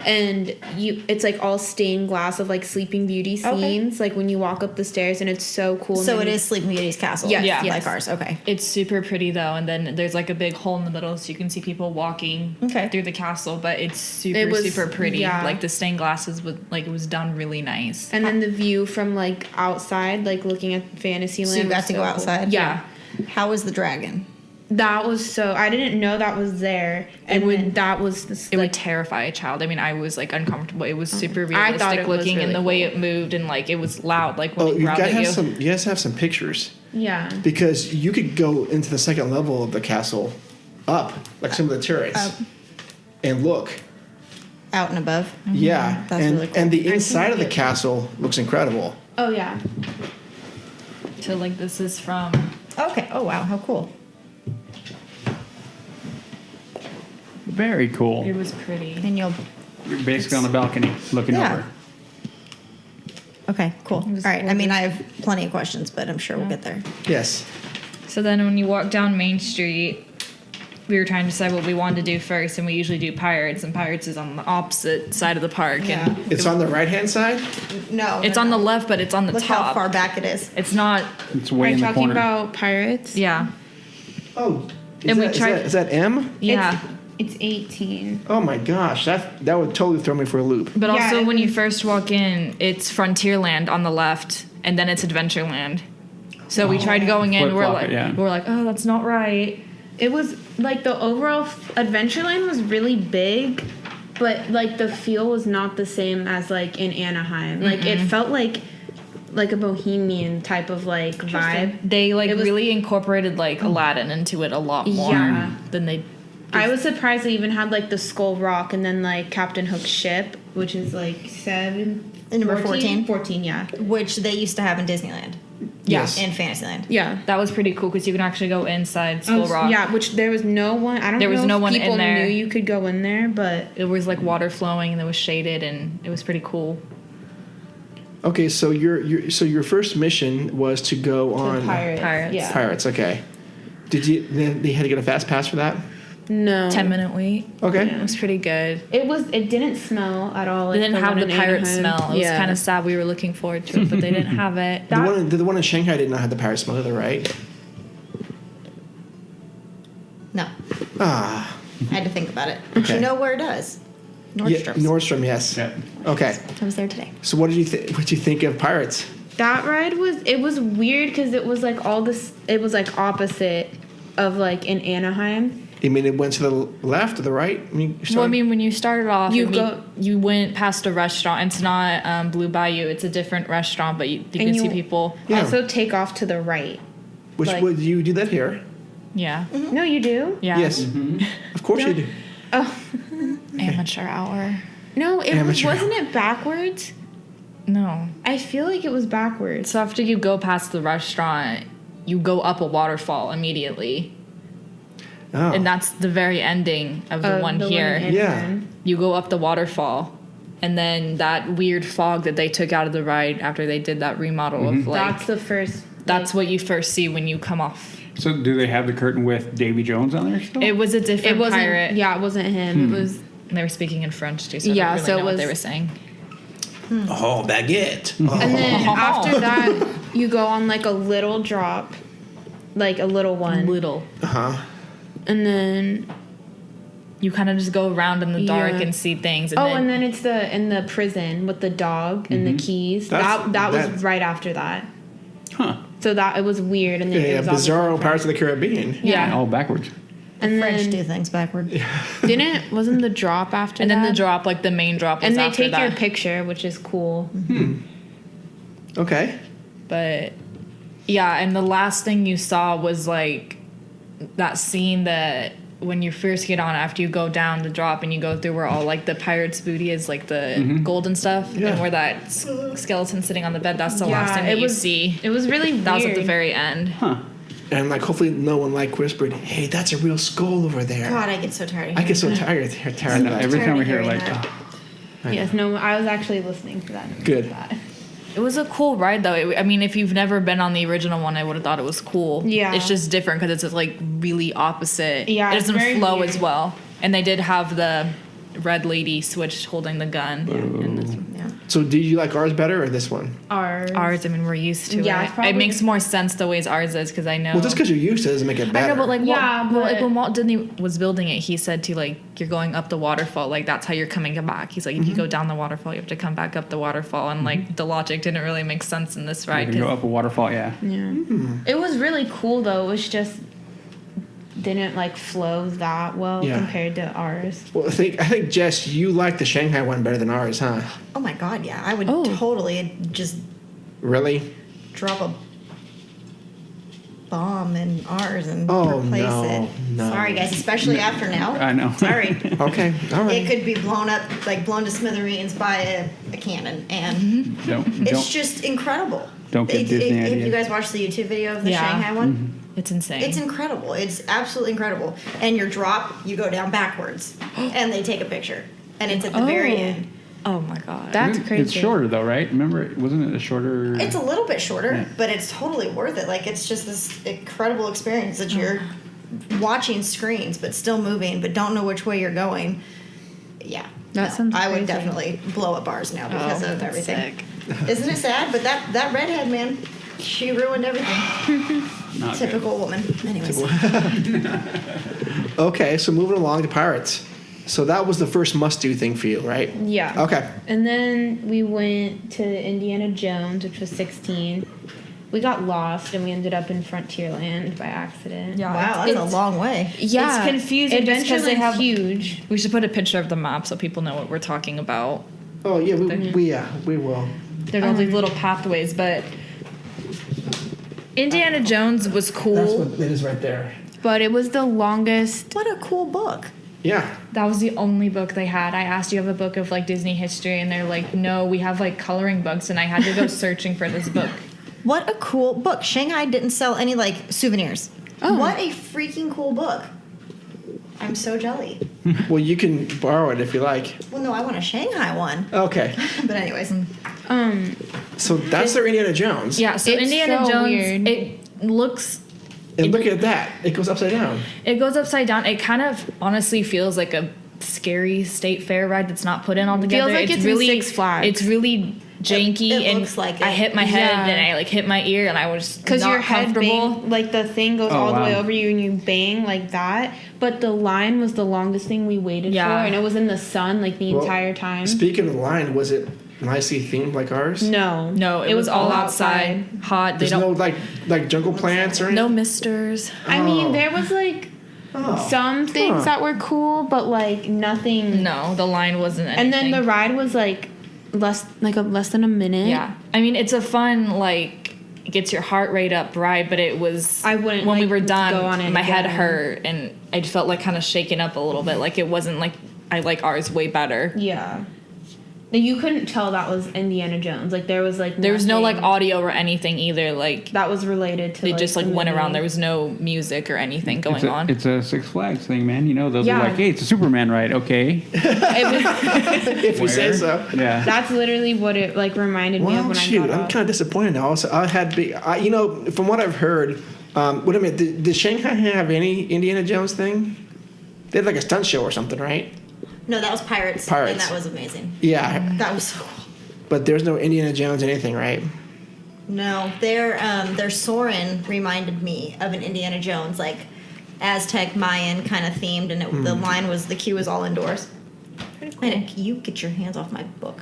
Speaker 4: and it's like all stained glass of like Sleeping Beauty scenes, like when you walk up the stairs, and it's so cool. And
Speaker 7: So
Speaker 4: then
Speaker 7: it is Sleeping Beauty's castle.
Speaker 4: Yes,
Speaker 6: Yeah.
Speaker 7: Like ours. Okay.
Speaker 6: it's super pretty though. And then there's like a big hole in the middle, so you can see people walking through the castle. But it's super
Speaker 4: It was-
Speaker 6: super pretty.
Speaker 4: yeah.
Speaker 6: Like the stained glasses was like it was done really nice.
Speaker 4: And then the view from like outside, like looking at Fantasyland.
Speaker 7: So you got
Speaker 4: was
Speaker 7: to go
Speaker 4: cool.
Speaker 7: outside?
Speaker 4: Yeah.
Speaker 7: How was the dragon?
Speaker 4: That was so. I didn't know that was there. And that was.
Speaker 6: It would terrify a child. I mean, I was like uncomfortable. It was super
Speaker 4: I thought
Speaker 6: realistic
Speaker 4: it was
Speaker 6: looking,
Speaker 4: really
Speaker 6: and the way it moved, and like it was loud. Like when
Speaker 8: Oh,
Speaker 6: it
Speaker 8: you
Speaker 6: growled
Speaker 8: guys
Speaker 6: at
Speaker 8: have
Speaker 6: you.
Speaker 8: some. You guys have some pictures
Speaker 4: Yeah.
Speaker 8: because you could go into the second level of the castle, up like some of the turrets, and look.
Speaker 7: Out and above.
Speaker 8: Yeah,
Speaker 7: That's
Speaker 8: and
Speaker 7: really cool.
Speaker 8: and the inside of the castle looks incredible.
Speaker 4: Oh yeah.
Speaker 6: So like this is from.
Speaker 7: Okay. Oh wow, how cool.
Speaker 5: Very cool.
Speaker 6: It was pretty.
Speaker 7: And you'll.
Speaker 5: You're basically on the balcony looking over.
Speaker 7: Okay, cool. All right. I mean, I have plenty of questions, but I'm sure we'll get there.
Speaker 8: Yes.
Speaker 6: So then when you walk down Main Street, we were trying to decide what we wanted to do first, and we usually do Pirates, and Pirates is on the opposite side of the park.
Speaker 7: Yeah.
Speaker 6: And
Speaker 8: It's on the right hand side.
Speaker 7: No.
Speaker 6: it's on the left, but it's on the
Speaker 7: Look
Speaker 6: top.
Speaker 7: how far back it is.
Speaker 6: It's not.
Speaker 5: It's
Speaker 4: Are
Speaker 5: way
Speaker 4: you
Speaker 5: in the
Speaker 4: talking
Speaker 5: corner.
Speaker 4: about Pirates?
Speaker 6: Yeah.
Speaker 8: Oh.
Speaker 6: And we tried-
Speaker 8: Is that M?
Speaker 6: Yeah.
Speaker 4: It's 18.
Speaker 8: Oh my gosh, that would totally throw me for a loop.
Speaker 6: But
Speaker 4: Yeah,
Speaker 6: also,
Speaker 4: it
Speaker 6: when you
Speaker 4: was-
Speaker 6: first walk in, it's Frontierland on the left, and then it's Adventureland. So we tried going in.
Speaker 5: Flip-flop it, yeah.
Speaker 6: We're like, oh, that's not right.
Speaker 4: It was like the overall Adventureland was really big, but like the feel was not the same as like in Anaheim. Like it felt like a bohemian type of like vibe.
Speaker 6: They like
Speaker 4: It was-
Speaker 6: really incorporated like Aladdin into it a lot more
Speaker 4: Yeah.
Speaker 6: than they.
Speaker 4: I was surprised they even had like the Skull Rock and then like Captain Hook's ship, which is like
Speaker 7: Number 14?
Speaker 4: 14, yeah.
Speaker 7: Which they used to have in Disneyland.
Speaker 8: Yes.
Speaker 7: In Fantasyland.
Speaker 4: Yeah.
Speaker 6: That was pretty cool because you can actually go inside Skull Rock.
Speaker 4: Yeah, which there was no one. I don't
Speaker 6: There was
Speaker 4: know
Speaker 6: no
Speaker 4: if
Speaker 6: one in
Speaker 4: people
Speaker 6: there.
Speaker 4: knew you could go in there, but
Speaker 6: It was like water flowing and it was shaded and it was pretty cool.
Speaker 8: Okay, so your first mission was to go on
Speaker 4: Pirates. Yeah.
Speaker 8: Pirates. Okay. Did you? Then they had to get a fast pass for that.
Speaker 4: No.
Speaker 6: 10-minute wait.
Speaker 8: Okay.
Speaker 6: It was pretty good.
Speaker 4: It didn't smell at all.
Speaker 6: It
Speaker 4: Like
Speaker 6: didn't have
Speaker 4: one
Speaker 6: the
Speaker 4: in
Speaker 6: pirate
Speaker 4: Anaheim.
Speaker 6: smell. It was kind of sad. We were looking forward to it, but they didn't have it.
Speaker 8: The one in Shanghai did not have the pirate smell either, right?
Speaker 7: No.
Speaker 8: Ah.
Speaker 7: I had to think about it. But
Speaker 8: Okay.
Speaker 7: you know where it is?
Speaker 8: Yeah,
Speaker 7: Nordstrom's.
Speaker 8: Nordstrom, yes.
Speaker 5: Yeah.
Speaker 8: Okay.
Speaker 7: I was there today.
Speaker 8: So what did you think of Pirates?
Speaker 4: That ride was weird because it was like all this. It was like opposite of like in Anaheim.
Speaker 8: You mean it went to the left or the right? I mean,
Speaker 6: Well, I mean, when you started off,
Speaker 4: You
Speaker 6: you went past a restaurant. It's not Blue Bayou. It's a different restaurant, but you can see people.
Speaker 8: Yeah.
Speaker 4: Also take off to the right.
Speaker 8: which
Speaker 4: like-
Speaker 8: would you do that here?
Speaker 6: Yeah.
Speaker 4: No, you do.
Speaker 6: Yeah.
Speaker 8: Yes. Of course you do.
Speaker 4: Oh
Speaker 6: Amateur hour.
Speaker 4: no,
Speaker 8: Amateur.
Speaker 4: wasn't it backwards.
Speaker 6: No.
Speaker 4: I feel like it was backwards.
Speaker 6: So after you go past the restaurant, you go up a waterfall immediately.
Speaker 8: Oh.
Speaker 6: And that's the very ending of the one
Speaker 4: the
Speaker 6: here.
Speaker 4: in
Speaker 8: Yeah.
Speaker 4: Anaheim.
Speaker 6: You go up the waterfall. And then that weird fog that they took out of the ride after they did that remodel of like
Speaker 4: That's the first.
Speaker 6: that's what you first see when you come off.
Speaker 5: So do they have the curtain with Davy Jones on there still?
Speaker 6: It was a different
Speaker 4: It wasn't.
Speaker 6: pirate.
Speaker 4: Yeah, it wasn't him. It was.
Speaker 6: And they were speaking in French too, so
Speaker 4: Yeah,
Speaker 6: I don't really
Speaker 4: so it
Speaker 6: know what they
Speaker 4: was-
Speaker 6: were saying.
Speaker 8: Oh, baguette.
Speaker 4: And then after that, you go on like a little drop, like a little one.
Speaker 6: Little.
Speaker 8: Uh-huh.
Speaker 4: And then
Speaker 6: You kind of just go around in the dark
Speaker 4: Yeah.
Speaker 6: and see things. And
Speaker 4: and then it's in the prison with the dog and the keys.
Speaker 8: That's-
Speaker 4: that was
Speaker 8: that-
Speaker 4: right after that.
Speaker 5: Huh.
Speaker 4: So that it was weird and then it
Speaker 8: Yeah,
Speaker 4: was obviously
Speaker 8: Bizarro
Speaker 4: French.
Speaker 8: Pirates of the Caribbean.
Speaker 4: Yeah.
Speaker 5: All backwards.
Speaker 4: And
Speaker 7: French
Speaker 4: then
Speaker 7: do things backward.
Speaker 4: wasn't the drop after
Speaker 6: and
Speaker 4: that?
Speaker 6: then the drop, like the main drop, was
Speaker 4: and they
Speaker 6: after
Speaker 4: take
Speaker 6: that.
Speaker 4: your picture, which is cool.
Speaker 8: Okay.
Speaker 6: But yeah, and the last thing you saw was like that scene that when you first get on after you go down the drop and you go through where all like the pirates' booty is, like the gold and stuff,
Speaker 8: Yeah.
Speaker 6: and where that skeleton sitting on the bed. That's the last thing that you see.
Speaker 4: It was really weird.
Speaker 6: That was at the very end.
Speaker 5: Huh.
Speaker 8: And like, hopefully, no one like whispered, "Hey, that's a real skull over there."
Speaker 7: God, I get so tired.
Speaker 8: I get so tired of
Speaker 5: I know,
Speaker 8: that.
Speaker 5: every time we
Speaker 7: Tired
Speaker 5: hear
Speaker 7: of
Speaker 5: like,
Speaker 7: hearing that.
Speaker 4: Yes, no, I was actually listening to that.
Speaker 8: Good.
Speaker 6: It was a cool ride, though. I mean, if you've never been on the original one, I would have thought it was cool.
Speaker 4: Yeah.
Speaker 6: It's just different because it's like really opposite.
Speaker 4: Yeah,
Speaker 6: It
Speaker 4: it's
Speaker 6: doesn't
Speaker 4: very
Speaker 6: flow
Speaker 4: weird.
Speaker 6: as well. And they did have the red lady switch holding the gun in this one.
Speaker 7: Yeah.
Speaker 8: So do you like ours better or this one?
Speaker 6: Ours. I mean, we're used to
Speaker 4: Yeah,
Speaker 6: it.
Speaker 4: it's probably
Speaker 6: It makes more sense the ways ours is because I know.
Speaker 8: Well, just because you're used to it doesn't make it better.
Speaker 6: I know, but like,
Speaker 4: but
Speaker 6: when Walt Disney was building it, he said to like, you're going up the waterfall, like that's how you're coming back. He's like, if you go down the waterfall, you have to come back up the waterfall, and like the logic didn't really make sense in this
Speaker 5: You
Speaker 6: ride.
Speaker 5: can go up a waterfall, yeah.
Speaker 4: It was really cool though. It was just didn't like flow that well
Speaker 8: Yeah.
Speaker 4: compared to ours.
Speaker 8: Well, I think Jess, you like the Shanghai one better than ours, huh?
Speaker 7: Oh my God, yeah. I would totally just
Speaker 8: Really?
Speaker 7: drop a bomb in ours and
Speaker 8: Oh,
Speaker 7: replace
Speaker 8: no,
Speaker 7: it.
Speaker 8: no.
Speaker 7: Sorry, guys, especially after now.
Speaker 5: I know.
Speaker 7: Sorry.
Speaker 8: Okay, all right.
Speaker 7: It could be blown up, like blown to smithereens by a cannon, and it's just incredible.
Speaker 5: Don't get Disney
Speaker 7: If
Speaker 5: ideas.
Speaker 7: you guys watched the YouTube video of the
Speaker 6: Yeah.
Speaker 7: Shanghai one,
Speaker 6: It's insane.
Speaker 7: it's incredible. It's absolutely incredible. And your drop, you go down backwards, and they take a picture, and it's at the very end.
Speaker 6: Oh my God.
Speaker 4: That's crazy.
Speaker 5: It's shorter though, right? Remember, wasn't it a shorter?
Speaker 7: It's a little bit shorter,
Speaker 5: Yeah.
Speaker 7: but it's totally worth it. Like, it's just this incredible experience that you're watching screens, but still moving, but don't know which way you're going. Yeah.
Speaker 4: That sounds
Speaker 7: I would
Speaker 4: crazy.
Speaker 7: definitely blow up bars now because of
Speaker 6: that's
Speaker 7: everything.
Speaker 6: sick.
Speaker 7: Isn't it sad? But that redhead, man, she ruined everything.
Speaker 5: Not
Speaker 7: Typical woman. Anyways.
Speaker 8: Okay, so moving along to Pirates. So that was the first must-do thing for you, right?
Speaker 4: Yeah.
Speaker 8: Okay.
Speaker 4: And then we went to Indiana Jones, which was 16. We got lost and we ended up in Frontierland by accident.
Speaker 6: Yeah.
Speaker 7: Wow, that's a long way.
Speaker 4: Yeah.
Speaker 6: It's confusing just because they have
Speaker 4: huge.
Speaker 6: We should put a picture of the map so people know what we're talking about.
Speaker 8: Oh yeah, we will.
Speaker 6: There's all these little pathways, but Indiana Jones was cool.
Speaker 8: That's what it is right there.
Speaker 4: But it was the longest.
Speaker 7: What a cool book.
Speaker 8: Yeah.
Speaker 6: That was the only book they had. I asked, do you have a book of like Disney history? And they're like, no, we have like coloring books. And I had to go searching for this book.
Speaker 7: What a cool book. Shanghai didn't sell any like souvenirs.
Speaker 4: Oh.
Speaker 7: What a freaking cool book. I'm so jelly.
Speaker 8: Well, you can borrow it if you like.
Speaker 7: Well, no, I want a Shanghai one.
Speaker 8: Okay.
Speaker 7: But anyways.
Speaker 8: So that's their Indiana Jones.
Speaker 6: Yeah, so
Speaker 4: It's
Speaker 6: Indiana
Speaker 4: so
Speaker 6: Jones,
Speaker 4: weird.
Speaker 6: it looks,
Speaker 8: And look at that. It goes upside down.
Speaker 6: it goes upside down. It kind of honestly feels like a scary state fair ride that's not put in all together.
Speaker 4: Feels like it's in
Speaker 6: really
Speaker 4: Six Flags.
Speaker 6: It's really janky,
Speaker 7: It
Speaker 6: and
Speaker 7: looks like
Speaker 6: I
Speaker 7: it.
Speaker 6: hit my head
Speaker 4: Yeah.
Speaker 6: and I like hit my ear, and I was
Speaker 4: Because
Speaker 6: not
Speaker 4: your head
Speaker 6: comfortable.
Speaker 4: bang, like the thing goes
Speaker 5: Oh,
Speaker 4: all the way
Speaker 5: wow.
Speaker 4: over you and you bang like that. But the line was the longest thing we waited
Speaker 6: Yeah.
Speaker 4: for, and it was in the sun like the
Speaker 8: Well,
Speaker 4: entire time.
Speaker 8: Speaking of the line, was it nicely themed like ours?
Speaker 4: No,
Speaker 6: No, it was all outside, hot. They
Speaker 8: There's no
Speaker 6: don't
Speaker 8: like jungle plants or anything.
Speaker 6: no misters.
Speaker 4: I mean there was like some things that were cool, but like nothing.
Speaker 6: No, the line wasn't anything.
Speaker 4: And then the ride was like less than a minute.
Speaker 6: Yeah, I mean it's a fun like it gets your heart rate up ride, but it was
Speaker 4: I wouldn't,
Speaker 6: when we
Speaker 4: like,
Speaker 6: were done.
Speaker 4: go on it
Speaker 6: My head
Speaker 4: again.
Speaker 6: hurt and I felt like kind of shaken up a little bit. Like it wasn't like I like ours way better.
Speaker 4: Yeah. You couldn't tell that was Indiana Jones. Like there was like
Speaker 6: There was no like
Speaker 4: nothing
Speaker 6: audio or anything either. Like
Speaker 4: that was related to.
Speaker 6: they just like
Speaker 4: the
Speaker 6: went
Speaker 4: movie.
Speaker 6: around. There was no music or anything going on.
Speaker 5: It's a Six Flags thing, man. You know, they'll
Speaker 4: Yeah.
Speaker 5: be like, hey, it's a Superman ride. Okay.
Speaker 8: If you say
Speaker 5: Where?
Speaker 8: so.
Speaker 5: Yeah.
Speaker 4: That's literally what it like reminded me of
Speaker 8: Well,
Speaker 4: when
Speaker 8: shoot,
Speaker 4: I got
Speaker 8: I'm
Speaker 4: off.
Speaker 8: kind of disappointed now. So I had big, you know, from what I've heard, wait a minute, did Shanghai have any Indiana Jones thing? They had like a stunt show or something, right?
Speaker 7: No, that was Pirates.
Speaker 8: Pirates.
Speaker 7: And that was amazing.
Speaker 8: Yeah,
Speaker 7: That was so cool.
Speaker 8: but there's no Indiana Jones anything, right?
Speaker 7: No, their Soarin' reminded me of an Indiana Jones, like Aztec Mayan kind of themed, and the line was the queue was all indoors. And you get your hands off my book.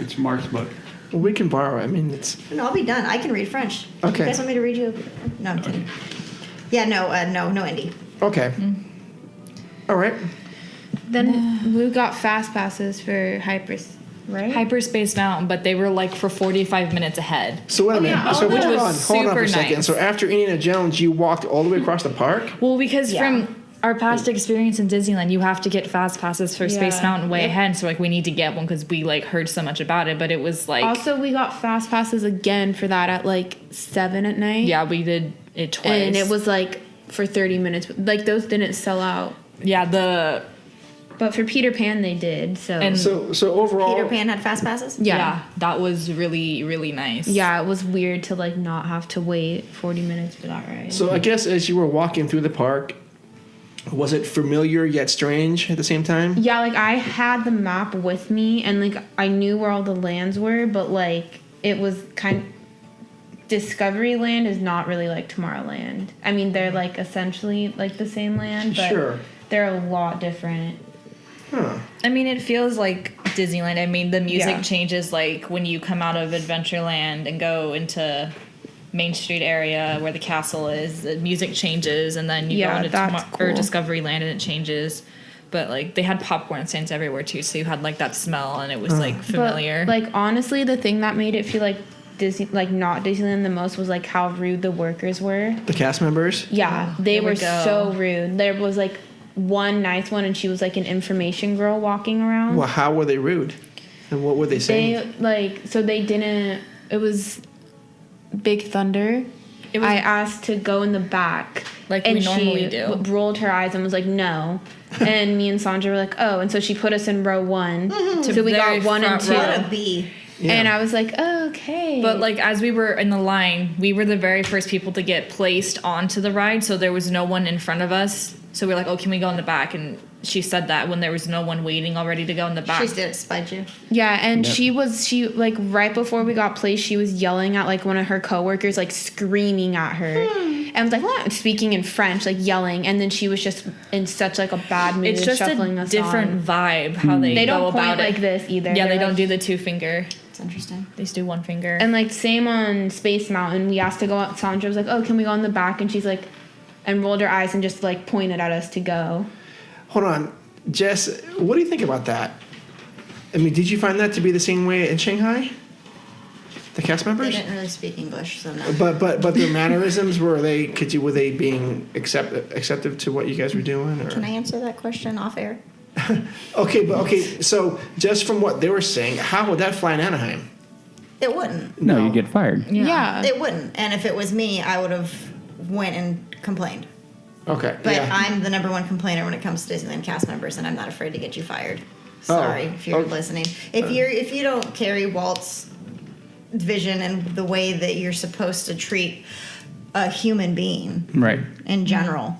Speaker 5: It's Mark's book.
Speaker 8: Well, we can borrow it. I mean, it's
Speaker 7: No, I'll be done. I can read French.
Speaker 8: Okay.
Speaker 7: You guys want me to read you? No, I'm kidding. Yeah, no, Indy.
Speaker 8: okay. All right.
Speaker 4: Then we got fast passes for right?
Speaker 6: Hyperspace Mountain, but they were like for 45 minutes ahead.
Speaker 8: So wait a minute.
Speaker 4: yeah.
Speaker 8: So
Speaker 6: Which
Speaker 8: hold
Speaker 6: was
Speaker 8: on for
Speaker 6: super
Speaker 8: a second.
Speaker 6: nice.
Speaker 8: So after Indiana Jones, you walked all the way across the park.
Speaker 6: Well, because
Speaker 7: Yeah.
Speaker 6: from our past experience in Disneyland, you have to get fast passes for Space
Speaker 4: Yeah.
Speaker 6: Mountain way
Speaker 4: Yep.
Speaker 6: ahead. So like we need to get one because we like heard so much about it. But it was like
Speaker 4: Also, we got fast passes again for that at like 7 at night.
Speaker 6: yeah, we did it twice,
Speaker 4: and it was like for 30 minutes. Like those didn't sell out,
Speaker 6: yeah
Speaker 4: but for Peter Pan they did. So
Speaker 6: And-
Speaker 8: So overall,
Speaker 7: Peter Pan had fast passes?
Speaker 6: yeah that was really really nice.
Speaker 4: yeah, it was weird to like not have to wait 40 minutes for that ride.
Speaker 8: So I guess as you were walking through the park, Was it familiar yet strange at the same time?
Speaker 4: Yeah, like I had the map with me and like I knew where all the lands were, but like it was Discovery Land is not really like Tomorrowland. I mean, they're like essentially like the same land, but
Speaker 8: Sure.
Speaker 4: they're a lot different.
Speaker 8: Huh.
Speaker 6: I mean, it feels like Disneyland. I mean, the music changes like when you come out of Adventureland and go into Main Street area where the castle is. The music changes, and then you go into or Discovery Land and it changes. But like they had popcorn stands everywhere too, so you had like that smell, and it was like familiar.
Speaker 4: But, like honestly, the thing that made it feel like Disney, like not Disneyland the most, was like how rude the workers were.
Speaker 8: The cast members?
Speaker 4: Yeah, they were so rude. There was like one nice one, and she was like an information girl walking around.
Speaker 8: Well, how were they rude? And what were they saying?
Speaker 4: They didn't. It was Big Thunder. I asked to go in the back,
Speaker 6: like we normally do.
Speaker 4: Rolled her eyes and was like, no. And me and Sandra were like, oh. And so she put us in row 1. So we got 1 and 2.
Speaker 7: What a B.
Speaker 4: Yeah. And I was like, oh, okay.
Speaker 6: But like as we were in the line, we were the very first people to get placed onto the ride, so there was no one in front of us. So we were like, oh, can we go in the back? And she said that when there was no one waiting already to go in the back.
Speaker 7: She did spite you.
Speaker 4: Yeah, and she like right before we got placed, she was yelling at like one of her coworkers, like screaming at her. And I was like, what? Speaking in French, like yelling, and then she was just in such like a bad mood.
Speaker 6: It's just
Speaker 4: shuffling
Speaker 6: a
Speaker 4: us
Speaker 6: different vibe how they
Speaker 4: don't
Speaker 6: go
Speaker 4: point
Speaker 6: about it.
Speaker 4: like this either.
Speaker 6: Yeah, they
Speaker 4: They're
Speaker 6: don't do the 2 finger.
Speaker 7: It's interesting.
Speaker 6: They just do 1 finger.
Speaker 4: And like same on Space Mountain, we asked to go out. Sandra was like, oh, can we go in the back? And she's like, and rolled her eyes and just like pointed at us to go.
Speaker 8: Hold on, Jess, what do you think about that? I mean, did you find that to be the same way in Shanghai? The cast members?
Speaker 7: They didn't really speak English, so no.
Speaker 8: But their mannerisms, were they being acceptive to what you guys were doing? Or?
Speaker 7: Can I answer that question off air?
Speaker 8: Okay, so just from what they were saying, how would that fly in Anaheim?
Speaker 7: It wouldn't.
Speaker 5: No, you get fired.
Speaker 4: Yeah.
Speaker 7: It wouldn't. And if it was me, I would have went and complained.
Speaker 8: Okay.
Speaker 7: But I'm the number 1 complainer when it comes to Disneyland cast members, and I'm not afraid to get you fired. Sorry if you're listening. If you don't carry Walt's vision and the way that you're supposed to treat a human being,
Speaker 5: right,
Speaker 7: in general,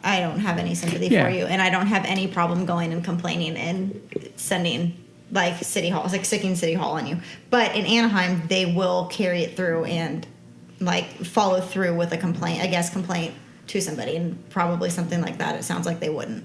Speaker 7: I don't have any sympathy for you, and I don't have any problem going and complaining and sending like City Hall, like sicking City Hall on you. But in Anaheim, they will carry it through and like follow through with a complaint, to somebody, and probably something like that. It sounds like they wouldn't.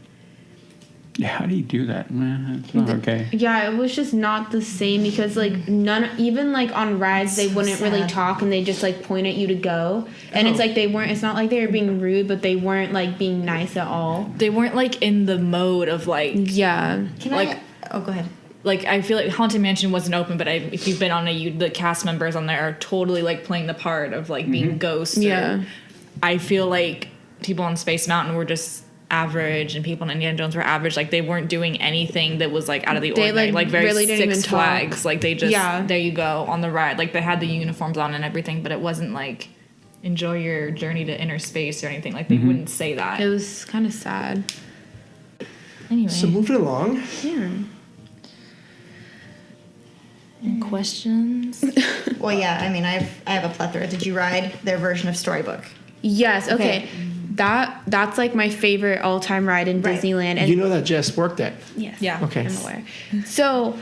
Speaker 5: Yeah, how do you do that, man? It's not okay.
Speaker 4: Yeah, it was just not the same because like even like on rides they wouldn't really talk and they just like point at you to go. And it's like it's not like they were being rude, but they weren't like being nice at all.
Speaker 6: They weren't like in the mode of like
Speaker 4: go
Speaker 7: ahead.
Speaker 6: Like I feel like Haunted Mansion wasn't open, but if you've been on the cast members on there are totally like playing the part of like being ghosts.
Speaker 4: Yeah.
Speaker 6: I feel like people on Space Mountain were just average, and people in Indiana Jones were average. Like they weren't doing anything that was like out of the ordinary. Like very
Speaker 4: really didn't
Speaker 6: Six
Speaker 4: even
Speaker 6: Flags.
Speaker 4: talk.
Speaker 6: Like they just there you go on the ride. Like they had the uniforms on and everything, but it wasn't like enjoy your journey to inner space or anything. Like they wouldn't say that.
Speaker 4: It was kind of sad.
Speaker 6: Anyway,
Speaker 8: so moving along.
Speaker 4: Yeah.
Speaker 6: Any questions?
Speaker 7: Well, yeah. I mean, I have a plethora. Did you ride their version of Storybook?
Speaker 4: Yes. Okay. That's like my favorite all-time ride in Disneyland. And
Speaker 8: you know that Jess worked at?
Speaker 4: Yes.
Speaker 6: Yeah.
Speaker 8: Okay.
Speaker 4: I'm aware. So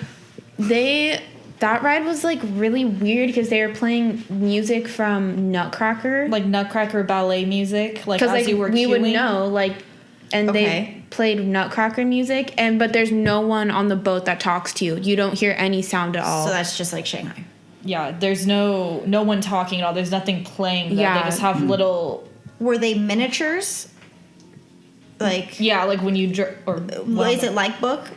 Speaker 4: that ride was like really weird because they were playing music from Nutcracker,
Speaker 6: like Nutcracker ballet music, like as
Speaker 4: like,
Speaker 6: you were
Speaker 4: we
Speaker 6: queuing?
Speaker 4: would know like, and they played Nutcracker music, but there's no one on the boat that talks to you. You don't hear any sound at all.
Speaker 7: So that's just like Shanghai.
Speaker 6: Yeah, there's no one talking at all. There's nothing playing. They just have little.
Speaker 7: Were they miniatures? Like
Speaker 6: like when you
Speaker 7: is it like book?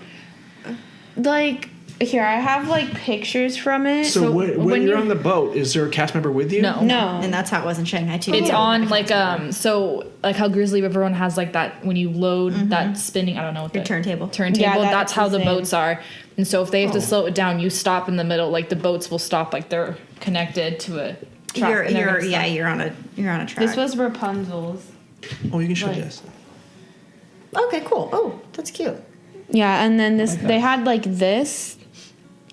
Speaker 4: Like here, I have like pictures from it.
Speaker 8: So when you're on the boat, is there a cast member with you?
Speaker 6: No.
Speaker 7: And that's how it was in Shanghai too.
Speaker 6: It's on like so like how Grizzly River one has like that when you load that spinning. I don't know what the
Speaker 7: turntable.
Speaker 6: Yeah, that's how the boats are. And so if they have to slow it down, you stop in the middle. Like the boats will stop, like they're connected to a track.
Speaker 7: You're on a track.
Speaker 4: This was Rapunzel's.
Speaker 8: Oh, you can show this.
Speaker 7: Okay, cool. Oh, that's cute.
Speaker 4: Yeah, and then they had like this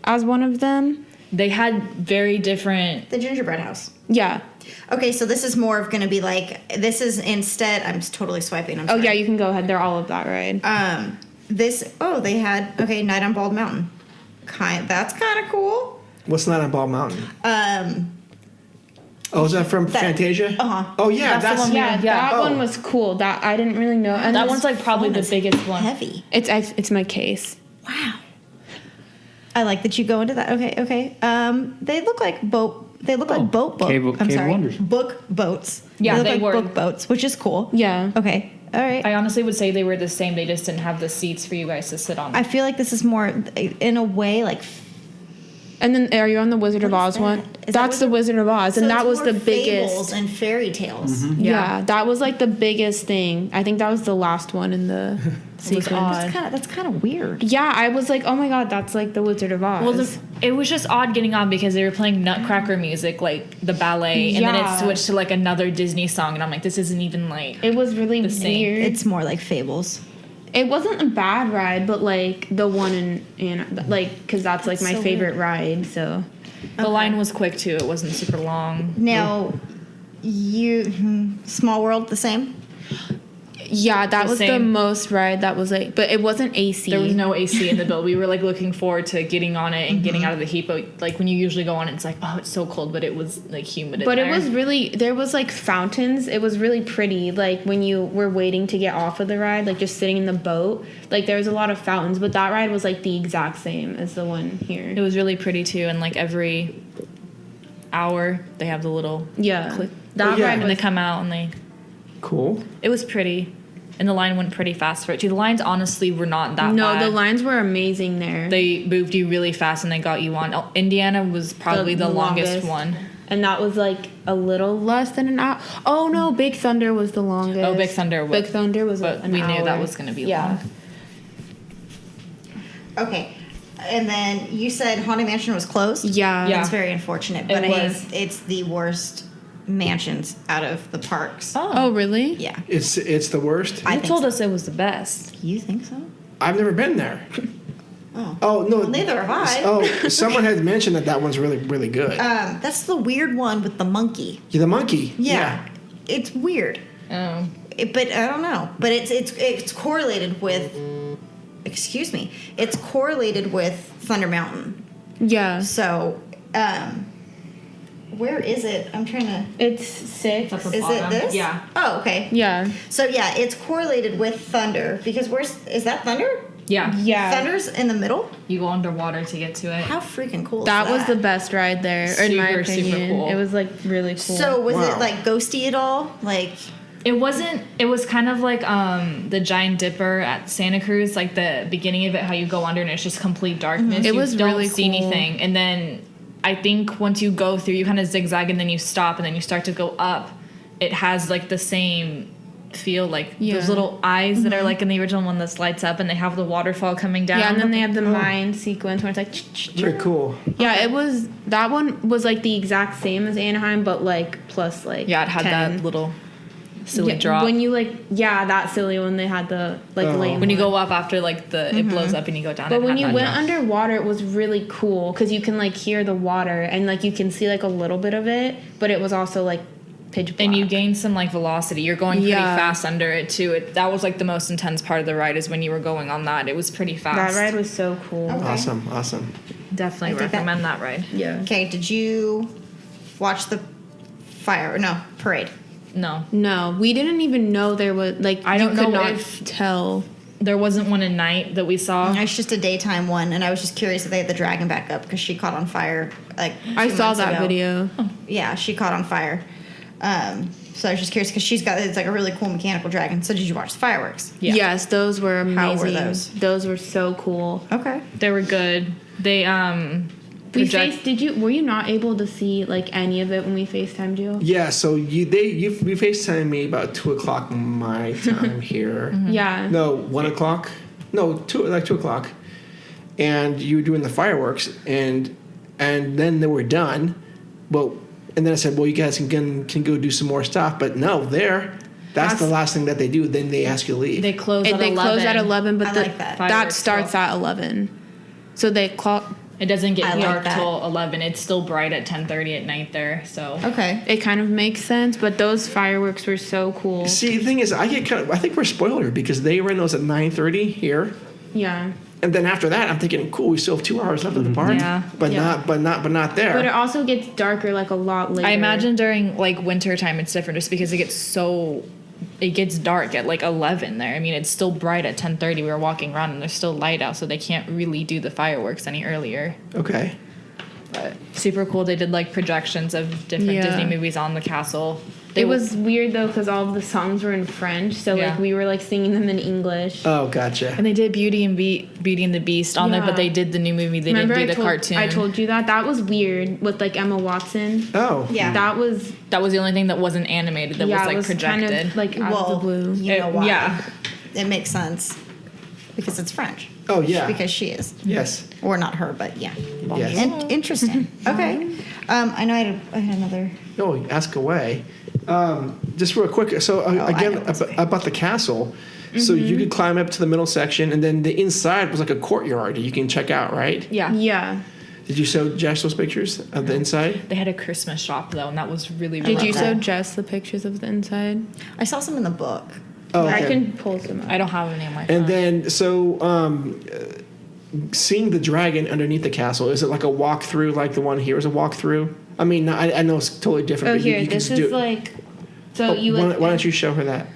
Speaker 4: as one of them.
Speaker 6: They had very different.
Speaker 7: The gingerbread house.
Speaker 4: Yeah.
Speaker 7: Okay, so this is more of going to be like, this is instead, I'm totally swiping. I'm
Speaker 4: Oh,
Speaker 7: sorry.
Speaker 4: yeah, you can go ahead. They're all of that ride.
Speaker 7: They had, Night on Bald Mountain. That's kind of cool.
Speaker 8: What's Night on Bald Mountain? Is that from Fantasia?
Speaker 7: Uh-huh.
Speaker 8: Oh, yeah.
Speaker 6: That's the one.
Speaker 4: Yeah, that
Speaker 8: Oh.
Speaker 4: one was cool. That I didn't really know. And
Speaker 6: That
Speaker 4: this
Speaker 6: one's like probably the biggest one.
Speaker 7: Heavy.
Speaker 4: It's my case.
Speaker 7: Wow. I like that you go into that. Okay. They look like boat. They look like boat.
Speaker 5: Cave of Wonders.
Speaker 7: Book boats.
Speaker 6: Yeah,
Speaker 7: look
Speaker 6: they
Speaker 7: like
Speaker 6: were.
Speaker 7: book boats, which is cool.
Speaker 4: Yeah.
Speaker 7: Okay. All right.
Speaker 6: I honestly would say they were the same. They just didn't have the seats for you guys to sit on.
Speaker 7: I feel like this is more, in a way, like.
Speaker 4: And then are you on the Wizard of
Speaker 7: What
Speaker 4: Oz
Speaker 7: is that?
Speaker 4: one?
Speaker 7: Is
Speaker 4: That's
Speaker 7: that
Speaker 4: the Wizard of Oz, and
Speaker 7: so
Speaker 4: that
Speaker 7: it's
Speaker 4: was
Speaker 7: more
Speaker 4: the biggest.
Speaker 7: fables and fairy tales.
Speaker 4: Yeah, that was like the biggest thing. I think that was the last one in the sequence.
Speaker 7: That's kind of weird.
Speaker 4: Yeah, I was like, oh my god, that's like the Wizard of Oz.
Speaker 6: Well, it was just odd getting on because they were playing Nutcracker music, like the ballet, and then
Speaker 4: Yeah.
Speaker 6: it switched to like another Disney song, and I'm like, this isn't even like.
Speaker 4: It was really
Speaker 6: same.
Speaker 4: weird.
Speaker 7: It's more like fables.
Speaker 4: It wasn't a bad ride, but like the one in like, because that's like my
Speaker 7: so
Speaker 4: favorite ride. So
Speaker 6: The line was quick too. It wasn't super long.
Speaker 7: Now, Small World, the same?
Speaker 4: yeah, that
Speaker 6: The
Speaker 4: was the
Speaker 6: same.
Speaker 4: most ride that was like, but it wasn't AC.
Speaker 6: There was no AC in the build. We were like looking forward to getting on it and getting out of the heat. But like when you usually go on it, it's like, oh, it's so cold, but it was like humid.
Speaker 4: But
Speaker 6: in
Speaker 4: it
Speaker 6: there.
Speaker 4: was really, there was like fountains. It was really pretty. Like when you were waiting to get off of the ride, like just sitting in the boat, like there was a lot of fountains. But that ride was like the exact same as the one here.
Speaker 6: It was really pretty too, and like every hour they have the little
Speaker 4: Yeah.
Speaker 6: that
Speaker 8: yeah.
Speaker 6: ride
Speaker 8: And
Speaker 6: and they come out and they.
Speaker 8: Cool.
Speaker 6: It was pretty, and the line went pretty fast for it too. The lines honestly were not that
Speaker 4: No,
Speaker 6: bad.
Speaker 4: the lines were amazing there.
Speaker 6: They moved you really fast and they got you on. Indiana was probably the longest one.
Speaker 4: And that was like a little less than an hour. Oh no, Big Thunder was the longest.
Speaker 6: Oh, Big Thunder was.
Speaker 4: Big Thunder was
Speaker 6: But
Speaker 4: an
Speaker 6: we
Speaker 4: hour.
Speaker 6: knew that was going to be long.
Speaker 7: Okay. And then you said Haunted Mansion was closed?
Speaker 4: Yeah.
Speaker 6: Yeah.
Speaker 7: It's very unfortunate, but
Speaker 6: It was.
Speaker 7: it's the worst mansions out of the parks.
Speaker 4: Oh really?
Speaker 7: Yeah.
Speaker 8: It's the worst.
Speaker 7: I
Speaker 6: You
Speaker 7: think
Speaker 6: told
Speaker 7: so.
Speaker 6: us it was the best.
Speaker 7: You think so?
Speaker 8: I've never been there.
Speaker 7: Oh.
Speaker 8: No.
Speaker 7: Well, neither have I.
Speaker 8: Oh, someone had mentioned that one's really, really good.
Speaker 7: That's the weird one with the monkey.
Speaker 8: Yeah, the monkey.
Speaker 7: Yeah. It's weird.
Speaker 6: Oh.
Speaker 7: But I don't know. But it's correlated with. Excuse me. It's correlated with Thunder Mountain.
Speaker 4: Yeah.
Speaker 7: So, where is it? I'm trying to.
Speaker 4: It's 6.
Speaker 7: Is it this?
Speaker 6: Yeah.
Speaker 7: Oh, okay.
Speaker 4: Yeah.
Speaker 7: So yeah, it's correlated with Thunder because is that Thunder?
Speaker 6: Yeah.
Speaker 4: Yeah.
Speaker 7: Thunder's in the middle.
Speaker 6: You go underwater to get to it.
Speaker 7: How freaking cool!
Speaker 4: That
Speaker 7: is
Speaker 4: was the best ride there, in my
Speaker 6: Super, super
Speaker 4: opinion.
Speaker 6: cool.
Speaker 4: It was like really cool.
Speaker 7: So was
Speaker 8: Wow.
Speaker 7: it like ghosty at all? Like.
Speaker 6: It wasn't. It was kind of like the Giant Dipper at Santa Cruz, like the beginning of it, how you go under and it's just complete darkness.
Speaker 4: It
Speaker 6: You
Speaker 4: was
Speaker 6: don't
Speaker 4: really
Speaker 6: see
Speaker 4: cool.
Speaker 6: anything, and then I think once you go through, you kind of zigzag and then you stop and then you start to go up. It has like the same feel, like those little eyes that are like in the original one that lights up, and they have the waterfall coming down.
Speaker 4: yeah, and then they have the mine sequence where it's like.
Speaker 8: Very cool.
Speaker 4: Yeah, it was. That one was like the exact same as Anaheim, but like plus like.
Speaker 6: Yeah, it had
Speaker 4: 10.
Speaker 6: that little silly drop.
Speaker 4: When you that silly one they had the lame
Speaker 6: when you
Speaker 4: one.
Speaker 6: go up after like it blows up and you go down.
Speaker 4: But
Speaker 6: it
Speaker 4: when
Speaker 6: had
Speaker 4: you
Speaker 6: that
Speaker 4: went
Speaker 6: drop.
Speaker 4: underwater, it was really cool because you can like hear the water and like you can see like a little bit of it, but it was also like pitch black.
Speaker 6: And you gain some like velocity. You're going pretty
Speaker 4: Yeah.
Speaker 6: fast under it too. That was like the most intense part of the ride is when you were going on that. It was pretty fast.
Speaker 4: That ride was so cool.
Speaker 8: Awesome.
Speaker 6: Definitely
Speaker 7: I did that.
Speaker 6: recommend that ride.
Speaker 4: Yeah.
Speaker 7: Okay, did you watch the parade?
Speaker 4: No, we didn't even know there was like
Speaker 6: I don't
Speaker 4: you could
Speaker 6: know
Speaker 4: not
Speaker 6: if-
Speaker 4: tell.
Speaker 6: There wasn't one at night that we saw.
Speaker 7: It's just a daytime one, and I was just curious if they had the dragon back up because she caught on fire. Like
Speaker 4: I
Speaker 7: 2
Speaker 4: saw
Speaker 7: months
Speaker 4: that
Speaker 7: ago.
Speaker 4: video.
Speaker 7: Yeah, she caught on fire. So I was just curious because it's like a really cool mechanical dragon. So did you watch the fireworks?
Speaker 6: Yeah.
Speaker 4: Yes, those were amazing.
Speaker 7: How were those?
Speaker 4: Those were so cool.
Speaker 7: Okay.
Speaker 6: They were good. They
Speaker 4: We were you not able to see like any of it when we FaceTimed you?
Speaker 8: Yeah. So you FaceTimed me about 2:00 my time here.
Speaker 4: Yeah.
Speaker 8: No, 1:00. No, 2:00. And you were doing the fireworks, and then they were done. Well, and then I said, well, you guys can go do some more stuff. But no, that's the last thing that they do. Then they ask you to leave.
Speaker 6: They close
Speaker 4: And
Speaker 6: at
Speaker 4: they
Speaker 6: 11.
Speaker 4: close at 11, but
Speaker 7: I like that.
Speaker 4: that
Speaker 6: Fireworks
Speaker 4: starts at 11. So they clock.
Speaker 6: It doesn't get
Speaker 7: I like
Speaker 6: dark
Speaker 7: that.
Speaker 6: till 11. It's still bright at 10:30 at night there. So
Speaker 7: Okay.
Speaker 4: It kind of makes sense, but those fireworks were so cool.
Speaker 8: See, the thing is, I think we're spoiled here because they ran those at 9:30 here.
Speaker 4: Yeah.
Speaker 8: And then after that, I'm thinking, cool, we still have 2 hours left at the park.
Speaker 6: Yeah.
Speaker 8: But
Speaker 4: Yeah.
Speaker 8: not there.
Speaker 4: But it also gets darker like a lot later.
Speaker 6: I imagine during like winter time it's different just because it gets dark at like 11 there. I mean, it's still bright at 10:30. We were walking around and there's still light out, so they can't really do the fireworks any earlier.
Speaker 8: Okay.
Speaker 6: But super cool. They did like projections of different
Speaker 4: Yeah.
Speaker 6: Disney movies on the castle.
Speaker 4: It was weird though because all of the songs were in French, so
Speaker 6: Yeah.
Speaker 4: like we were like singing them in English.
Speaker 8: Oh, gotcha.
Speaker 6: And they did Beauty and the Beast on there,
Speaker 4: Yeah.
Speaker 6: but they did the new movie. They
Speaker 4: Remember
Speaker 6: didn't do
Speaker 4: I
Speaker 6: the cartoon.
Speaker 4: I told you that was weird with like Emma Watson.
Speaker 8: Oh.
Speaker 7: Yeah.
Speaker 4: That was
Speaker 6: the only thing that wasn't animated that was
Speaker 4: it
Speaker 6: like
Speaker 4: was
Speaker 6: projected.
Speaker 4: kind of like out of the blue.
Speaker 7: You know why?
Speaker 6: Yeah.
Speaker 7: It makes sense. Because it's French.
Speaker 8: Oh, yeah.
Speaker 7: Because she is.
Speaker 8: Yes.
Speaker 7: Or not her, but yeah.
Speaker 8: Yes.
Speaker 7: Interesting. Okay. I know I had another.
Speaker 8: No, ask away. Just real quick. So again, about the castle. So you could climb up to the middle section, and then the inside was like a courtyard that you can check out, right?
Speaker 6: Yeah.
Speaker 4: Yeah.
Speaker 8: Did you show Josh those pictures of the inside?
Speaker 6: They had a Christmas shop though, and that was really, really
Speaker 4: Did you
Speaker 6: cool.
Speaker 4: show Jess the pictures of the inside?
Speaker 7: I saw some in the book.
Speaker 8: Oh,
Speaker 4: I
Speaker 8: okay.
Speaker 4: can pull some up.
Speaker 6: I don't have any on my phone.
Speaker 8: And then, seeing the dragon underneath the castle, is it like a walkthrough like the one here is a walkthrough? I mean, I know it's totally different.
Speaker 4: Oh,
Speaker 8: but
Speaker 4: here,
Speaker 8: you can
Speaker 4: this
Speaker 8: just do
Speaker 4: is
Speaker 8: it.
Speaker 4: like. So
Speaker 8: Oh,
Speaker 4: you
Speaker 8: why,
Speaker 4: like.
Speaker 8: why don't you show her that?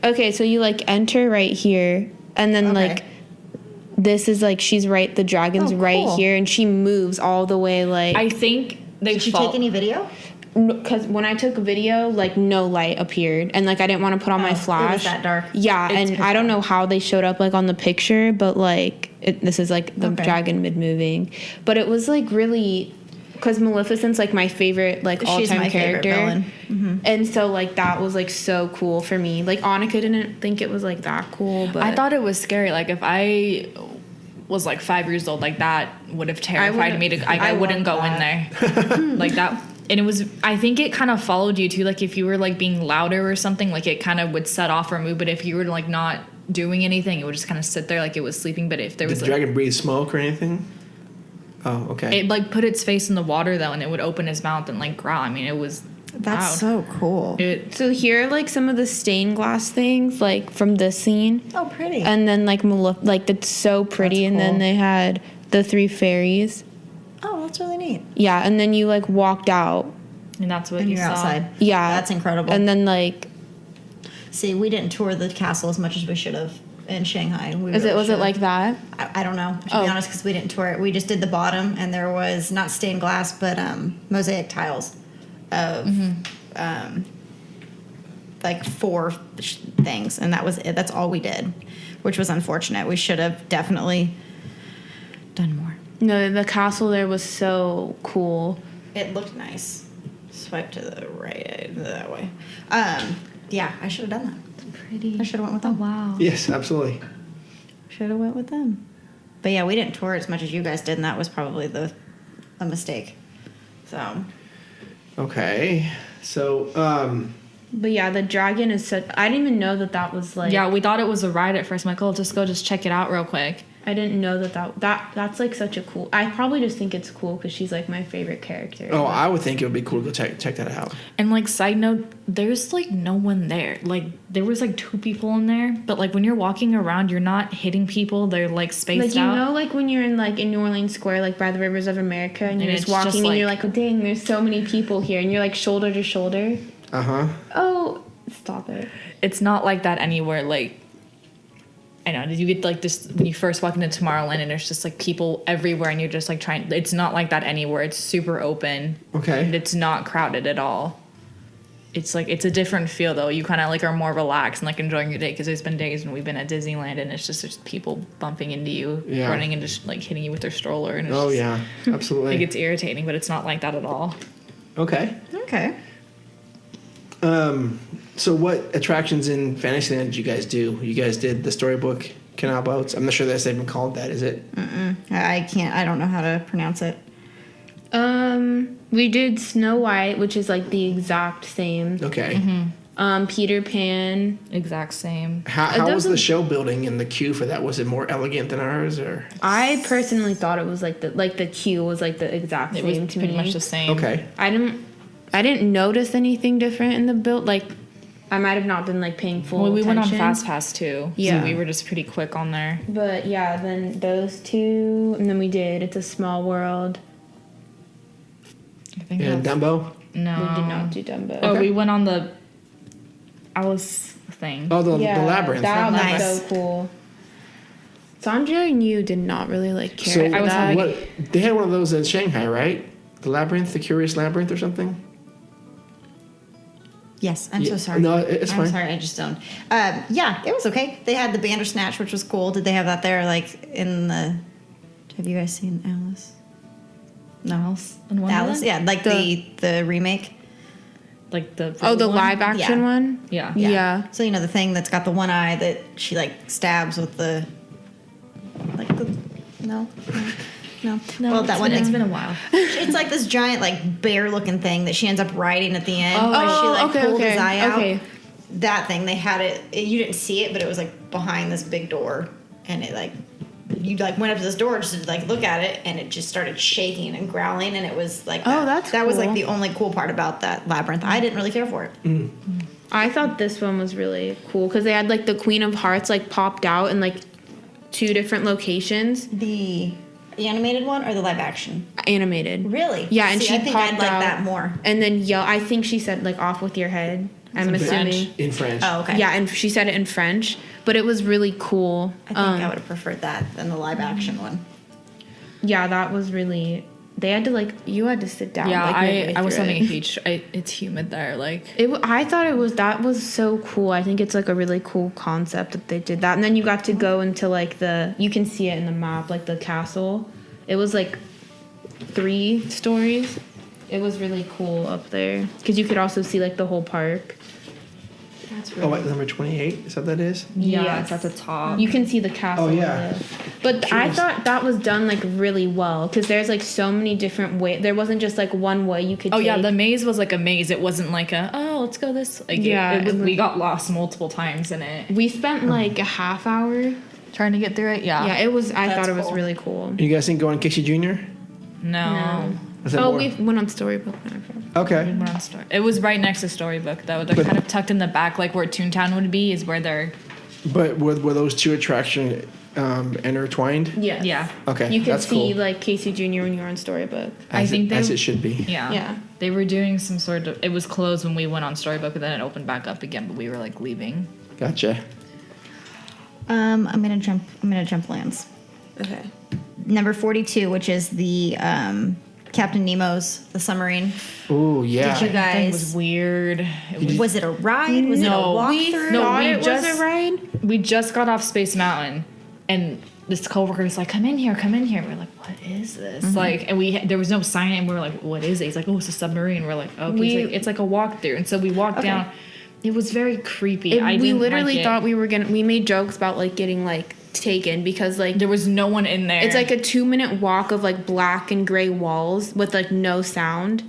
Speaker 4: Okay, so you like enter right here, and then
Speaker 7: Okay.
Speaker 4: like. This is like she's right. The dragon's
Speaker 7: Oh,
Speaker 4: right
Speaker 7: cool.
Speaker 4: here, and she moves all the way like.
Speaker 6: I think they
Speaker 7: Did you take any video?
Speaker 4: Because when I took a video, like no light appeared, and like I didn't want to put on my
Speaker 7: Oh, it was
Speaker 4: flash.
Speaker 7: that dark.
Speaker 4: Yeah,
Speaker 7: It's
Speaker 4: and
Speaker 7: pitch
Speaker 4: I don't
Speaker 7: dark.
Speaker 4: know how they showed up like on the picture, but like this is like the
Speaker 7: Okay.
Speaker 4: dragon mid moving, but it was like really. Because Maleficent's like my favorite like all
Speaker 7: She's
Speaker 4: time
Speaker 7: my favorite
Speaker 4: character,
Speaker 7: villain. Mm-hmm.
Speaker 4: and so like that was like so cool for me. Like Annika didn't think it was like that cool, but
Speaker 6: I thought it was scary. Like if I was like 5 years old, like that would have terrified me. I wouldn't go in there like that. And it was, I think it kind of followed you too. Like if you were like being louder or something, like it kind of would set off or move. But if you were like not doing anything, it would just kind of sit there like it was sleeping. But if there
Speaker 8: Did
Speaker 6: was
Speaker 8: the
Speaker 6: like,
Speaker 8: dragon breathe smoke or anything? Oh, okay.
Speaker 6: it like put its face in the water though, and it would open its mouth and like growl. I mean, it was
Speaker 7: That's
Speaker 6: loud.
Speaker 7: so cool.
Speaker 4: so here are like some of the stained glass things like from this scene.
Speaker 7: Oh, pretty.
Speaker 4: And then like like that's so pretty.
Speaker 7: That's
Speaker 4: And then
Speaker 7: cool.
Speaker 4: they had the 3 fairies.
Speaker 7: Oh, that's really neat.
Speaker 4: Yeah, and then you like walked out.
Speaker 6: And that's what
Speaker 7: And
Speaker 6: you
Speaker 7: you're
Speaker 6: saw.
Speaker 7: outside.
Speaker 4: Yeah,
Speaker 7: That's incredible.
Speaker 4: And then like,
Speaker 7: See, we didn't tour the castle as much as we should have in Shanghai. We
Speaker 4: was
Speaker 7: really
Speaker 4: it
Speaker 7: should've.
Speaker 4: like that?
Speaker 7: I don't know, to
Speaker 4: Oh.
Speaker 7: be honest, because we didn't tour it. We just did the bottom, and there was not stained glass, but mosaic tiles of like 4 things, and that was it. That's all we did, which was unfortunate. We should have definitely done more.
Speaker 4: No, the castle there was so cool.
Speaker 7: It looked nice. Swipe to the right, that way. Yeah, I should have done that.
Speaker 4: Pretty.
Speaker 7: I should have went with them.
Speaker 4: Wow.
Speaker 8: Yes, absolutely.
Speaker 7: Should have went with them. But yeah, we didn't tour as much as you guys did, and that was probably a mistake. So
Speaker 8: Okay. So,
Speaker 4: But yeah, the dragon is such. I didn't even know that was like.
Speaker 6: Yeah, we thought it was a ride at first. Michael, just check it out real quick.
Speaker 4: I didn't know that's like such a cool. I probably just think it's cool because she's like my favorite character.
Speaker 8: oh, I would think it would be cool to go check that out.
Speaker 6: And like side note, there's like no one there. Like there was like 2 people in there, but like when you're walking around, you're not hitting people. They're like spaced
Speaker 4: Like you
Speaker 6: out.
Speaker 4: know, like when you're in New Orleans Square, like by the rivers of America, and you're
Speaker 6: And
Speaker 4: just
Speaker 6: it's just,
Speaker 4: walking, and
Speaker 6: like-
Speaker 4: you're like, oh, dang, there's so many people here, and you're like shoulder to shoulder.
Speaker 8: Uh huh.
Speaker 4: Oh, stop it!
Speaker 6: It's not like that anywhere. Like I know. Did you get like this when you first walk into Tomorrowland and there's just like people everywhere and you're just like trying? It's not like that anywhere. It's super open.
Speaker 8: Okay.
Speaker 6: And it's not crowded at all. It's like it's a different feel though. You kind of like are more relaxed and like enjoying your day because there's been days when we've been at Disneyland and it's just there's people bumping into you,
Speaker 8: Yeah.
Speaker 6: running and just like hitting you with their stroller and it's
Speaker 8: Oh
Speaker 6: just,
Speaker 8: yeah, absolutely.
Speaker 6: like it's irritating, but it's not like that at all.
Speaker 8: Okay.
Speaker 7: okay.
Speaker 8: So what attractions in Fantasyland did you guys do? You guys did the storybook canal boats. I'm not sure that's even called that, is it?
Speaker 7: I can't. I don't know how to pronounce it.
Speaker 4: We did Snow White, which is like the exact same.
Speaker 8: Okay.
Speaker 4: Peter Pan.
Speaker 6: Exact same.
Speaker 8: How was the show building in the queue for that? Was it more elegant than ours, or?
Speaker 4: I personally thought it was like the queue was like the exact same.
Speaker 6: It was
Speaker 4: to
Speaker 6: pretty
Speaker 4: me.
Speaker 6: much the same.
Speaker 8: Okay.
Speaker 4: I didn't notice anything different in the build. Like, I might have not been like paying full attention.
Speaker 6: We went on Fast Pass too.
Speaker 4: Yeah.
Speaker 6: So we were just pretty quick on there.
Speaker 4: But yeah, then those two, and then we did It's a Small World.
Speaker 6: I think
Speaker 8: And Dumbo?
Speaker 6: No.
Speaker 4: We did not do Dumbo.
Speaker 6: Oh, we went on the Alice thing.
Speaker 8: Oh, the labyrinth.
Speaker 4: That was
Speaker 7: Nice.
Speaker 4: so cool. Sandra and you did not really like care
Speaker 8: So
Speaker 4: for that.
Speaker 8: they had one of those in Shanghai, right? The Labyrinth, the Curious Labyrinth, or something.
Speaker 7: Yes, I'm so sorry.
Speaker 8: No, it's fine.
Speaker 7: I'm sorry, I just don't. Yeah, it was okay. They had the Bandersnatch, which was cool. Did they have that there, like, in the... Have you guys seen Alice? No.
Speaker 6: Alice in Wonderland?
Speaker 7: Alice, yeah, like the remake.
Speaker 6: Like the...
Speaker 4: Oh, the
Speaker 6: one?
Speaker 4: live action
Speaker 7: Yeah.
Speaker 4: one?
Speaker 6: Yeah.
Speaker 4: Yeah.
Speaker 7: So, you know, the thing that's got the one eye that she, like, stabs with the... Like the... No? Well, that one.
Speaker 6: It's been a while.
Speaker 7: It's like this giant, like, bear-looking thing that she ends up riding at the end.
Speaker 4: Oh,
Speaker 7: where she, like,
Speaker 4: okay,
Speaker 7: pulled
Speaker 4: okay,
Speaker 7: his eye out.
Speaker 4: okay.
Speaker 7: That thing, they had it. You didn't see it, but it was, like, behind this big door. And it, like... You, like, went up to this door just to, like, look at it, and it just started shaking and growling, and it was, like...
Speaker 4: Oh, that's
Speaker 7: That was, like,
Speaker 4: cool.
Speaker 7: the only cool part about that labyrinth. I didn't really care for it.
Speaker 4: I thought this one was really cool because they had like the Queen of Hearts like popped out in like 2 different locations.
Speaker 7: The animated one or the live action?
Speaker 4: Animated.
Speaker 7: Really?
Speaker 4: Yeah, and
Speaker 7: See,
Speaker 4: she
Speaker 7: I think
Speaker 4: popped
Speaker 7: I'd like
Speaker 4: out
Speaker 7: that more.
Speaker 4: And then I think she said like off with your head. I'm assuming.
Speaker 8: In French.
Speaker 7: Oh, okay.
Speaker 4: Yeah, and she said it in French, but it was really cool.
Speaker 7: I think I would have preferred that than the live action one.
Speaker 4: Yeah, that was really. They had to like you had to sit down.
Speaker 6: Yeah,
Speaker 4: like, midway
Speaker 6: I was
Speaker 4: through
Speaker 6: having
Speaker 4: it.
Speaker 6: a huge... it's humid there. Like...
Speaker 4: I thought that was so cool. I think it's like a really cool concept that they did that. And then you got to go into like you can see it in the map, like the castle. It was like 3 stories. It was really cool up there because you could also see like the whole park. That's really
Speaker 8: Oh, number 28? Is that what that is?
Speaker 6: Yeah, it's at the top.
Speaker 4: You can see the castle.
Speaker 8: Oh, yeah.
Speaker 4: But I thought that was done like really well because there's like so many different ways. There wasn't just like one way you could.
Speaker 6: Oh
Speaker 4: take.
Speaker 6: yeah, the maze was like a maze. It wasn't like let's go this. Like
Speaker 4: Yeah,
Speaker 6: we got lost multiple times in it.
Speaker 4: We spent like a half hour
Speaker 6: trying to get through it. Yeah.
Speaker 4: Yeah, it was. I
Speaker 7: That's
Speaker 4: thought it was
Speaker 7: cool.
Speaker 4: really cool.
Speaker 8: You guys think going Casey Jr.?
Speaker 6: No.
Speaker 8: Is that
Speaker 4: Oh,
Speaker 8: more-
Speaker 4: we went on Storybook.
Speaker 8: Okay.
Speaker 6: We're on It was right next to Storybook though. They're kind of tucked in the back, like where Toontown would be, is where they're.
Speaker 8: But were those 2 attractions intertwined?
Speaker 4: Yeah.
Speaker 6: Yeah.
Speaker 8: Okay,
Speaker 4: You could
Speaker 8: that's
Speaker 4: see
Speaker 8: cool.
Speaker 4: like Casey Jr. when you were on Storybook.
Speaker 8: As
Speaker 6: think
Speaker 8: as
Speaker 6: they-
Speaker 8: it should be.
Speaker 6: Yeah.
Speaker 4: Yeah.
Speaker 6: They were doing some sort of. It was closed when we went on Storybook, and then it opened back up again. But we were like leaving.
Speaker 8: Gotcha.
Speaker 7: I'm gonna jump lands.
Speaker 4: Okay.
Speaker 7: Number 42, which is the Captain Nemo's the submarine.
Speaker 8: Oh yeah.
Speaker 7: Did you
Speaker 6: That thing
Speaker 7: guys?
Speaker 6: was weird.
Speaker 7: Was it a ride? Was it a walkthrough?
Speaker 4: Thought
Speaker 6: we
Speaker 4: it
Speaker 6: just-
Speaker 4: was a ride.
Speaker 6: We just got off Space Mountain, and this coworker was like, "Come in here, come in here." We're like, "What is this?"
Speaker 4: Mm-hmm.
Speaker 6: Like, and there was no sign, and we were like, "What is it?" He's like, "Oh, it's a submarine." We're like, "Okay." He's like, it's like a walkthrough, and so we walked down. It was very creepy.
Speaker 4: We literally thought we were gonna. We made jokes about like getting like taken because like
Speaker 6: there was no one in there.
Speaker 4: it's like a 2-minute walk of like black and gray walls with like no sound,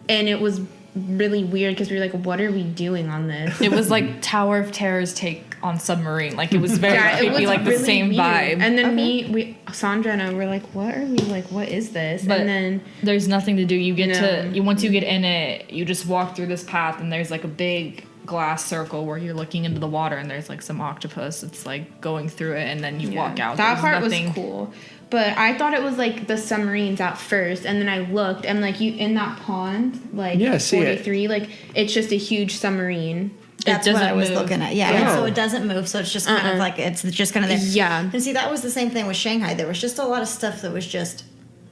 Speaker 4: and it was really weird because we were like, what are we doing on this?
Speaker 6: It was like Tower of Terror's take on submarine. Like it was very creepy, like the
Speaker 4: really
Speaker 6: same
Speaker 4: weird.
Speaker 6: vibe.
Speaker 4: And then Sandra and I were like, what are we like? What is this?
Speaker 6: But
Speaker 4: and then
Speaker 6: there's nothing to do. You get
Speaker 4: No.
Speaker 6: to once you get in it, you just walk through this path, and there's like a big glass circle where you're looking into the water, and there's like some octopus. It's like going through it, and then you walk out.
Speaker 4: That
Speaker 6: There's
Speaker 4: part
Speaker 6: nothing.
Speaker 4: was cool. But I thought it was like the submarines at first, and then I looked, and like you in that pond, like
Speaker 8: Yeah, I see it.
Speaker 4: 43, like it's just a huge submarine.
Speaker 7: That's what
Speaker 6: doesn't
Speaker 7: I was
Speaker 6: move.
Speaker 7: looking at. Yeah, and so it doesn't move. So it's just kind of like it's just kind of there.
Speaker 4: Yeah.
Speaker 7: And see, that was the same thing with Shanghai. There was just a lot of stuff that was just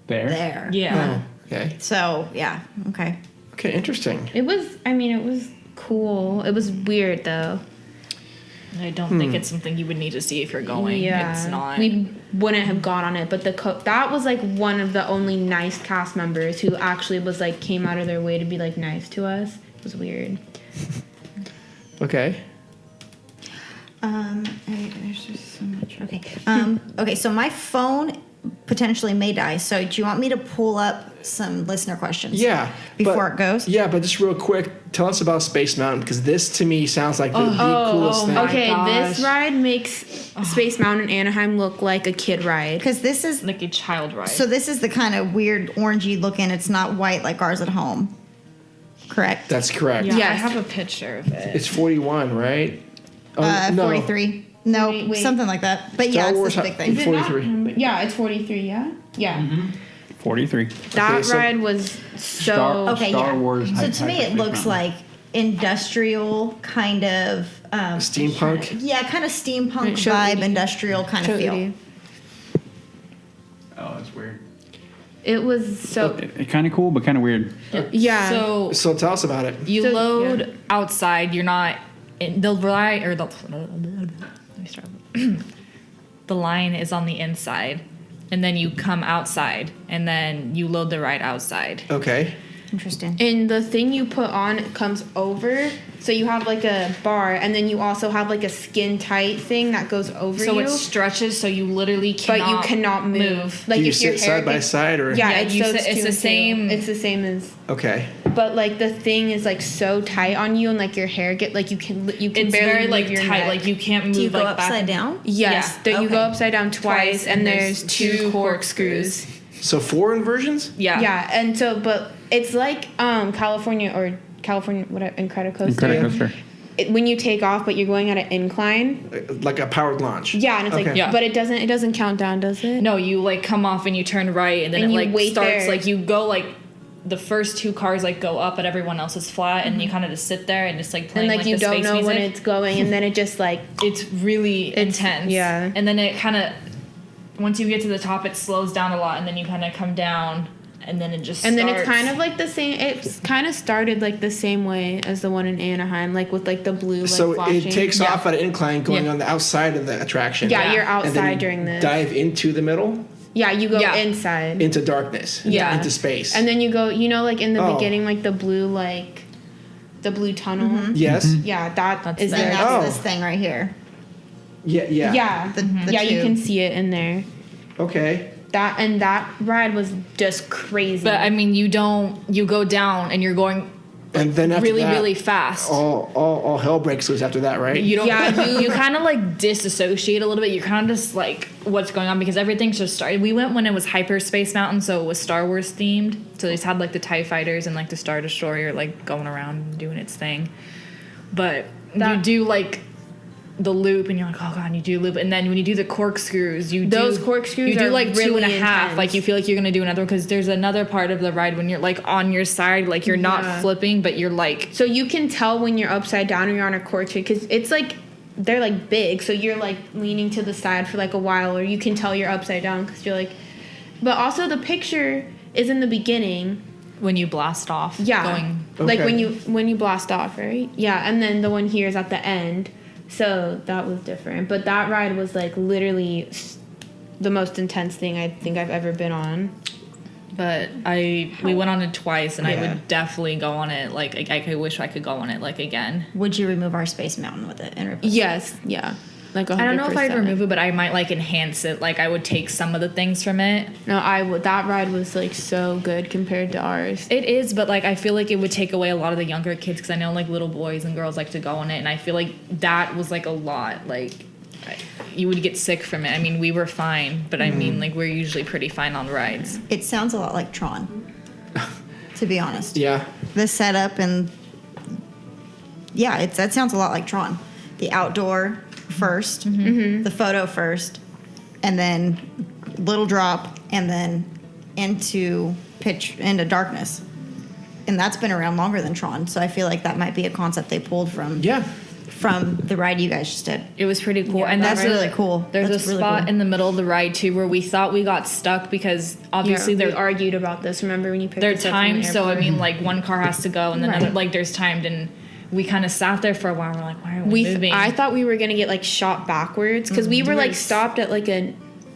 Speaker 7: there.
Speaker 6: Yeah.
Speaker 8: Oh, okay.
Speaker 7: So yeah. Okay.
Speaker 8: Okay, interesting.
Speaker 4: It was. I mean, it was cool. It was weird though.
Speaker 6: I don't think it's something you would need to see if you're going.
Speaker 4: Yeah,
Speaker 6: It's not.
Speaker 4: We wouldn't have gone on it, but that was like one of the only nice cast members who actually was like came out of their way to be like nice to us. It was weird.
Speaker 8: Okay.
Speaker 7: There's just so much. Okay. Okay. So my phone potentially may die. So do you want me to pull up some listener questions?
Speaker 8: Yeah.
Speaker 7: Before it goes?
Speaker 8: Yeah, but just real quick, tell us about Space Mountain, because this to me sounds like the coolest thing.
Speaker 4: Okay, this ride makes Space Mountain Anaheim look like a kid ride.
Speaker 7: Because this is
Speaker 6: like a child ride.
Speaker 7: So this is the kind of weird orangey looking. It's not white like ours at home. Correct?
Speaker 8: That's correct.
Speaker 6: Yeah, I have a picture of it.
Speaker 8: It's 41, right? No.
Speaker 7: 43. No,
Speaker 4: Wait.
Speaker 7: something like that. But
Speaker 8: Star
Speaker 7: yeah,
Speaker 8: Wars
Speaker 7: it's this big thing.
Speaker 8: 43.
Speaker 4: Yeah, it's 43, yeah? Yeah.
Speaker 5: 43.
Speaker 4: That
Speaker 8: so-
Speaker 4: ride was so...
Speaker 5: Star Wars.
Speaker 7: So to me, it looks like industrial kind of...
Speaker 8: Steampunk?
Speaker 7: Yeah, kind of steampunk
Speaker 4: Show
Speaker 7: vibe,
Speaker 4: me.
Speaker 7: industrial kind of feel.
Speaker 5: Oh, that's weird.
Speaker 4: It was so...
Speaker 5: Kind of cool, but kind of weird.
Speaker 4: Yeah.
Speaker 8: So tell us about it.
Speaker 6: You
Speaker 4: So,
Speaker 6: load
Speaker 4: yeah.
Speaker 6: outside. You're not in the line, or the. Let me start. The line is on the inside, and then you come outside, and then you load the ride outside.
Speaker 8: Okay.
Speaker 7: Interesting.
Speaker 4: And the thing you put on comes over, so you have like a bar, and then you also have like a skin tight thing that goes over
Speaker 6: So
Speaker 4: you.
Speaker 6: it stretches, so you literally cannot.
Speaker 4: But you cannot move.
Speaker 8: Do you
Speaker 4: if your
Speaker 8: sit
Speaker 4: hair
Speaker 8: side by
Speaker 4: gets-
Speaker 8: side or?
Speaker 4: Yeah,
Speaker 6: Yeah,
Speaker 4: it's,
Speaker 6: you
Speaker 4: so
Speaker 6: sit-
Speaker 4: it's
Speaker 6: it's
Speaker 4: two
Speaker 6: the
Speaker 4: and two.
Speaker 6: same-
Speaker 4: It's the same as.
Speaker 8: Okay.
Speaker 4: But like the thing is like so tight on you, and like your hair get like you can
Speaker 6: It's
Speaker 4: barely
Speaker 6: very
Speaker 4: move
Speaker 6: like
Speaker 4: your
Speaker 6: tight.
Speaker 4: neck.
Speaker 6: Like you can't move.
Speaker 7: Do you go
Speaker 6: like back
Speaker 7: upside
Speaker 6: and-
Speaker 7: down?
Speaker 4: Yes,
Speaker 6: Yeah.
Speaker 4: you go
Speaker 7: Okay.
Speaker 4: upside down twice, and there's two corkscrews.
Speaker 8: So 4 inversions?
Speaker 6: Yeah.
Speaker 4: Yeah, and so but it's like California whatever Incredicoaster.
Speaker 5: Incredicoaster.
Speaker 4: When you take off, but you're going at an incline.
Speaker 8: Like a powered launch?
Speaker 4: Yeah, and it's like,
Speaker 8: Okay.
Speaker 6: Yeah.
Speaker 4: but it doesn't count down, does it?
Speaker 6: No, you like come off and you turn right, and then
Speaker 4: And
Speaker 6: it
Speaker 4: you
Speaker 6: like
Speaker 4: wait
Speaker 6: starts
Speaker 4: there.
Speaker 6: like you go like the first 2 cars like go up, but everyone else is flat, and you kind of just sit there and just like playing
Speaker 4: And like you
Speaker 6: the
Speaker 4: don't
Speaker 6: space
Speaker 4: know
Speaker 6: music.
Speaker 4: when it's going, and then it just like
Speaker 6: It's really intense.
Speaker 4: yeah.
Speaker 6: And then it kind of once you get to the top, it slows down a lot, and then you kind of come down, and then it just
Speaker 4: and then
Speaker 6: starts.
Speaker 4: it's kind of like the same. It's kind of started like the same way as the one in Anaheim, like with like the blue. Like,
Speaker 8: So
Speaker 4: flashing.
Speaker 8: it takes
Speaker 6: Yeah.
Speaker 8: off at an incline going
Speaker 6: Yeah.
Speaker 8: on the outside of the attraction.
Speaker 4: Yeah,
Speaker 6: Yeah.
Speaker 4: you're
Speaker 8: And then
Speaker 4: outside
Speaker 8: you
Speaker 4: during this.
Speaker 8: dive into the middle,
Speaker 4: Yeah, you go
Speaker 6: Yeah.
Speaker 4: inside.
Speaker 8: into darkness,
Speaker 4: Yeah.
Speaker 8: into space.
Speaker 4: And then you go, like in the
Speaker 8: Oh.
Speaker 4: beginning, like the blue tunnel.
Speaker 8: Yes?
Speaker 4: Yeah, that's
Speaker 6: there.
Speaker 4: there.
Speaker 7: And that's
Speaker 8: Oh.
Speaker 7: this thing right here.
Speaker 8: Yeah.
Speaker 4: Yeah,
Speaker 7: The
Speaker 4: yeah, you
Speaker 7: tube.
Speaker 4: can see it in there.
Speaker 8: Okay.
Speaker 4: That ride was just crazy.
Speaker 6: But I mean, you go down, and you're going
Speaker 8: And then after
Speaker 6: really,
Speaker 8: that,
Speaker 6: really fast.
Speaker 8: all hell breaks loose after that, right?
Speaker 6: You don't.
Speaker 4: Yeah,
Speaker 6: you kind of like disassociate a little bit. You're kind of just like, what's going on, because everything's just started. We went when it was Hyperspace Mountain, so it was Star Wars themed. So they just had like the TIE fighters and like the Star Destroyer like going around and doing its thing. But you do like the loop, and you're like, oh god, and you do loop, and then when you do the corkscrews,
Speaker 4: Those corkscrews
Speaker 6: you do
Speaker 4: are
Speaker 6: like two
Speaker 4: really
Speaker 6: and a half.
Speaker 4: intense.
Speaker 6: Like you feel like you're gonna do another, because there's another part of the ride when you're like on your side, like you're
Speaker 4: Yeah.
Speaker 6: not flipping, but you're like.
Speaker 4: so you can tell when you're upside down or you're on a corkscrew because it's like they're like big, so you're like leaning to the side for like a while, or you can tell you're upside down because you're like. But also the picture is in the beginning.
Speaker 6: When you blast off.
Speaker 4: Yeah,
Speaker 6: Going.
Speaker 4: like
Speaker 8: Okay.
Speaker 4: when you blast off, right? Yeah, and then the one here is at the end, so that was different. But that ride was like literally the most intense thing I think I've ever been on.
Speaker 6: But we went on it twice, and I
Speaker 8: Yeah.
Speaker 6: would definitely go on it. Like I wish I could go on it like again.
Speaker 7: Would you remove our Space Mountain with it? And replace it?
Speaker 4: Yes, yeah, like 100%.
Speaker 6: I don't know if I'd remove it, but I might like enhance it. Like I would take some of the things from it.
Speaker 4: No, I would. That ride was like so good compared to ours.
Speaker 6: It is, but like I feel like it would take away a lot of the younger kids, because I know like little boys and girls like to go on it, and I feel like that was like a lot. Like you would get sick from it. I mean, we were fine, but I mean, like we're usually pretty fine on rides.
Speaker 7: It sounds a lot like Tron, to be honest.
Speaker 8: Yeah.
Speaker 7: The setup and that sounds a lot like Tron. The outdoor first, the photo first, and then little drop, and then into darkness. And that's been around longer than Tron, so I feel like that might be a concept they pulled from the ride you guys just did.
Speaker 6: It was pretty cool,
Speaker 7: Yeah,
Speaker 6: and
Speaker 7: that's really cool.
Speaker 6: There's
Speaker 7: That's
Speaker 6: a
Speaker 7: really
Speaker 6: spot
Speaker 7: cool.
Speaker 6: in the middle of the ride too where we thought we got stuck, because obviously
Speaker 4: we
Speaker 6: they're
Speaker 4: argued about this. Remember when you picked
Speaker 6: they're
Speaker 4: us up from the
Speaker 6: timed, so I
Speaker 4: airport?
Speaker 6: mean, like one car has to go, and then
Speaker 4: Right.
Speaker 6: another, like there's timed, and we kind of sat there for a while. We're like, why are we moving?
Speaker 4: I thought we were gonna get like shot backwards because we were like stopped at like a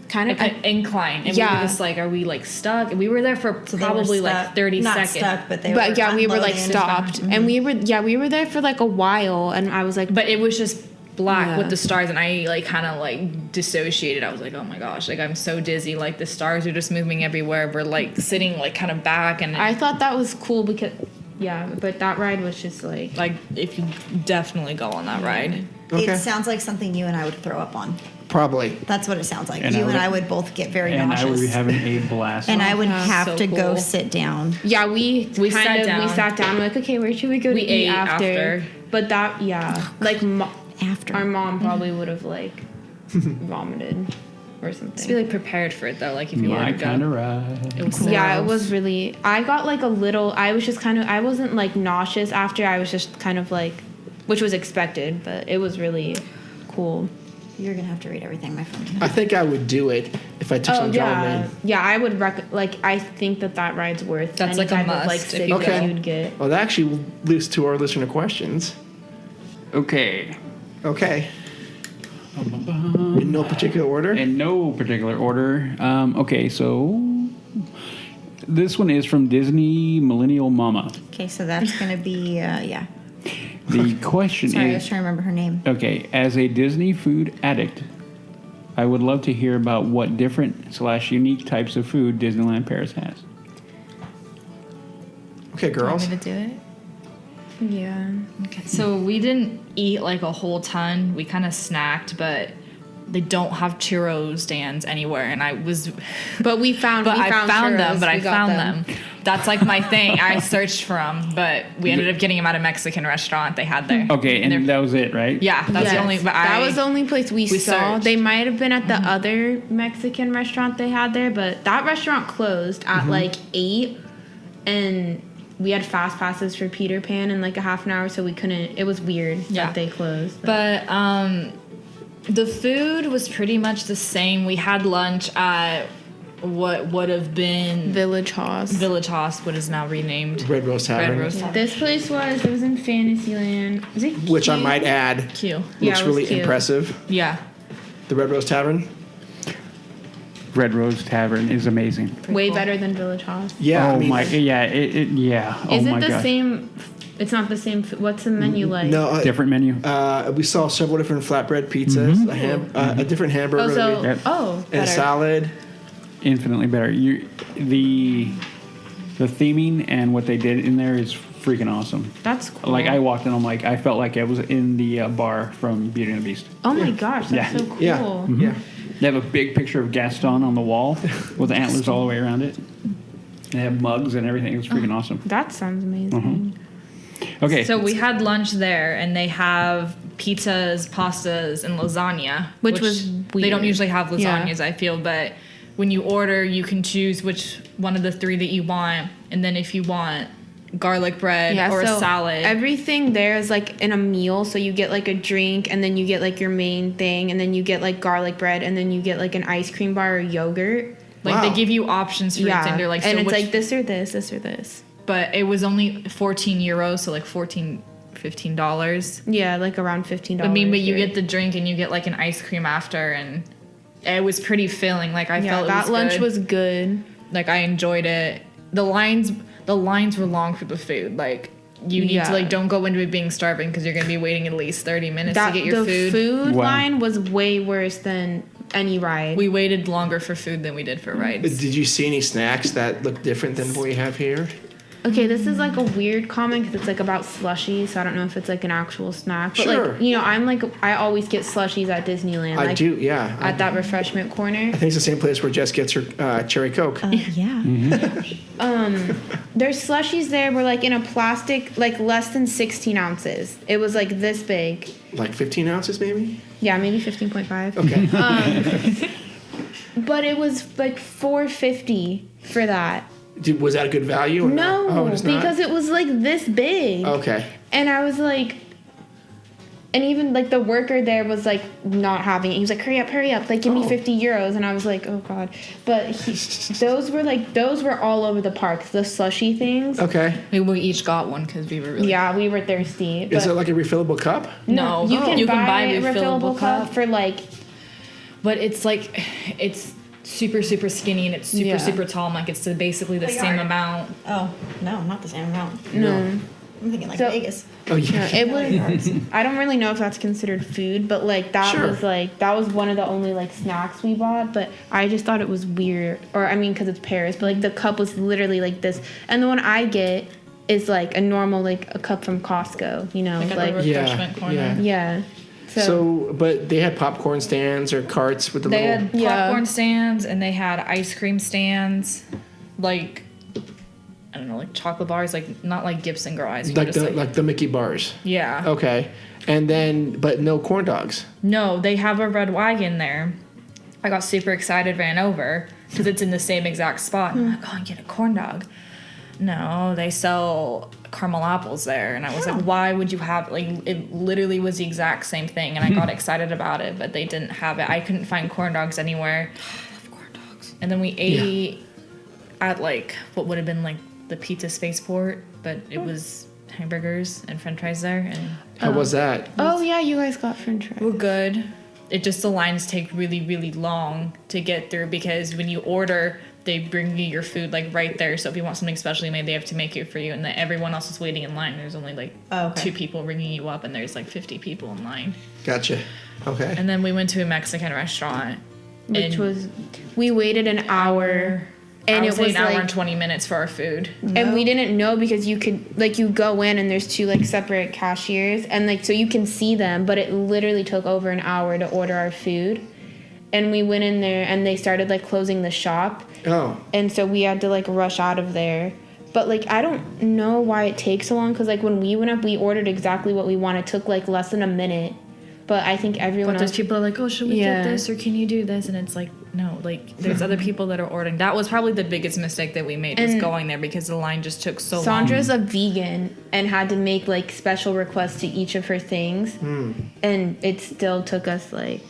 Speaker 4: kind of
Speaker 6: like an incline, and we were just like, are we like stuck? And we were there for
Speaker 7: So they were
Speaker 6: probably like
Speaker 7: stuck.
Speaker 6: 30
Speaker 7: Not
Speaker 6: seconds.
Speaker 7: stuck, but they
Speaker 4: but
Speaker 7: were
Speaker 4: yeah, we were like
Speaker 7: unloading.
Speaker 4: stopped, and we were there for like a while, and I was like,
Speaker 6: But it was just black with the stars, and I like kind of like dissociated. I was like, oh my gosh, like I'm so dizzy. Like the stars are just moving everywhere. We're like sitting like kind of back, and
Speaker 4: I thought that was cool because but that ride was just like
Speaker 6: if you definitely go on that ride.
Speaker 7: It sounds like something you and I would throw up on.
Speaker 8: Probably.
Speaker 7: That's what it sounds like. You and I would both get very nauseous.
Speaker 5: And I would be having a blast.
Speaker 7: And I would have to go sit down.
Speaker 4: Yeah, we sat down. We sat down. We're like, okay, where should we go to eat after? But that, like
Speaker 7: after
Speaker 4: our mom probably would have like vomited or something.
Speaker 6: Just be like prepared for it though. Like if you
Speaker 5: My kind of ride.
Speaker 6: It was
Speaker 4: it was really. I got like a little. I was just kind of. I wasn't like nauseous after. I was just kind of like, which was expected, but it was really cool.
Speaker 7: You're gonna have to read everything, my friend.
Speaker 8: I think I would do it if I took some Dramamine.
Speaker 4: Yeah, I would I think that ride's worth.
Speaker 6: That's
Speaker 4: any
Speaker 6: like a
Speaker 4: type
Speaker 6: must.
Speaker 4: Of, like, sick that you'd get.
Speaker 8: Well, that actually leads to our listener questions.
Speaker 5: Okay.
Speaker 8: In no particular order?
Speaker 5: In no particular order. Okay, so this one is from Disney Millennial Mama.
Speaker 7: Okay, so that's going to be,
Speaker 5: The question
Speaker 7: Sorry,
Speaker 5: is...
Speaker 7: I was trying to remember her name.
Speaker 5: Okay, as a Disney food addict, I would love to hear about what different / unique types of food Disneyland Paris has.
Speaker 8: Okay, girls.
Speaker 6: Want me to do it?
Speaker 4: Yeah.
Speaker 6: Okay. So we didn't eat like a whole ton. We kind of snacked, but they don't have churro stands anywhere. And I was,
Speaker 4: but I found
Speaker 6: them. That's like my thing. I searched for them, but we ended up getting them at a Mexican restaurant they had there.
Speaker 5: Okay, and that was it, right?
Speaker 6: Yeah, that's the only. But
Speaker 4: that was the only place we saw.
Speaker 6: Searched.
Speaker 4: They might have been at the other Mexican restaurant they had there, but that restaurant closed at like 8, and we had fast passes for Peter Pan in like a half an hour, so we couldn't. It was weird that they closed.
Speaker 6: But the food was pretty much the same. We had lunch at what would have been
Speaker 4: Village House,
Speaker 6: what is now renamed
Speaker 8: Red Rose Tavern.
Speaker 4: This place was in Fantasyland. Was it
Speaker 8: Which
Speaker 4: cute?
Speaker 8: I might add,
Speaker 6: cute.
Speaker 8: Looks really
Speaker 4: cute.
Speaker 8: impressive.
Speaker 6: Yeah.
Speaker 8: The Red Rose Tavern.
Speaker 5: Red Rose Tavern is amazing.
Speaker 4: Way better than Village House.
Speaker 8: Yeah.
Speaker 5: Oh my. Yeah. Yeah.
Speaker 4: Is
Speaker 5: oh my
Speaker 4: it the
Speaker 5: God.
Speaker 4: same? It's not the same. What's the menu like?
Speaker 8: No.
Speaker 5: Different menu.
Speaker 8: We saw several different flatbread pizzas, a different hamburger,
Speaker 4: and
Speaker 8: a salad.
Speaker 5: Infinitely better. The theming and what they did in there is freaking awesome.
Speaker 4: That's cool.
Speaker 5: Like I walked in, I felt like I was in the bar from Beauty and the Beast.
Speaker 4: Oh my gosh, that's so cool.
Speaker 8: Yeah. Mm-hmm. Yeah.
Speaker 5: They have a big picture of Gaston on the wall with antlers all the way around it. They have mugs and everything. It was freaking awesome.
Speaker 4: That sounds amazing.
Speaker 5: Okay.
Speaker 6: So we had lunch there, and they have pizzas, pastas, and lasagna.
Speaker 4: Which was weird.
Speaker 6: They don't usually have lasagnas, I feel, but when you order, you can choose which one of the 3 that you want, and then if you want garlic bread or a salad.
Speaker 4: Everything there is like in a meal, so you get like a drink, and then you get like your main thing, and then you get like garlic bread, and then you get like an ice cream bar or yogurt.
Speaker 6: Like they give you options for everything. They're like,
Speaker 4: and it's like this or this, this or this.
Speaker 6: But it was only 14 euros, so like $15.
Speaker 4: Yeah, like around $15.
Speaker 6: I mean, but you get the drink and you get like an ice cream after, and it was pretty filling. Like I felt
Speaker 4: that lunch was good.
Speaker 6: Like I enjoyed it. The lines were long for the food. Like you need to don't go into it being starving because you're gonna be waiting at least 30 minutes to get your food.
Speaker 4: The food line was way worse than any ride.
Speaker 6: We waited longer for food than we did for rides.
Speaker 8: Did you see any snacks that look different than what we have here?
Speaker 4: Okay, this is like a weird comment because it's like about slushies, so I don't know if it's like an actual snack. But
Speaker 8: Sure.
Speaker 4: like, I always get slushies at Disneyland.
Speaker 8: I
Speaker 4: like,
Speaker 8: do, yeah.
Speaker 4: At that refreshment corner.
Speaker 8: I think it's the same place where Jess gets her cherry Coke.
Speaker 7: Yeah.
Speaker 4: There's slushies there were like in a plastic, like less than 16 ounces. It was like this big.
Speaker 8: Like 15 ounces maybe?
Speaker 4: Yeah, maybe 15.5.
Speaker 8: Okay.
Speaker 4: But it was like $4.50 for that.
Speaker 8: Was that a good value? Or
Speaker 4: No,
Speaker 8: not? Oh, it is not?
Speaker 4: because it was like this big.
Speaker 8: Okay.
Speaker 4: And I was like, and even like the worker there was like not having it. He was like, hurry up, like give me 50 euros. And I was like, oh God. But those were all over the park, the slushy things.
Speaker 8: Okay.
Speaker 6: We each got one because we were really...
Speaker 4: Yeah, we were thirsty.
Speaker 8: Is it like a refillable cup?
Speaker 6: No.
Speaker 4: You can buy a
Speaker 6: refillable
Speaker 4: cup for like...
Speaker 6: But it's like, it's super, super skinny and it's super, super tall. I'm like, it's basically the same amount.
Speaker 7: Oh, no, not the same amount.
Speaker 4: No.
Speaker 7: I'm thinking like
Speaker 4: So-
Speaker 7: Vegas.
Speaker 8: Oh yeah.
Speaker 4: It was. I don't really know if that's considered food, but like that
Speaker 8: Sure.
Speaker 4: was like that was one of the only like snacks we bought. But I just thought it was weird, or I mean, because it's Paris. But like the cup was literally like this, and the one I get is like a normal like a cup from Costco. You know,
Speaker 6: Like at the
Speaker 4: like
Speaker 6: refreshment corner.
Speaker 4: yeah.
Speaker 8: So, but they had popcorn stands or carts with the
Speaker 6: They
Speaker 8: little.
Speaker 6: had popcorn stands and they had ice cream stands, like I don't know, like chocolate bars, like not like Gibson Girl ice cream.
Speaker 8: Like
Speaker 6: just
Speaker 8: like the Mickey bars.
Speaker 6: yeah.
Speaker 8: Okay. And then, but no corn dogs.
Speaker 6: No, they have a red wagon there. I got super excited, ran over because it's in the same exact spot. I'm like, oh, I get a corn dog. No, they sell caramel apples there, and I was like, why would you have like it? Literally was the exact same thing, and I got excited about it, but they didn't have it. I couldn't find corn dogs anywhere. I love corn dogs. And then we ate at like what would have been like the Pizza Spaceport, but it was hamburgers and French fries there, and
Speaker 8: How was that?
Speaker 4: Oh yeah, you guys got French fries.
Speaker 6: we're good. It just the lines take really, really long to get through because when you order, they bring you your food like right there. So if you want something specially made, they have to make it for you, and then everyone else is waiting in line. There's only like 2 people ringing you up, and there's like 50 people in line.
Speaker 8: Gotcha. Okay.
Speaker 6: And then we went to a Mexican restaurant,
Speaker 4: Which was we waited an hour. And it was
Speaker 6: an hour
Speaker 4: like,
Speaker 6: and 20 minutes for our food.
Speaker 4: And we didn't know because you could like you go in and there's 2 like separate cashiers and like so you can see them, but it literally took over an hour to order our food. And we went in there and they started like closing the shop.
Speaker 8: Oh.
Speaker 4: And so we had to like rush out of there. But like I don't know why it takes so long cuz like when we went up we ordered exactly what we wanted. It took like less than a minute. But I think everyone
Speaker 6: But
Speaker 4: else
Speaker 6: there's people that are like, oh, should we get this or can you do this? And it's like, no, like there's other people that are ordering. That was probably the biggest mistake that we made was
Speaker 4: And
Speaker 6: going there because the line just took so long.
Speaker 4: Sandra's a vegan and had to make like special requests to each of her things. And it still took us like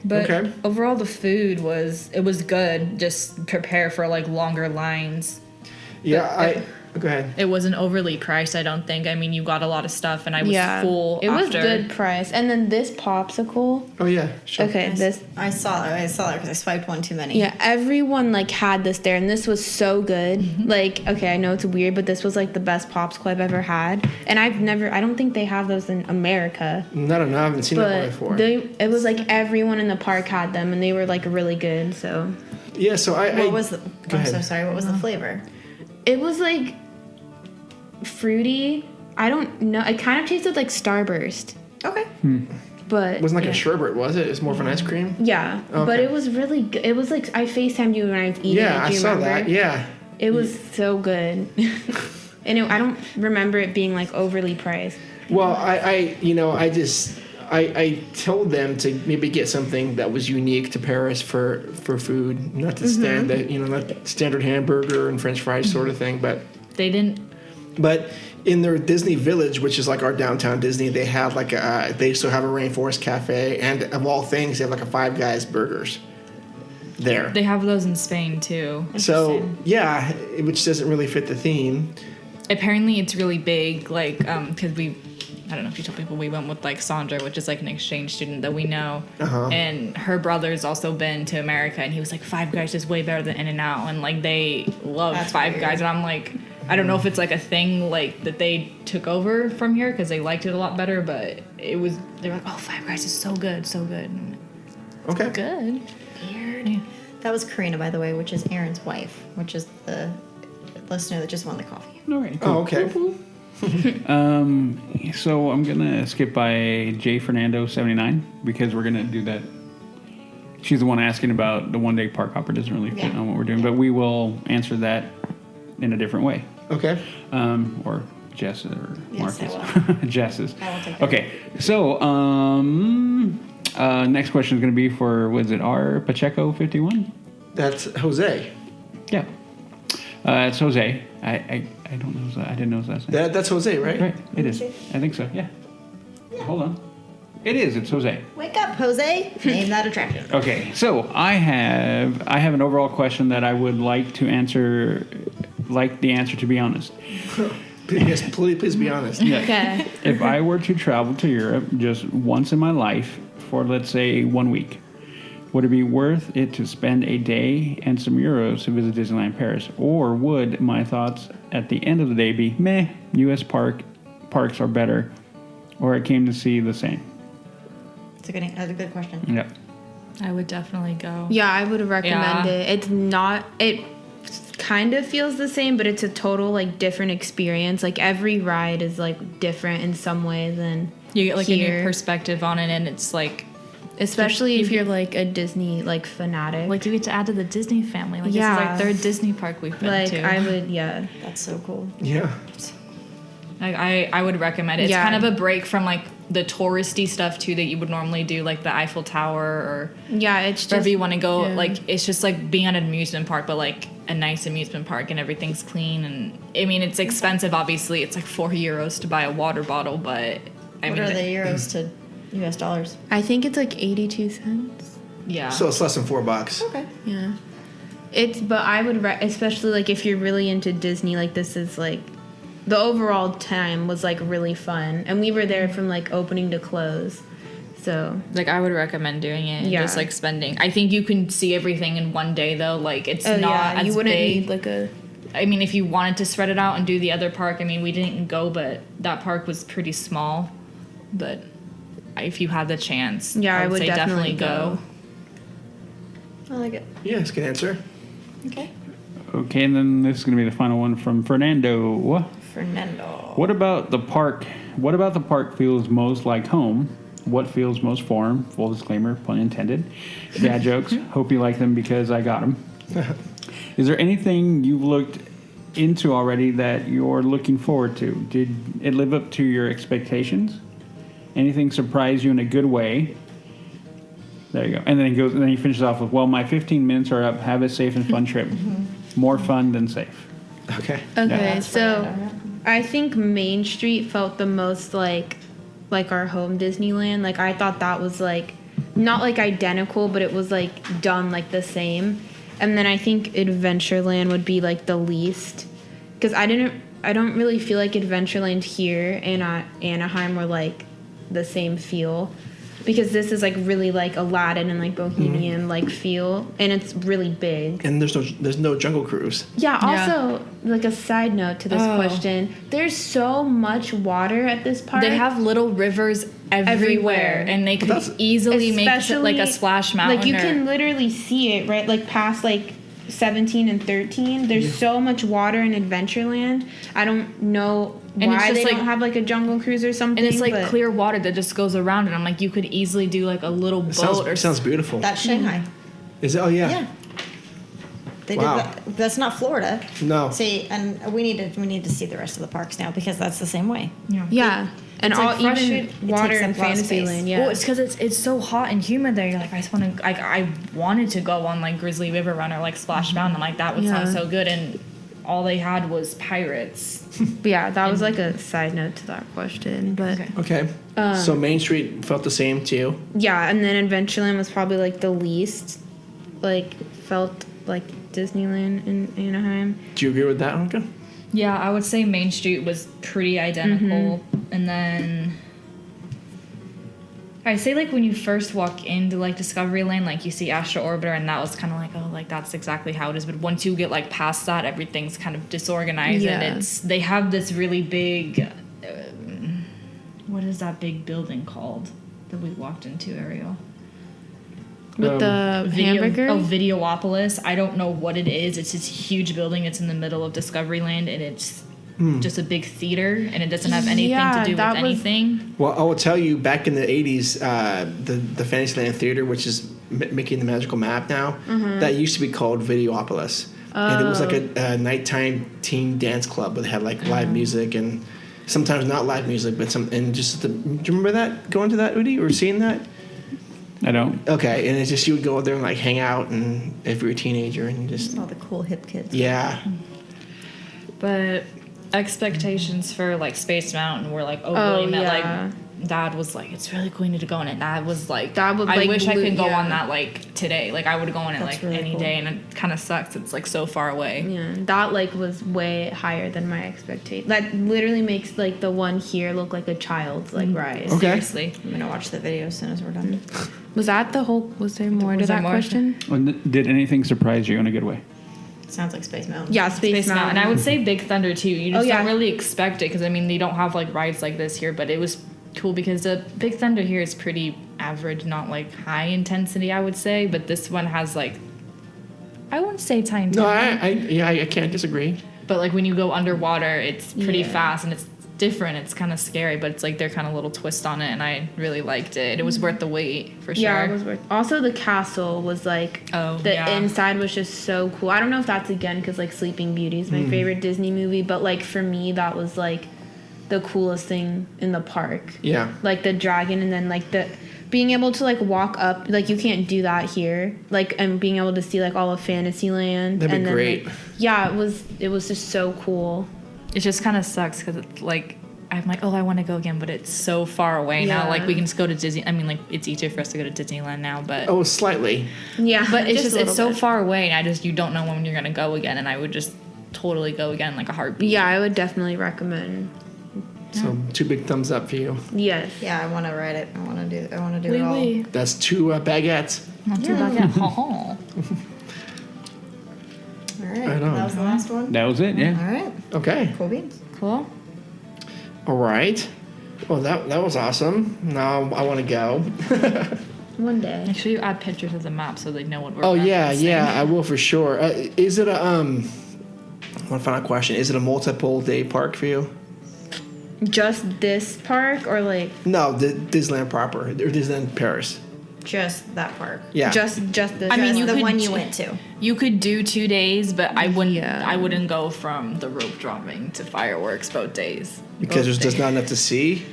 Speaker 6: But overall the food was good. Just prepare for like longer lines.
Speaker 8: Yeah, go ahead.
Speaker 6: It wasn't overly priced, I don't think. I mean, you got a lot of stuff, and I was full.
Speaker 4: It was
Speaker 6: after.
Speaker 4: good price. And then this popsicle.
Speaker 8: Oh yeah, sure.
Speaker 4: Okay, this
Speaker 7: I saw it because I swiped one too many.
Speaker 4: yeah, everyone like had this there, and this was so good. Like, okay, I know it's weird, but this was like the best popsicle I've ever had, and I don't think they have those in America.
Speaker 8: No, I haven't seen that one before.
Speaker 4: It was like everyone in the park had them, and they were like really good. So
Speaker 8: yeah, so
Speaker 7: What was the?
Speaker 8: Go
Speaker 7: I'm
Speaker 8: ahead.
Speaker 7: so sorry. What was the flavor?
Speaker 4: it was like fruity. I don't know. It kind of tasted like Starburst.
Speaker 7: Okay.
Speaker 4: But
Speaker 8: It wasn't like a sherbet, was it? It's more of an ice cream.
Speaker 4: Yeah, but
Speaker 8: Okay.
Speaker 4: it was really good. It was like I FaceTimed you when I was eating
Speaker 8: Yeah,
Speaker 4: it. Do you
Speaker 8: I saw
Speaker 4: remember?
Speaker 8: that. Yeah.
Speaker 4: It was so good. And I don't remember it being like overly priced.
Speaker 8: Well, I told them to maybe get something that was unique to Paris for food, not to stand that not standard hamburger and French fries sort of thing, but
Speaker 6: They didn't.
Speaker 8: But in their Disney Village, which is like our downtown Disney, they have like they still have a Rainforest Cafe, and of all things, they have like a Five Guys burgers there.
Speaker 6: They have those in Spain too.
Speaker 8: So yeah, which doesn't really fit the theme.
Speaker 6: Apparently, it's really big. Like, because I don't know if you told people we went with like Sandra, which is like an exchange student that we know, and her brother's also been to America, and he was like, Five Guys is way better than In-N-Out, and like they love Five Guys, and I'm like, I don't know if it's like a thing like that they took over from here because they liked it a lot better, but they're like, oh, Five Guys is so good, so good.
Speaker 8: Okay.
Speaker 6: Good.
Speaker 7: Weird. Yeah. That was Karina, by the way, which is Aaron's wife, which is the listener that just won the coffee.
Speaker 5: All right. Cool.
Speaker 8: Oh, okay.
Speaker 5: So I'm gonna skip by J Fernando 79 because we're gonna do that. She's the one asking about the one-day park hopper. Doesn't really fit on what we're doing, but we will answer that in a different way.
Speaker 8: Okay.
Speaker 5: Or Jess or
Speaker 7: Yes,
Speaker 5: Marcus.
Speaker 7: I will.
Speaker 5: Jess's.
Speaker 7: I will take that.
Speaker 5: Okay. So next question is gonna be for R Pacheco 51.
Speaker 8: That's Jose.
Speaker 5: Yeah. It's Jose. I don't know. I didn't know his last name.
Speaker 8: That's Jose, right?
Speaker 5: Right. It is. I think so. Yeah. Hold on. It is. It's Jose.
Speaker 7: Wake up, Jose. Name that attraction.
Speaker 5: Okay. So I have an overall question that I would like to answer. Like the answer to be honest.
Speaker 8: Yes, please be honest.
Speaker 4: Okay.
Speaker 5: If I were to travel to Europe just once in my life for let's say 1 week, Would it be worth it to spend a day and some euros to visit Disneyland Paris? Or would my thoughts at the end of the day be, meh, U.S. parks are better, or I came to see the same?
Speaker 7: That's a good question.
Speaker 5: Yep.
Speaker 6: I would definitely go.
Speaker 4: Yeah, I would recommend it. It's not, it kind of feels the same, but it's a total like different experience. Like every ride is like different in some way than
Speaker 6: you get like
Speaker 4: here.
Speaker 6: a new perspective on it, and it's like,
Speaker 4: especially if you're like a Disney like fanatic.
Speaker 6: Like you get to add to the Disney family. Like it's like third Disney park we've been to.
Speaker 4: Like I would,
Speaker 7: That's so cool.
Speaker 8: Yeah.
Speaker 6: Like I would recommend it. It's kind of a break from like the touristy stuff too that you would normally do, like the Eiffel Tower or
Speaker 4: it's just
Speaker 6: wherever you want to go. Like it's just like being at an amusement park, but like a nice amusement park, and everything's clean. And I mean, it's expensive. Obviously, it's like €4 to buy a water bottle, but
Speaker 7: What are the euros to US dollars?
Speaker 4: I think it's like 82 cents.
Speaker 6: Yeah.
Speaker 8: So it's less than $4.
Speaker 7: Okay.
Speaker 4: Yeah. But I would, especially like if you're really into Disney, like this is like, the overall time was like really fun. And we were there from like opening to close. So.
Speaker 6: Like I would recommend doing it. Yeah. Just like spending. I think you can see everything in one day though. Like it's not as
Speaker 4: you wouldn't
Speaker 6: big.
Speaker 4: need like a.
Speaker 6: I mean, if you wanted to spread it out and do the other park, I mean, we didn't go, but that park was pretty small. But if you had the chance,
Speaker 4: I would
Speaker 6: say
Speaker 4: definitely go.
Speaker 7: I like it.
Speaker 8: Yeah, it's a good answer.
Speaker 7: Okay.
Speaker 5: Okay, and then this is going to be the final one from Fernando. What about the park? What about the park feels most like home? What feels most foreign? Full disclaimer, pun intended. Dad jokes. Hope you like them because I got them. Is there anything you've looked into already that you're looking forward to? Did it live up to your expectations? Anything surprise you in a good way? There you go. And then he finishes off with, well, my 15 minutes are up. Have a safe and fun trip. More fun than safe.
Speaker 8: Okay.
Speaker 4: Okay, so I think Main Street felt the most like our home Disneyland. Like I thought that was like not like identical, but it was like done like the same. And then I think Adventureland would be like the least, because I don't really feel like Adventureland here and Anaheim were like the same feel, because this is like really like Aladdin and like Bohemian like feel, and it's really big.
Speaker 8: And there's no Jungle Cruise.
Speaker 4: Yeah. Also, like a side note to this question, there's so much water at this park.
Speaker 6: They have little rivers everywhere, and they could easily make it like a splash mountain.
Speaker 4: Like you can literally see it right, like past like 17 and 13. There's so much water in Adventureland. I don't know why they don't have like a Jungle Cruise or something.
Speaker 6: And it's like clear water that just goes around, and I'm like, you could easily do like a little boat.
Speaker 8: Sounds beautiful.
Speaker 7: That's Shanghai.
Speaker 8: Is it? Oh yeah.
Speaker 7: Yeah. They did that. That's not Florida.
Speaker 8: No.
Speaker 7: See, and we need to see the rest of the parks now, because that's the same way.
Speaker 4: Yeah. And
Speaker 7: it's
Speaker 4: all
Speaker 7: like fresh
Speaker 4: even
Speaker 7: food,
Speaker 4: water
Speaker 7: it
Speaker 4: in
Speaker 7: takes up a lot of space.
Speaker 4: Fantasyland. Yeah.
Speaker 6: Well, it's because it's so hot and humid there. You're like, I just want to. Like, I wanted to go on like Grizzly River Run or like Splash Mountain. Like that would sound so good, and all they had was pirates.
Speaker 4: But yeah, that was like a side note to that question. But
Speaker 8: Okay. So Main Street felt the same to you?
Speaker 4: yeah, and then Adventureland was probably like the least, like felt like Disneyland in Anaheim.
Speaker 8: Do you agree with that, Anka?
Speaker 6: Yeah, I would say Main Street was pretty identical, and then I say like when you first walk into like Discovery Lane, like you see Astro Orbiter, and that was kind of like, oh, like that's exactly how it is. But once you get like past that, everything's kind of disorganized, and they have this really big. What is that big building called that we walked into, Ariel?
Speaker 4: With the hamburger?
Speaker 6: Oh, Videopolis. I don't know what it is. It's this huge building. It's in the middle of Discoveryland, and it's just a big theater, and it doesn't have anything to do with anything.
Speaker 8: Well, I will tell you, back in the 80s, the Fantasyland Theater, which is Mickey and the Magical Map now, that used to be called Videopolis. And it was like a nighttime teen dance club where they had like live music and sometimes not live music, but do you remember that, going to that, Udi, or seeing that?
Speaker 5: I don't.
Speaker 8: Okay, and it's just you would go there and like hang out, and if you're a teenager, and you just
Speaker 7: all the cool hip kids.
Speaker 8: Yeah.
Speaker 6: But expectations for like Space Mountain were like overly met. Like Dad was like, it's really cool, you need to go on it. Dad was like,
Speaker 4: Dad would,
Speaker 6: I
Speaker 4: like,
Speaker 6: wish I could go
Speaker 4: yeah.
Speaker 6: on that like today. Like I would go on it
Speaker 4: That's
Speaker 6: like
Speaker 4: really
Speaker 6: any
Speaker 4: cool.
Speaker 6: day, and it kind of sucks. It's like so far away.
Speaker 4: Yeah, that like was way higher than my expectation. That literally makes like the one here look like a child's like ride.
Speaker 8: Okay.
Speaker 6: Seriously.
Speaker 7: I'm gonna watch the video as soon as we're done.
Speaker 4: Was that the whole? Was there more to
Speaker 6: Was there
Speaker 4: that
Speaker 6: more?
Speaker 4: question?
Speaker 5: Did anything surprise you in a good way?
Speaker 7: Sounds like Space Mountain.
Speaker 4: Yeah, Space Mountain.
Speaker 6: And I would say Big Thunder too. You just
Speaker 4: Oh, yeah.
Speaker 6: don't really expect it because I mean they don't have like rides like this here, but it was cool because the Big Thunder here is pretty average, not like high intensity, I would say. But this one has like, I wouldn't say it's high intensity.
Speaker 8: No, I can't disagree.
Speaker 6: But like when you go underwater, it's pretty
Speaker 4: Yeah.
Speaker 6: fast and it's different. It's kind of scary, but it's like their kind of little twist on it, and I really liked it. It was worth the wait for sure.
Speaker 4: Yeah, it was worth. Also, the castle was like the inside was just so cool. I don't know if that's again because like Sleeping Beauty is my favorite Disney movie, but like for me that was like the coolest thing in the park.
Speaker 8: Yeah.
Speaker 4: Like the dragon, and then like the being able to like walk up, like you can't do that here. Like and being able to see like all of Fantasyland.
Speaker 8: That'd be
Speaker 4: and then,
Speaker 8: great.
Speaker 4: Like, yeah, it was just so cool.
Speaker 6: It just kind of sucks because it's like I'm like, oh, I want to go again, but it's so far away now.
Speaker 4: Yeah.
Speaker 6: Like we can just go to Disney. I mean, like it's easier for us to go to Disneyland now, but
Speaker 8: Oh, slightly.
Speaker 4: Yeah,
Speaker 6: but it's just
Speaker 4: a
Speaker 6: it's so
Speaker 4: little bit.
Speaker 6: far away, and you don't know when you're gonna go again, and I would just totally go again like a heartbeat.
Speaker 4: Yeah, I would definitely recommend.
Speaker 8: So 2 big thumbs up for you.
Speaker 4: Yes.
Speaker 7: Yeah, I want to ride it. I want to do it all.
Speaker 6: Oui.
Speaker 8: That's 2 baguettes.
Speaker 6: Not too bad. Yeah.
Speaker 7: All right.
Speaker 8: Right on.
Speaker 7: That was the last one.
Speaker 5: That was it,
Speaker 7: All
Speaker 5: yeah.
Speaker 7: right.
Speaker 8: Okay.
Speaker 7: Cool beans.
Speaker 6: Cool.
Speaker 8: All right. Well, that was awesome. Now I want to go.
Speaker 4: One day.
Speaker 6: Make sure you add pictures of the map so they know what we're.
Speaker 8: Oh yeah,
Speaker 6: referencing.
Speaker 8: yeah, I will for sure. Is it a one final question? Is it a multiple day park for you?
Speaker 4: Just this park or like
Speaker 8: No, the Disneyland proper or Disneyland Paris.
Speaker 7: Just that park.
Speaker 8: Yeah.
Speaker 4: just this?
Speaker 6: I mean,
Speaker 7: Just
Speaker 6: you
Speaker 7: the
Speaker 6: could
Speaker 7: one you
Speaker 6: do-
Speaker 7: went to.
Speaker 6: You could do 2 days, but I wouldn't.
Speaker 4: Yeah.
Speaker 6: I wouldn't go from the rope dropping to fireworks both days.
Speaker 8: Because there's just not enough to see.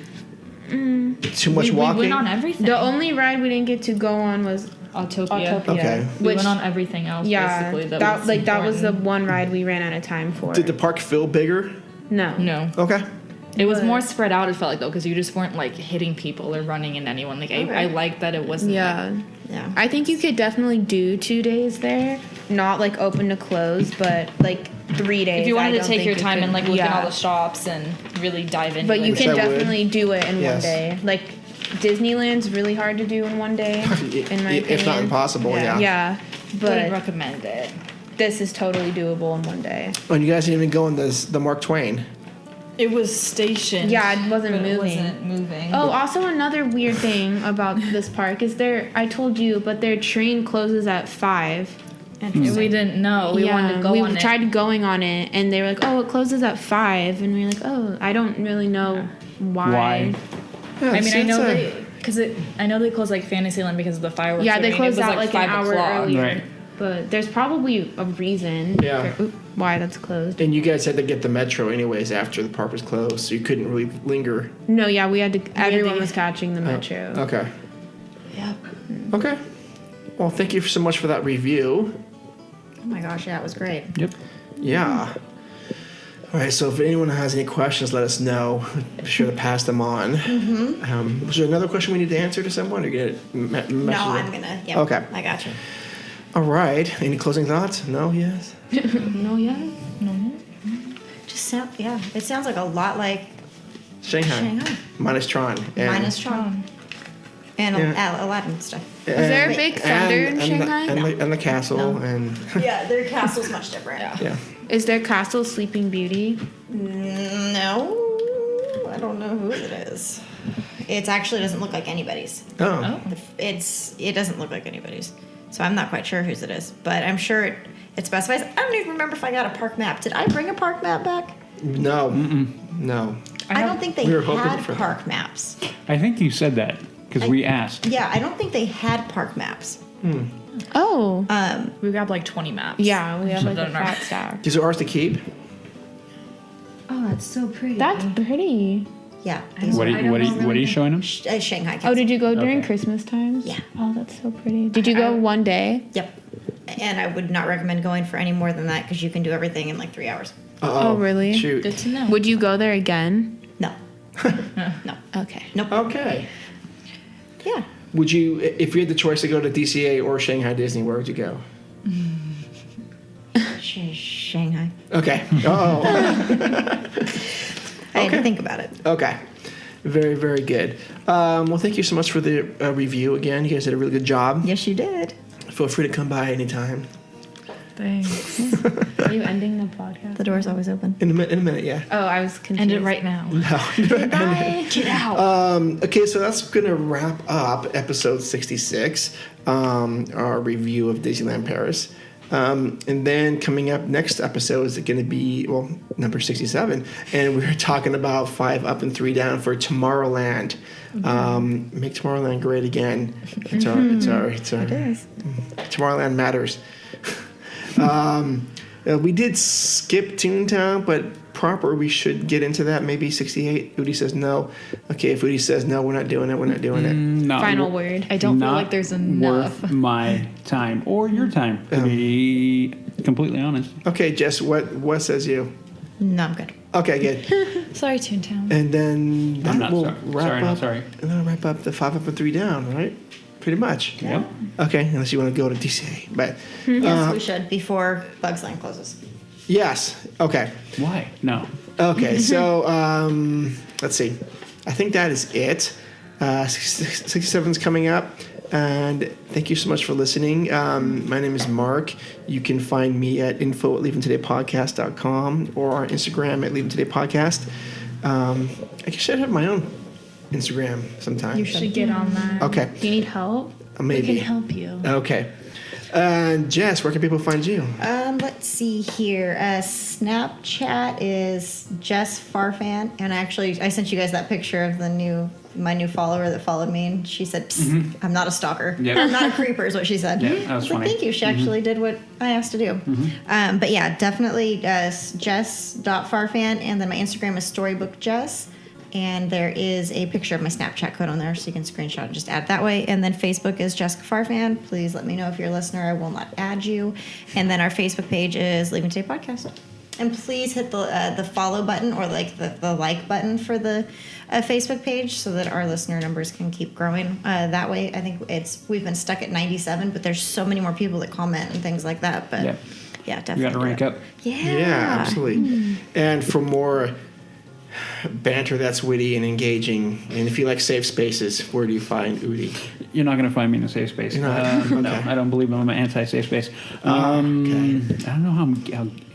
Speaker 8: Too much
Speaker 6: We
Speaker 8: walking.
Speaker 6: went on everything.
Speaker 4: The only ride we didn't get to go on was
Speaker 6: Autopia.
Speaker 4: Autopia.
Speaker 8: Okay.
Speaker 6: We
Speaker 4: Which,
Speaker 6: went on everything else.
Speaker 4: yeah,
Speaker 6: basically,
Speaker 4: that was the
Speaker 6: important.
Speaker 4: one ride we ran out of time for.
Speaker 8: Did the park feel bigger?
Speaker 4: No.
Speaker 6: No.
Speaker 8: Okay.
Speaker 6: It was
Speaker 4: But-
Speaker 6: more spread out. It felt like though, because you just weren't like hitting people or running into anyone. Like I liked that it wasn't.
Speaker 4: Yeah.
Speaker 7: Yeah.
Speaker 4: I think you could definitely do 2 days there. Not like open to close, but like 3 days.
Speaker 6: If you
Speaker 4: I
Speaker 6: wanted to
Speaker 4: don't
Speaker 6: take
Speaker 4: think
Speaker 6: your
Speaker 4: you
Speaker 6: time
Speaker 4: could-
Speaker 6: and like look at
Speaker 4: yeah.
Speaker 6: all the shops and really dive into
Speaker 4: But
Speaker 6: it.
Speaker 4: you
Speaker 8: Which
Speaker 4: can
Speaker 8: I would.
Speaker 4: definitely do it in
Speaker 8: Yes.
Speaker 4: one day. Like Disneyland's really hard to do in one day. In my opinion.
Speaker 8: If not impossible, yeah.
Speaker 4: Yeah,
Speaker 6: Wouldn't
Speaker 4: but
Speaker 6: recommend it.
Speaker 4: this is totally doable in one day.
Speaker 8: And you guys didn't even go on the Mark Twain.
Speaker 6: It was stationed.
Speaker 4: Yeah, it wasn't
Speaker 6: but
Speaker 4: moving.
Speaker 6: It wasn't moving.
Speaker 4: Oh, also another weird thing about this park is I told you, but their train closes at 5.
Speaker 6: We didn't know. We wanted to go on it.
Speaker 4: We tried going on it, and they were like, "Oh, it closes at 5," and we were like, "Oh, I don't really know why."
Speaker 8: Yeah,
Speaker 6: I mean, I know
Speaker 8: it's
Speaker 6: I know they close like Fantasyland because of the fireworks.
Speaker 4: Yeah,
Speaker 6: I
Speaker 4: they
Speaker 6: mean,
Speaker 4: closed
Speaker 6: it was
Speaker 4: out like an
Speaker 6: 5
Speaker 4: hour
Speaker 6: o'clock.
Speaker 4: earlier.
Speaker 5: Right.
Speaker 4: But there's probably a reason
Speaker 8: Yeah.
Speaker 4: why that's closed.
Speaker 8: And you guys had to get the metro anyways after the park was closed, so you couldn't really linger.
Speaker 4: No, yeah, we had to. Everyone
Speaker 6: to-
Speaker 4: was catching the metro.
Speaker 8: Okay.
Speaker 6: Yep.
Speaker 8: Okay. Well, thank you so much for that review.
Speaker 7: Oh my gosh, yeah, it was great.
Speaker 5: Yep.
Speaker 8: Yeah. All right, so if anyone has any questions, let us know. Be sure to pass them on. Was there another question we need to answer to someone? Or get
Speaker 7: No, I'm gonna. Yeah.
Speaker 8: Okay.
Speaker 7: I got you.
Speaker 8: All right. Any closing thoughts? No? Yes?
Speaker 4: No, yeah.
Speaker 7: Just sound. Yeah, it sounds like a lot like
Speaker 8: Shanghai.
Speaker 7: Shanghai.
Speaker 8: Minus Tron. And,
Speaker 7: minus Tron and
Speaker 8: and-
Speaker 7: Aladdin stuff.
Speaker 4: Is there a big thunder in Shanghai?
Speaker 8: And the castle. And
Speaker 7: Yeah, their castle's much different.
Speaker 8: yeah.
Speaker 4: Is there Castle Sleeping Beauty?
Speaker 7: No, I don't know who it is. It actually doesn't look like anybody's.
Speaker 8: Oh.
Speaker 7: It doesn't look like anybody's. So I'm not quite sure whose it is, but I'm sure it specifies. I don't even remember if I got a park map. Did I bring a park map back?
Speaker 8: No. No.
Speaker 7: I don't think they
Speaker 8: We were hoping
Speaker 7: had
Speaker 8: for that.
Speaker 7: park maps.
Speaker 5: I think you said that because we asked.
Speaker 7: Yeah, I don't think they had park maps.
Speaker 4: Oh.
Speaker 6: We grabbed like 20 maps.
Speaker 4: Yeah, we have like a
Speaker 6: Don't know.
Speaker 4: fat stack.
Speaker 8: Is it ours to keep?
Speaker 7: Oh, that's so pretty.
Speaker 4: That's pretty.
Speaker 7: Yeah.
Speaker 5: What are you showing them?
Speaker 7: Shanghai Castle.
Speaker 4: Oh, did you go during
Speaker 5: Okay.
Speaker 4: Christmas times?
Speaker 7: Yeah.
Speaker 4: Oh, that's so pretty. Did you go one day?
Speaker 7: Yep. And I would not recommend going for any more than that because you can do everything in like 3 hours.
Speaker 4: Oh, really?
Speaker 8: Shoot.
Speaker 6: Good to know.
Speaker 4: Would you go there again?
Speaker 7: No. No.
Speaker 4: Okay.
Speaker 7: Nope.
Speaker 8: Okay.
Speaker 7: Yeah.
Speaker 8: Would you, if you had the choice to go to DCA or Shanghai Disney, where would you go?
Speaker 7: Shanghai.
Speaker 8: Okay. Oh.
Speaker 7: I had to think about it.
Speaker 8: Okay. Very, very good. Well, thank you so much for the review again. You guys did a really good job.
Speaker 7: Yes, you did.
Speaker 8: Feel free to come by anytime.
Speaker 6: Thanks.
Speaker 4: Are you ending the podcast?
Speaker 7: The door's always open.
Speaker 8: In a minute, yeah.
Speaker 4: Oh, I was confused.
Speaker 6: End it right now.
Speaker 8: No.
Speaker 7: Bye. Get out.
Speaker 8: Okay, so that's going to wrap up episode 66, our review of Disneyland Paris. And then coming up next episode is going to be, well, number 67. And we're talking about 5 up and 3 down for Tomorrowland. Make Tomorrowland great again. It's our
Speaker 7: It is.
Speaker 8: Tomorrowland matters. We did skip Toontown, but proper, we should get into that. Maybe 68. Udi says no. Okay, if Udi says no, we're not doing it. We're not doing it.
Speaker 5: No,
Speaker 4: Final word.
Speaker 6: I don't feel
Speaker 5: not
Speaker 6: like there's enough.
Speaker 5: worth my time or your time, to be completely honest.
Speaker 8: Okay, Jess, what says you?
Speaker 7: No, I'm good.
Speaker 8: Okay, good.
Speaker 6: Sorry, Toontown.
Speaker 8: And then that
Speaker 5: I'm not
Speaker 8: will
Speaker 5: sorry.
Speaker 8: wrap
Speaker 5: Sorry,
Speaker 8: up.
Speaker 5: not sorry.
Speaker 8: And that'll wrap up the 5 up and 3 down, right? Pretty much.
Speaker 5: Yep.
Speaker 8: Okay, unless you want to go to DCA, but
Speaker 7: Yes, we should before Bugs Land closes.
Speaker 8: yes. Okay.
Speaker 5: Why? No.
Speaker 8: Okay, so let's see. I think that is it. 67 is coming up. And thank you so much for listening. My name is Mark. You can find me at info@leavingtodaypodcast.com or on Instagram at leavingtodaypodcast. I should have my own Instagram sometime.
Speaker 6: You should get on that.
Speaker 8: Okay.
Speaker 4: Do you need help?
Speaker 8: Maybe.
Speaker 6: We can help you.
Speaker 8: Okay. Jess, where can people find you?
Speaker 7: Let's see here. Snapchat is Jess Farfan, and actually, I sent you guys that picture of my new follower that followed me, and she said, "Psst, I'm not a stalker.
Speaker 5: Yep.
Speaker 7: I'm not a creeper," is what she said.
Speaker 5: Yeah, that was
Speaker 7: I was
Speaker 5: funny.
Speaker 7: like, thank you. She actually did what I asked to do. But yeah, definitely Jess.Farfan, and then my Instagram is StorybookJess. And there is a picture of my Snapchat code on there, so you can screenshot and just add it that way. And then Facebook is Jessica Farfan. Please let me know if you're a listener. I will not add you. And then our Facebook page is Leaving Today Podcast. And please hit the follow button or like the like button for the Facebook page so that our listener numbers can keep growing. That way, I think we've been stuck at 97, but there's so many more people that comment and things like that. But yeah, definitely.
Speaker 5: You got to rank up.
Speaker 7: Yeah,
Speaker 8: absolutely. And for more banter that's witty and engaging, and if you like safe spaces, where do you find Udi?
Speaker 5: You're not going to find me in a safe space. No, I don't believe I'm an anti-safe space.
Speaker 8: Okay.
Speaker 5: I don't know how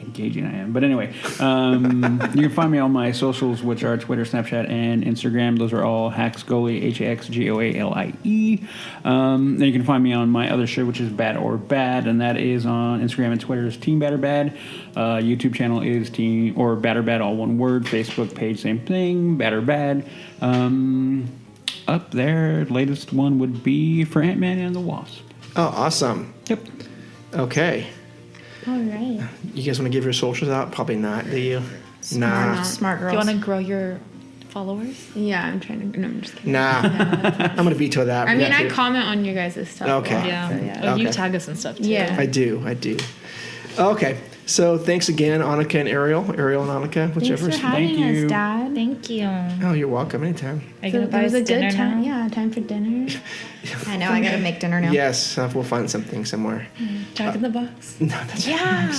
Speaker 5: engaging I am, but anyway, you can find me on my socials, which are Twitter, Snapchat, and Instagram. Those are all Haxgolie, HAXGOALIE. Then you can find me on my other show, which is Bad or Bad, and that is on Instagram and Twitter is Team Bad or Bad. YouTube channel is Team or Bad or Bad, all one word. Facebook page, same thing, Bad or Bad. Up there, latest one would be for Ant-Man and the Wasp.
Speaker 8: Oh, awesome.
Speaker 5: Yep.
Speaker 8: Okay.
Speaker 4: All right.
Speaker 8: You guys want to give your socials out? Probably not, do you? Nah.
Speaker 7: Smart girls.
Speaker 6: Do you want to grow your followers?
Speaker 4: Yeah, I'm trying to. No, I'm just kidding.
Speaker 8: Nah. I'm going to veto that.
Speaker 4: I mean, I comment on your guys' stuff.
Speaker 8: Okay.
Speaker 6: Yeah.
Speaker 4: So, yeah.
Speaker 6: Oh, you
Speaker 8: Okay.
Speaker 6: tag us and stuff too.
Speaker 4: Yeah.
Speaker 8: I do. Okay. So thanks again, Annika and Ariel. Ariel and Annika, whichever.
Speaker 4: Thanks for having
Speaker 5: Thank you.
Speaker 4: us, Dad.
Speaker 6: Thank you.
Speaker 8: Oh, you're welcome. Anytime.
Speaker 6: Are you gonna
Speaker 4: It
Speaker 6: buy
Speaker 4: was
Speaker 6: us
Speaker 4: a good
Speaker 6: dinner
Speaker 4: time.
Speaker 6: now?
Speaker 4: Yeah, time for dinner.
Speaker 7: I know, I gotta make dinner now.
Speaker 8: Yes, we'll find something somewhere.
Speaker 6: Jack in the Box.
Speaker 8: No, that's
Speaker 6: Yeah.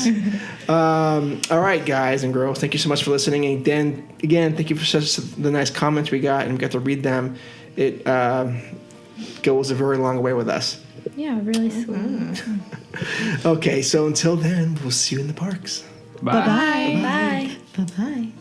Speaker 8: all right, guys and girls. Thank you so much for listening. And then again, thank you for such the nice comments we got, and we got to read them. It goes a very long way with us.
Speaker 4: Yeah, really sweet.
Speaker 8: Okay, so until then, we'll see you in the parks.
Speaker 5: Bye.
Speaker 4: Bye.
Speaker 7: Bye. Bye-bye.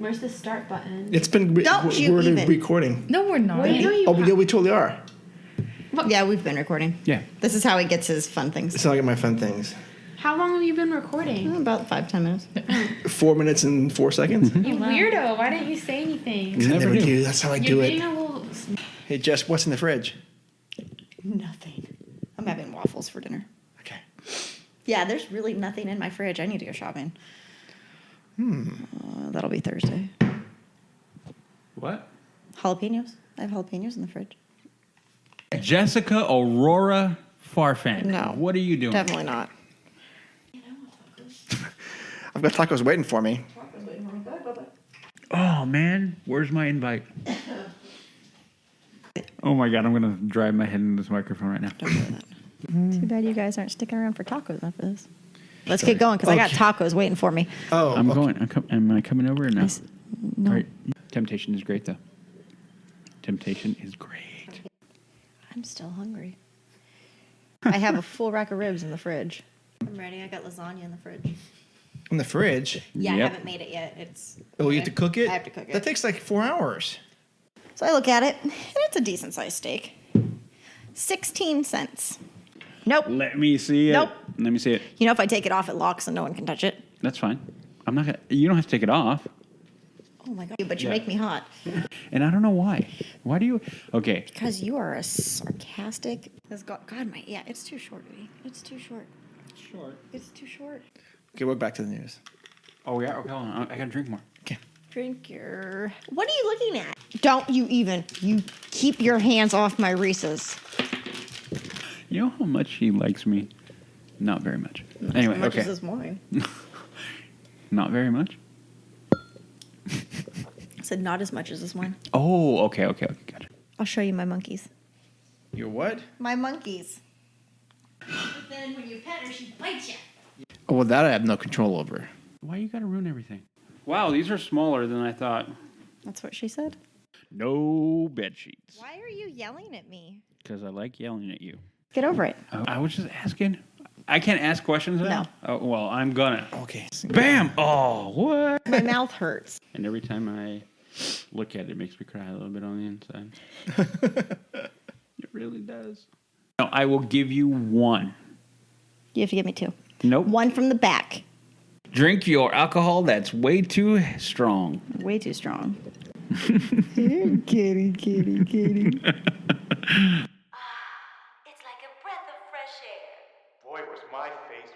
Speaker 4: Where's the start button?
Speaker 8: It's been. We're recording.
Speaker 6: No, we're not.
Speaker 8: Yeah, we totally are.
Speaker 7: Yeah, we've been recording.
Speaker 5: Yeah.
Speaker 7: This is how he gets his fun things.
Speaker 8: It's not like my fun things.
Speaker 4: How long have you been recording?
Speaker 7: About 5-10 minutes.
Speaker 8: 4 minutes and 4 seconds.
Speaker 4: You weirdo. Why didn't you say anything?
Speaker 8: I never do. That's how I do
Speaker 4: You're
Speaker 8: it.
Speaker 4: being a little...
Speaker 1: Hey, Jess, what's in the fridge?
Speaker 7: Nothing. I'm having waffles for dinner.
Speaker 1: Okay.
Speaker 7: Yeah, there's really nothing in my fridge. I need to go shopping. That'll be Thursday.
Speaker 5: What?
Speaker 7: Jalapenos. I have jalapenos in the fridge.
Speaker 5: Jessica Aurora Farfan.
Speaker 7: No.
Speaker 5: What are you doing?
Speaker 7: Definitely not.
Speaker 1: I've got tacos waiting for me.
Speaker 5: Oh, man. Where's my invite? Oh, my God. I'm going to drive my head into this microphone right now.
Speaker 7: Don't do that. Too bad you guys aren't sticking around for tacos after this. Let's get going, because I got tacos waiting for me.
Speaker 8: Oh,
Speaker 5: I'm going. Am I coming over or no?
Speaker 7: No.
Speaker 5: Right. Temptation is great, though. Temptation is great.
Speaker 7: I'm still hungry. I have a full rack of ribs in the fridge. I'm ready. I got lasagna in the fridge.
Speaker 1: In the fridge?
Speaker 7: Yeah,
Speaker 5: Yep.
Speaker 7: I haven't made it yet.
Speaker 1: Oh, you have to cook it?
Speaker 7: I have to cook it.
Speaker 1: That takes like 4 hours.
Speaker 7: So I look at it, and it's a decent sized steak. 16 cents. Nope.
Speaker 5: Let me see it.
Speaker 7: Nope.
Speaker 5: Let me see it.
Speaker 7: You know, if I take it off, it locks and no one can touch it.
Speaker 5: That's fine. I'm not going to. You don't have to take it off.
Speaker 7: Oh my God. But you
Speaker 5: Yeah.
Speaker 7: make me hot.
Speaker 5: And I don't know why. Why do you? Okay.
Speaker 7: Because you are a sarcastic. Yeah, it's too short, Lee. It's too short.
Speaker 5: Short.
Speaker 7: It's too short.
Speaker 1: Okay, we're back to the news.
Speaker 5: Oh, yeah? Okay, hold on. I got to drink more.
Speaker 1: Okay.
Speaker 7: Drink your. What are you looking at? Don't you even. You keep your hands off my Reese's.
Speaker 5: You know how much he likes me? Not very much. Anyway,
Speaker 7: How much
Speaker 5: okay.
Speaker 7: is this wine?
Speaker 5: Not very much?
Speaker 7: I said not as much as this wine.
Speaker 5: Oh, okay, gotcha.
Speaker 7: I'll show you my monkeys.
Speaker 1: Your what?
Speaker 7: My monkeys. But then when you pet her, she bites you.
Speaker 1: Oh, well, that I have no control over.
Speaker 5: Why you got to ruin everything? Wow, these are smaller than I thought.
Speaker 7: That's what she said.
Speaker 5: No bed sheets.
Speaker 7: Why are you yelling at me?
Speaker 5: Because I like yelling at you.
Speaker 7: Get over it.
Speaker 5: Oh, I was just asking. I can't ask questions now?
Speaker 7: No.
Speaker 5: Oh, well, I'm gonna.
Speaker 1: Okay.
Speaker 5: Bam! Oh, what?
Speaker 7: My mouth hurts.
Speaker 5: And every time I look at it, it makes me cry a little bit on the inside. It really does. No, I will give you one.
Speaker 7: You have to give me 2.
Speaker 5: Nope.
Speaker 7: One from the back.
Speaker 5: Drink your alcohol that's way too strong.
Speaker 7: Way too strong.
Speaker 3: Kitty, kitty, kitty.
Speaker 14: It's like a breath of fresh air.
Speaker 10: Boy, was my face